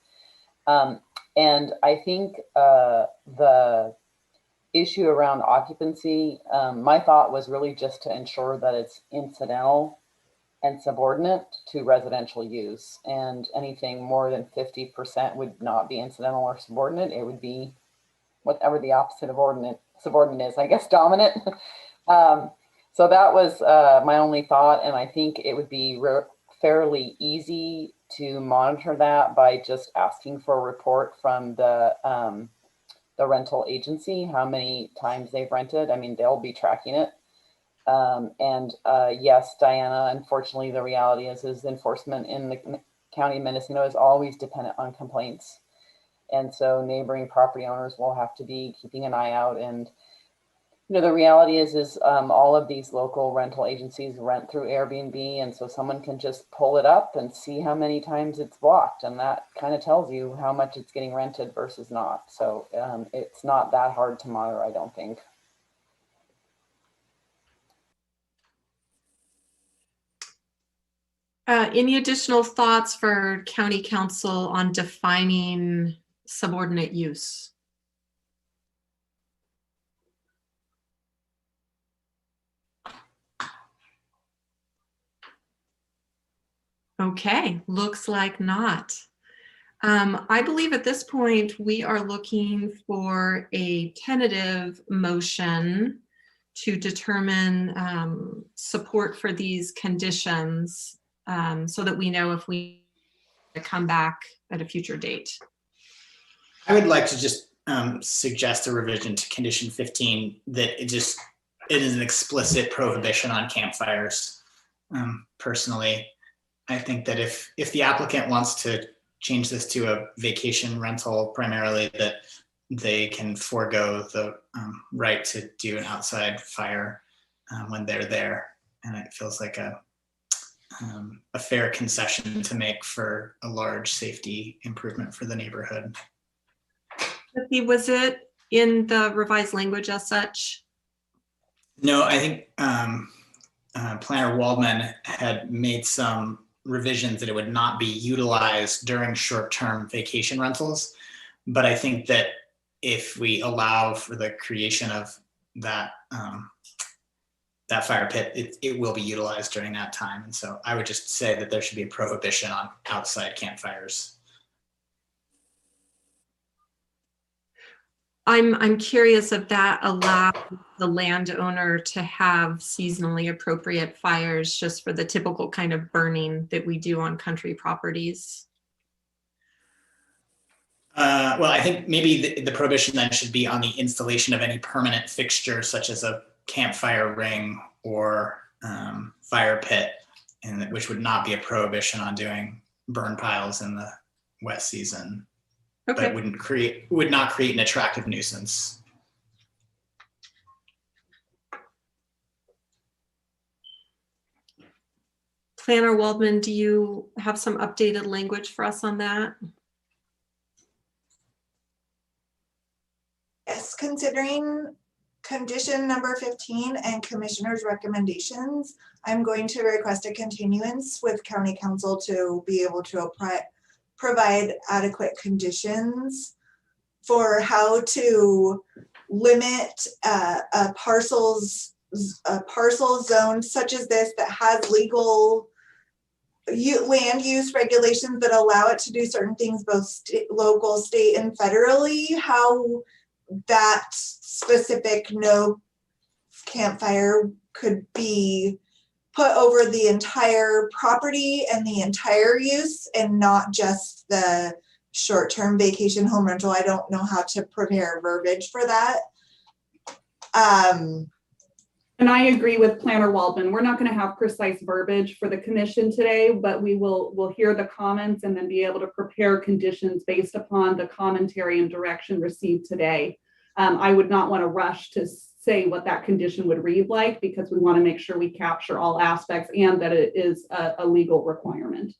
And I think the issue around occupancy, my thought was really just to ensure that it's incidental and subordinate to residential use, and anything more than 50% would not be incidental or subordinate. It would be whatever the opposite of subordinate is, I guess, dominant. So that was my only thought, and I think it would be fairly easy to monitor that by just asking for a report from the rental agency, how many times they've rented. I mean, they'll be tracking it. Yes, Diana, unfortunately, the reality is enforcement in the county of Mendocino is always dependent on complaints. And so neighboring property owners will have to be keeping an eye out. And, you know, the reality is all of these local rental agencies rent through Airbnb. And so someone can just pull it up and see how many times it's blocked. And that kind of tells you how much it's getting rented versus not. So it's not that hard to monitor, I don't think. Any additional thoughts for County Council on defining subordinate use? Okay, looks like not. I believe at this point we are looking for a tentative motion to determine support for these conditions so that we know if we come back at a future date. I would like to just suggest a revision to condition 15 that it is an explicit prohibition on campfires. Personally, I think that if the applicant wants to change this to a vacation rental primarily, that they can forego the right to do an outside fire when they're there. And it feels like a fair concession to make for a large safety improvement for the neighborhood. Was it in the revised language as such? No, I think Planner Waldman had made some revisions that it would not be utilized during short-term vacation rentals. But I think that if we allow for the creation of that fire pit, it will be utilized during that time. And so I would just say that there should be a prohibition on outside campfires. I'm curious if that allows the landowner to have seasonally appropriate fires just for the typical kind of burning that we do on country properties. Well, I think maybe the prohibition then should be on the installation of any permanent fixture, such as a campfire ring or fire pit, and which would not be a prohibition on doing burn piles in the wet season. Okay. But it would not create an attractive nuisance. Planner Waldman, do you have some updated language for us on that? Yes, considering condition number 15 and commissioner's recommendations, I'm going to request a continuance with county council to be able to provide adequate conditions for how to limit a parcel zone such as this that has legal land use regulations that allow it to do certain things, both local, state, and federally, how that specific no campfire could be put over the entire property and the entire use and not just the short-term vacation home rental. I don't know how to prepare verbiage for that. And I agree with Planner Waldman. We're not going to have precise verbiage for the commission today, but we'll hear the comments and then be able to prepare conditions based upon the commentary and direction received today. I would not want to rush to say what that condition would read like, because we want to make sure we capture all aspects and that it is a legal requirement.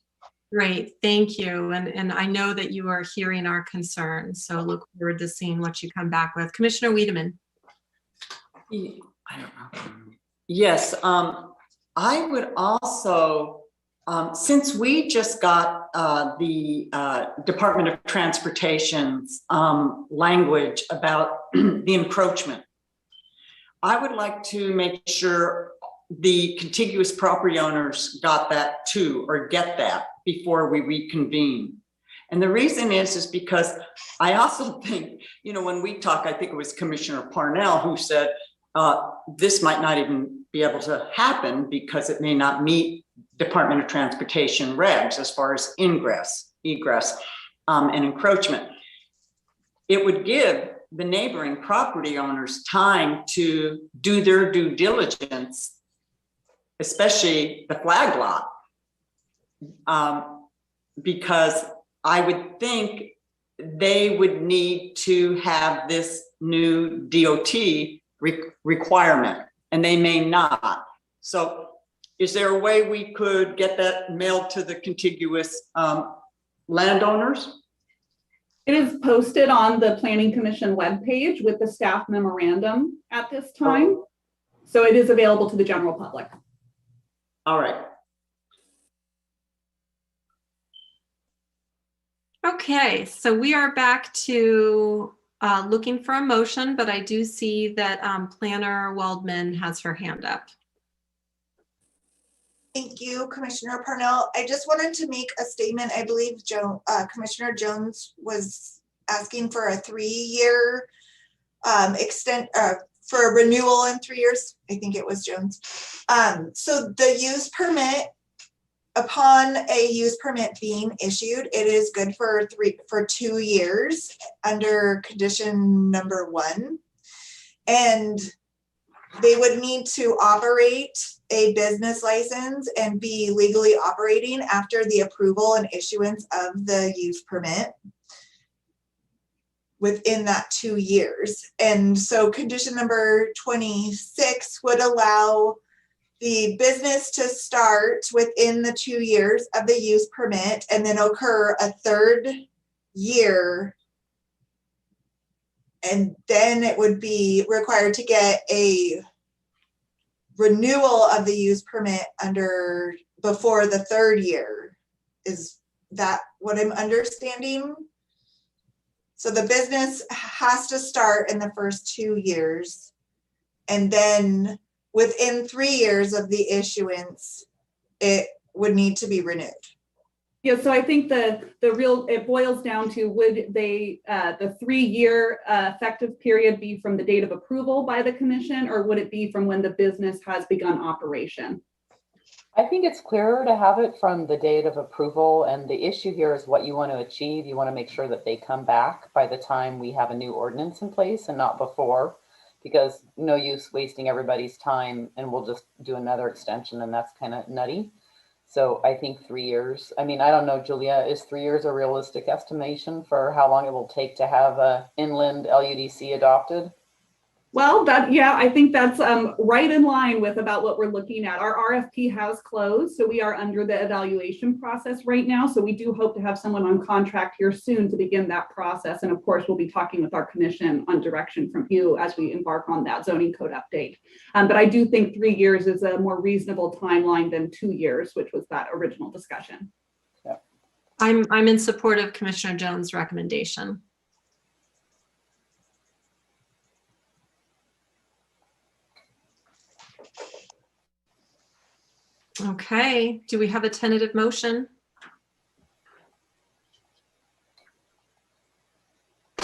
Great, thank you. And I know that you are hearing our concerns, so look forward to seeing what you come back with. Commissioner Wiedemann. I don't know. Yes, I would also, since we just got the Department of Transportation's language about the encroachment, I would like to make sure the contiguous property owners got that too, or get that before we reconvene. And the reason is because I also think, you know, when we talk, I think it was Commissioner Parnell who said, this might not even be able to happen because it may not meet Department of Transportation regs as far as ingress, egress, and encroachment. It would give the neighboring property owners time to do their due diligence, especially the flag lot, because I would think they would need to have this new DOT requirement, and they may not. So is there a way we could get that mailed to the contiguous landowners? It is posted on the Planning Commission webpage with the staff memorandum at this time. So it is available to the general public. All right. Okay, so we are back to looking for a motion, but I do see that Planner Waldman has her hand up. Thank you, Commissioner Parnell. I just wanted to make a statement. I believe Commissioner Jones was asking for a 3-year extent for a renewal in 3 years. I think it was Jones. So the use permit, upon a use permit being issued, it is good for 2 years under condition number 1. And they would need to operate a business license and be legally operating after the approval and issuance of the use permit within that 2 years. And so condition number 26 would allow the business to start within the 2 years of the use permit and then occur a 3rd year. And then it would be required to get a renewal of the use permit before the 3rd year. Is that what I'm understanding? So the business has to start in the first 2 years, and then within 3 years of the issuance, it would need to be renewed. Yeah, so I think it boils down to, would they, the 3-year effective period be from the date of approval by the commission, or would it be from when the business has begun operation? I think it's clearer to have it from the date of approval, and the issue here is what you want to achieve. You want to make sure that they come back by the time we have a new ordinance in place and not before, because no use wasting everybody's time and we'll just do another extension, and that's kind of nutty. So I think 3 years. I mean, I don't know, Julia, is 3 years a realistic estimation for how long it will take to have a inland LUDC adopted? Well, I think that's right in line with about what we're looking at. Our RFP has closed, so we are under the evaluation process right now. So we do hope to have someone on contract here soon to begin that process. And of course, we'll be talking with our commission on direction from you as we embark on that zoning code update. But I do think 3 years is a more reasonable timeline than 2 years, which was that original discussion. Yeah. I'm in support of Commissioner Jones' recommendation. Okay, do we have a tentative motion?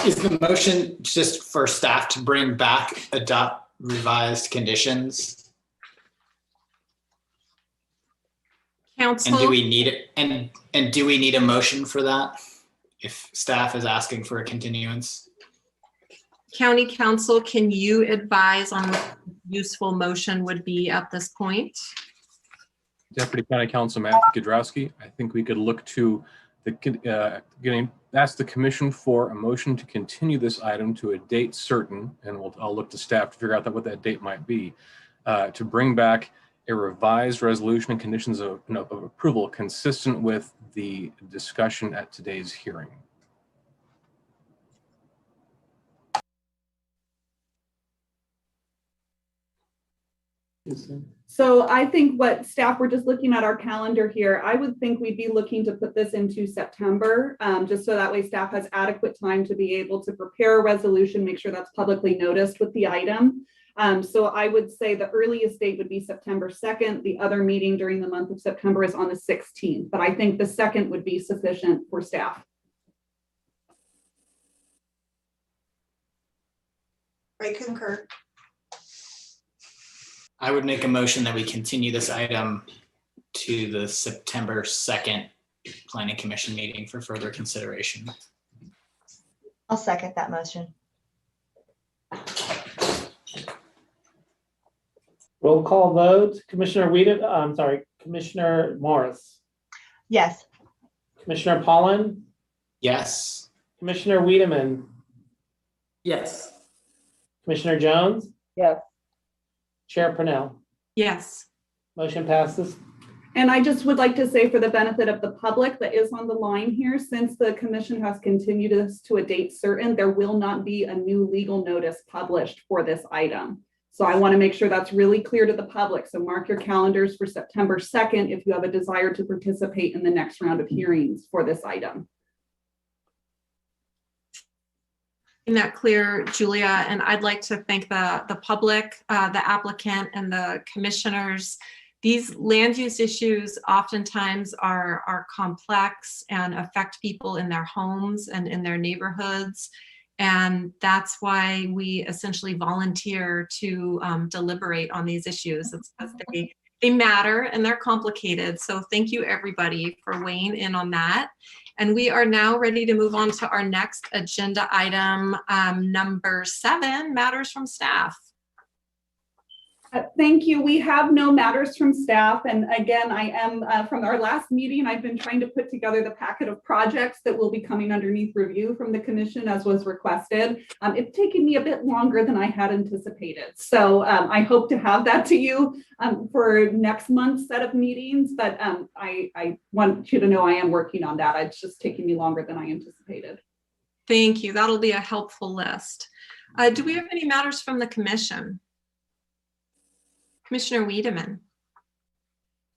Is the motion just for staff to bring back, adopt revised conditions? Council? And do we need it? And do we need a motion for that if staff is asking for a continuance? County Council, can you advise on what useful motion would be at this point? Deputy County Council Matthew Kudrowski, I think we could look to Ask the commission for a motion to continue this item to a date certain, and I'll look to staff to figure out what that date might be, to bring back a revised resolution and conditions of approval consistent with the discussion at today's hearing. So I think what staff, we're just looking at our calendar here. I would think we'd be looking to put this into September, just so that way staff has adequate time to be able to prepare a resolution, make sure that's publicly noticed with the item. So I would say the earliest date would be September 2nd. The other meeting during the month of September is on the 16th, but I think the 2nd would be sufficient for staff. I concur. I would make a motion that we continue this item to the September 2nd Planning Commission meeting for further consideration. I'll second that motion. Roll call vote. Commissioner Commissioner Morris. Yes. Commissioner Pollan. Yes. Commissioner Wiedemann. Yes. Commissioner Jones. Yes. Chair Purnell. Yes. Motion passes. And I just would like to say, for the benefit of the public that is on the line here, since the commission has continued this to a date certain, there will not be a new legal notice published for this item. So I want to make sure that's really clear to the public. So mark your calendars for September 2nd if you have a desire to participate in the next round of hearings for this item. That clear, Julia, and I'd like to thank the public, the applicant, and the commissioners. These land use issues oftentimes are complex and affect people in their homes and in their neighborhoods. And that's why we essentially volunteer to deliberate on these issues. It's because they matter and they're complicated. So thank you, everybody, for weighing in on that. And we are now ready to move on to our next agenda item, number 7, matters from staff. Thank you. We have no matters from staff. And again, I am from our last meeting, I've been trying to put together the packet of projects that will be coming underneath review from the commission as was requested. It's taken me a bit longer than I had anticipated. So I hope to have that to you for next month's set of meetings. But I want you to know I am working on that. It's just taking me longer than I anticipated. Thank you. That'll be a helpful list. Do we have any matters from the commission? Commissioner Wiedemann.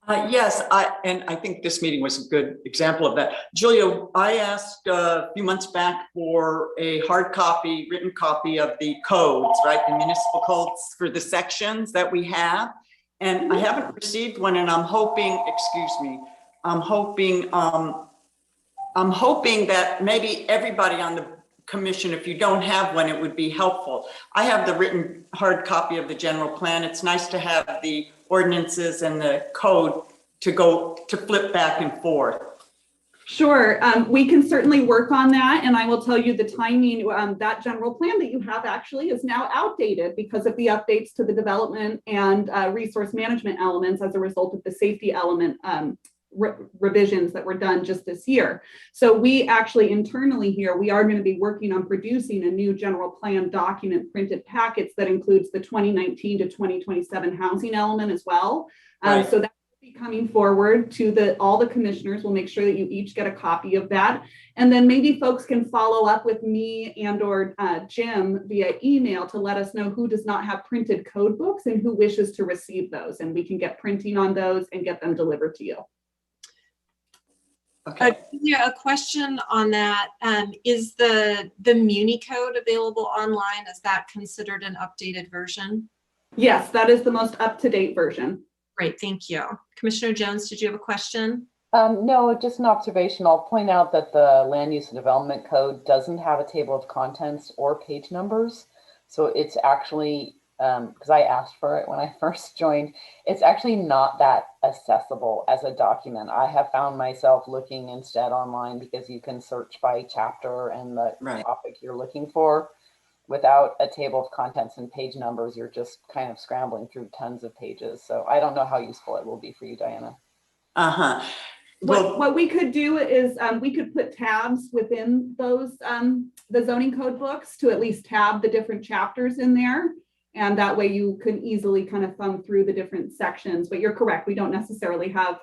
Yes, I think this meeting was a good example of that. Julia, I asked a few months back for a hard copy, written copy of the codes, right? The municipal codes for the sections that we have. And I haven't received one, and I'm hoping, I'm hoping that maybe everybody on the commission, if you don't have one, it would be helpful. I have the written hard copy of the general plan. It's nice to have the ordinances and the code to flip back and forth. Sure, we can certainly work on that. And I will tell you the timing, that general plan that you have actually is now outdated because of the updates to the development and resource management elements as a result of the safety element revisions that were done just this year. So we actually internally here, we are going to be working on producing a new general plan document printed packets that includes the 2019 to 2027 housing element as well. Right. So that will be coming forward to all the commissioners. We'll make sure that you each get a copy of that. And then maybe folks can follow up with me and or Jim via email to let us know who does not have printed code books and who wishes to receive those. And we can get printing on those and get them delivered to you. Okay. Yeah, a question on that. Is the Muni code available online? Is that considered an updated version? Yes, that is the most up-to-date version. Great, thank you. Commissioner Jones, did you have a question? No, just an observation. I'll point out that the Land Use and Development Code doesn't have a table of contents or page numbers. So it's actually, because I asked for it when I first joined, it's actually not that accessible as a document. I have found myself looking instead online because you can search by chapter and the topic you're looking for. Without a table of contents and page numbers, you're just kind of scrambling through tons of pages. So I don't know how useful it will be for you, Diana. What we could do is we could put tabs within those, the zoning code books to at least tab the different chapters in there. And that way you can easily kind of thumb through the different sections. But you're correct, we don't necessarily have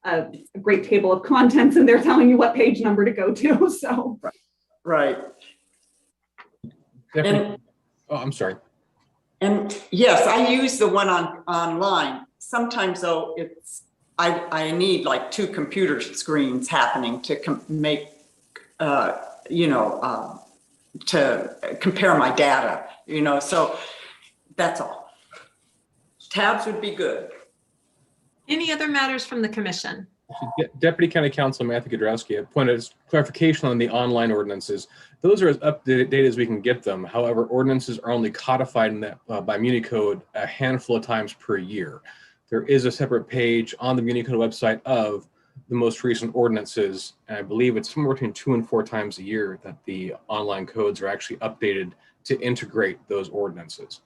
a great table of contents and they're telling you what page number to go to, so. Right. And, oh, I'm sorry. And yes, I use the one online. Sometimes though, I need like 2 computer screens happening to make, to compare my data, so that's all. Tabs would be good. Any other matters from the commission? Deputy County Counsel Matthew Godrowski, I pointed clarification on the online ordinances. Those are as up to date as we can get them. However, ordinances are only codified in that by MuniCode a handful of times per year. There is a separate page on the MuniCode website of the most recent ordinances, and I believe it's somewhere between 2 and 4 times a year that the online codes are actually updated to integrate those ordinances.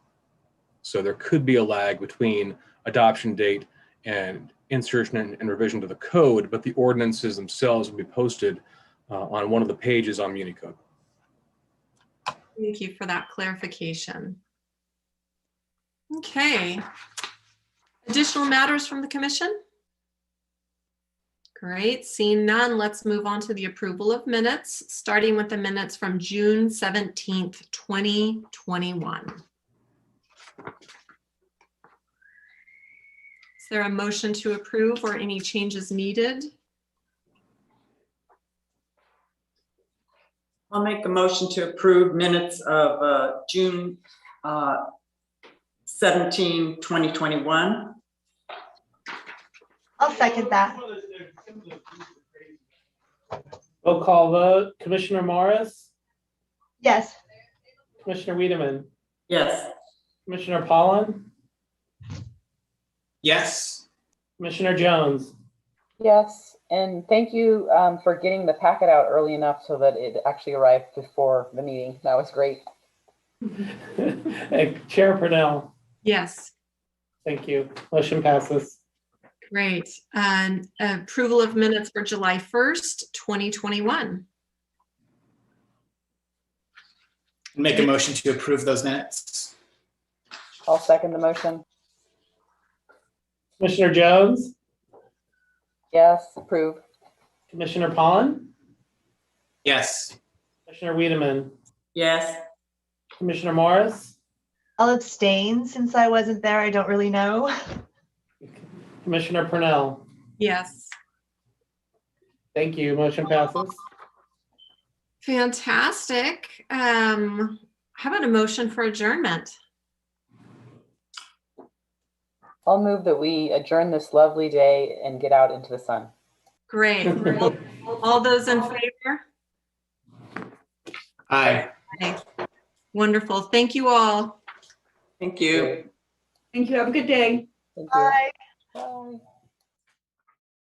So there could be a lag between adoption date and insertion and revision to the code, but the ordinances themselves will be posted on one of the pages on MuniCode. Thank you for that clarification. Okay. Additional matters from the commission? Great, seeing none, let's move on to the approval of minutes, starting with the minutes from June 17th, 2021. Is there a motion to approve or any changes needed? I'll make a motion to approve minutes of June 17, 2021. I'll second that. Roll call vote. Commissioner Morris, Yes. Commissioner Wiedemann, Yes. Commissioner Pollan, Yes. Commissioner Jones. Yes, and thank you for getting the packet out early enough so that it actually arrived before the meeting. That was great. Chair Purnell. Yes. Thank you. Motion passes. Great. And approval of minutes for July 1st, 2021. Make a motion to approve those minutes. I'll second the motion. Commissioner Jones, Yes, approve. Commissioner Pollan, Yes. Commissioner Wiedemann, Yes. Commissioner Morris, I'll abstain since I wasn't there. I don't really know. Commissioner Purnell. Yes. Thank you. Motion passes. Fantastic. How about a motion for adjournment? I'll move that we adjourn this lovely day and get out into the sun. Great. All those in favor? Aye. Okay. Wonderful. Thank you all. Thank you. Thank you. Have a good day. Thank you. Bye. Bye.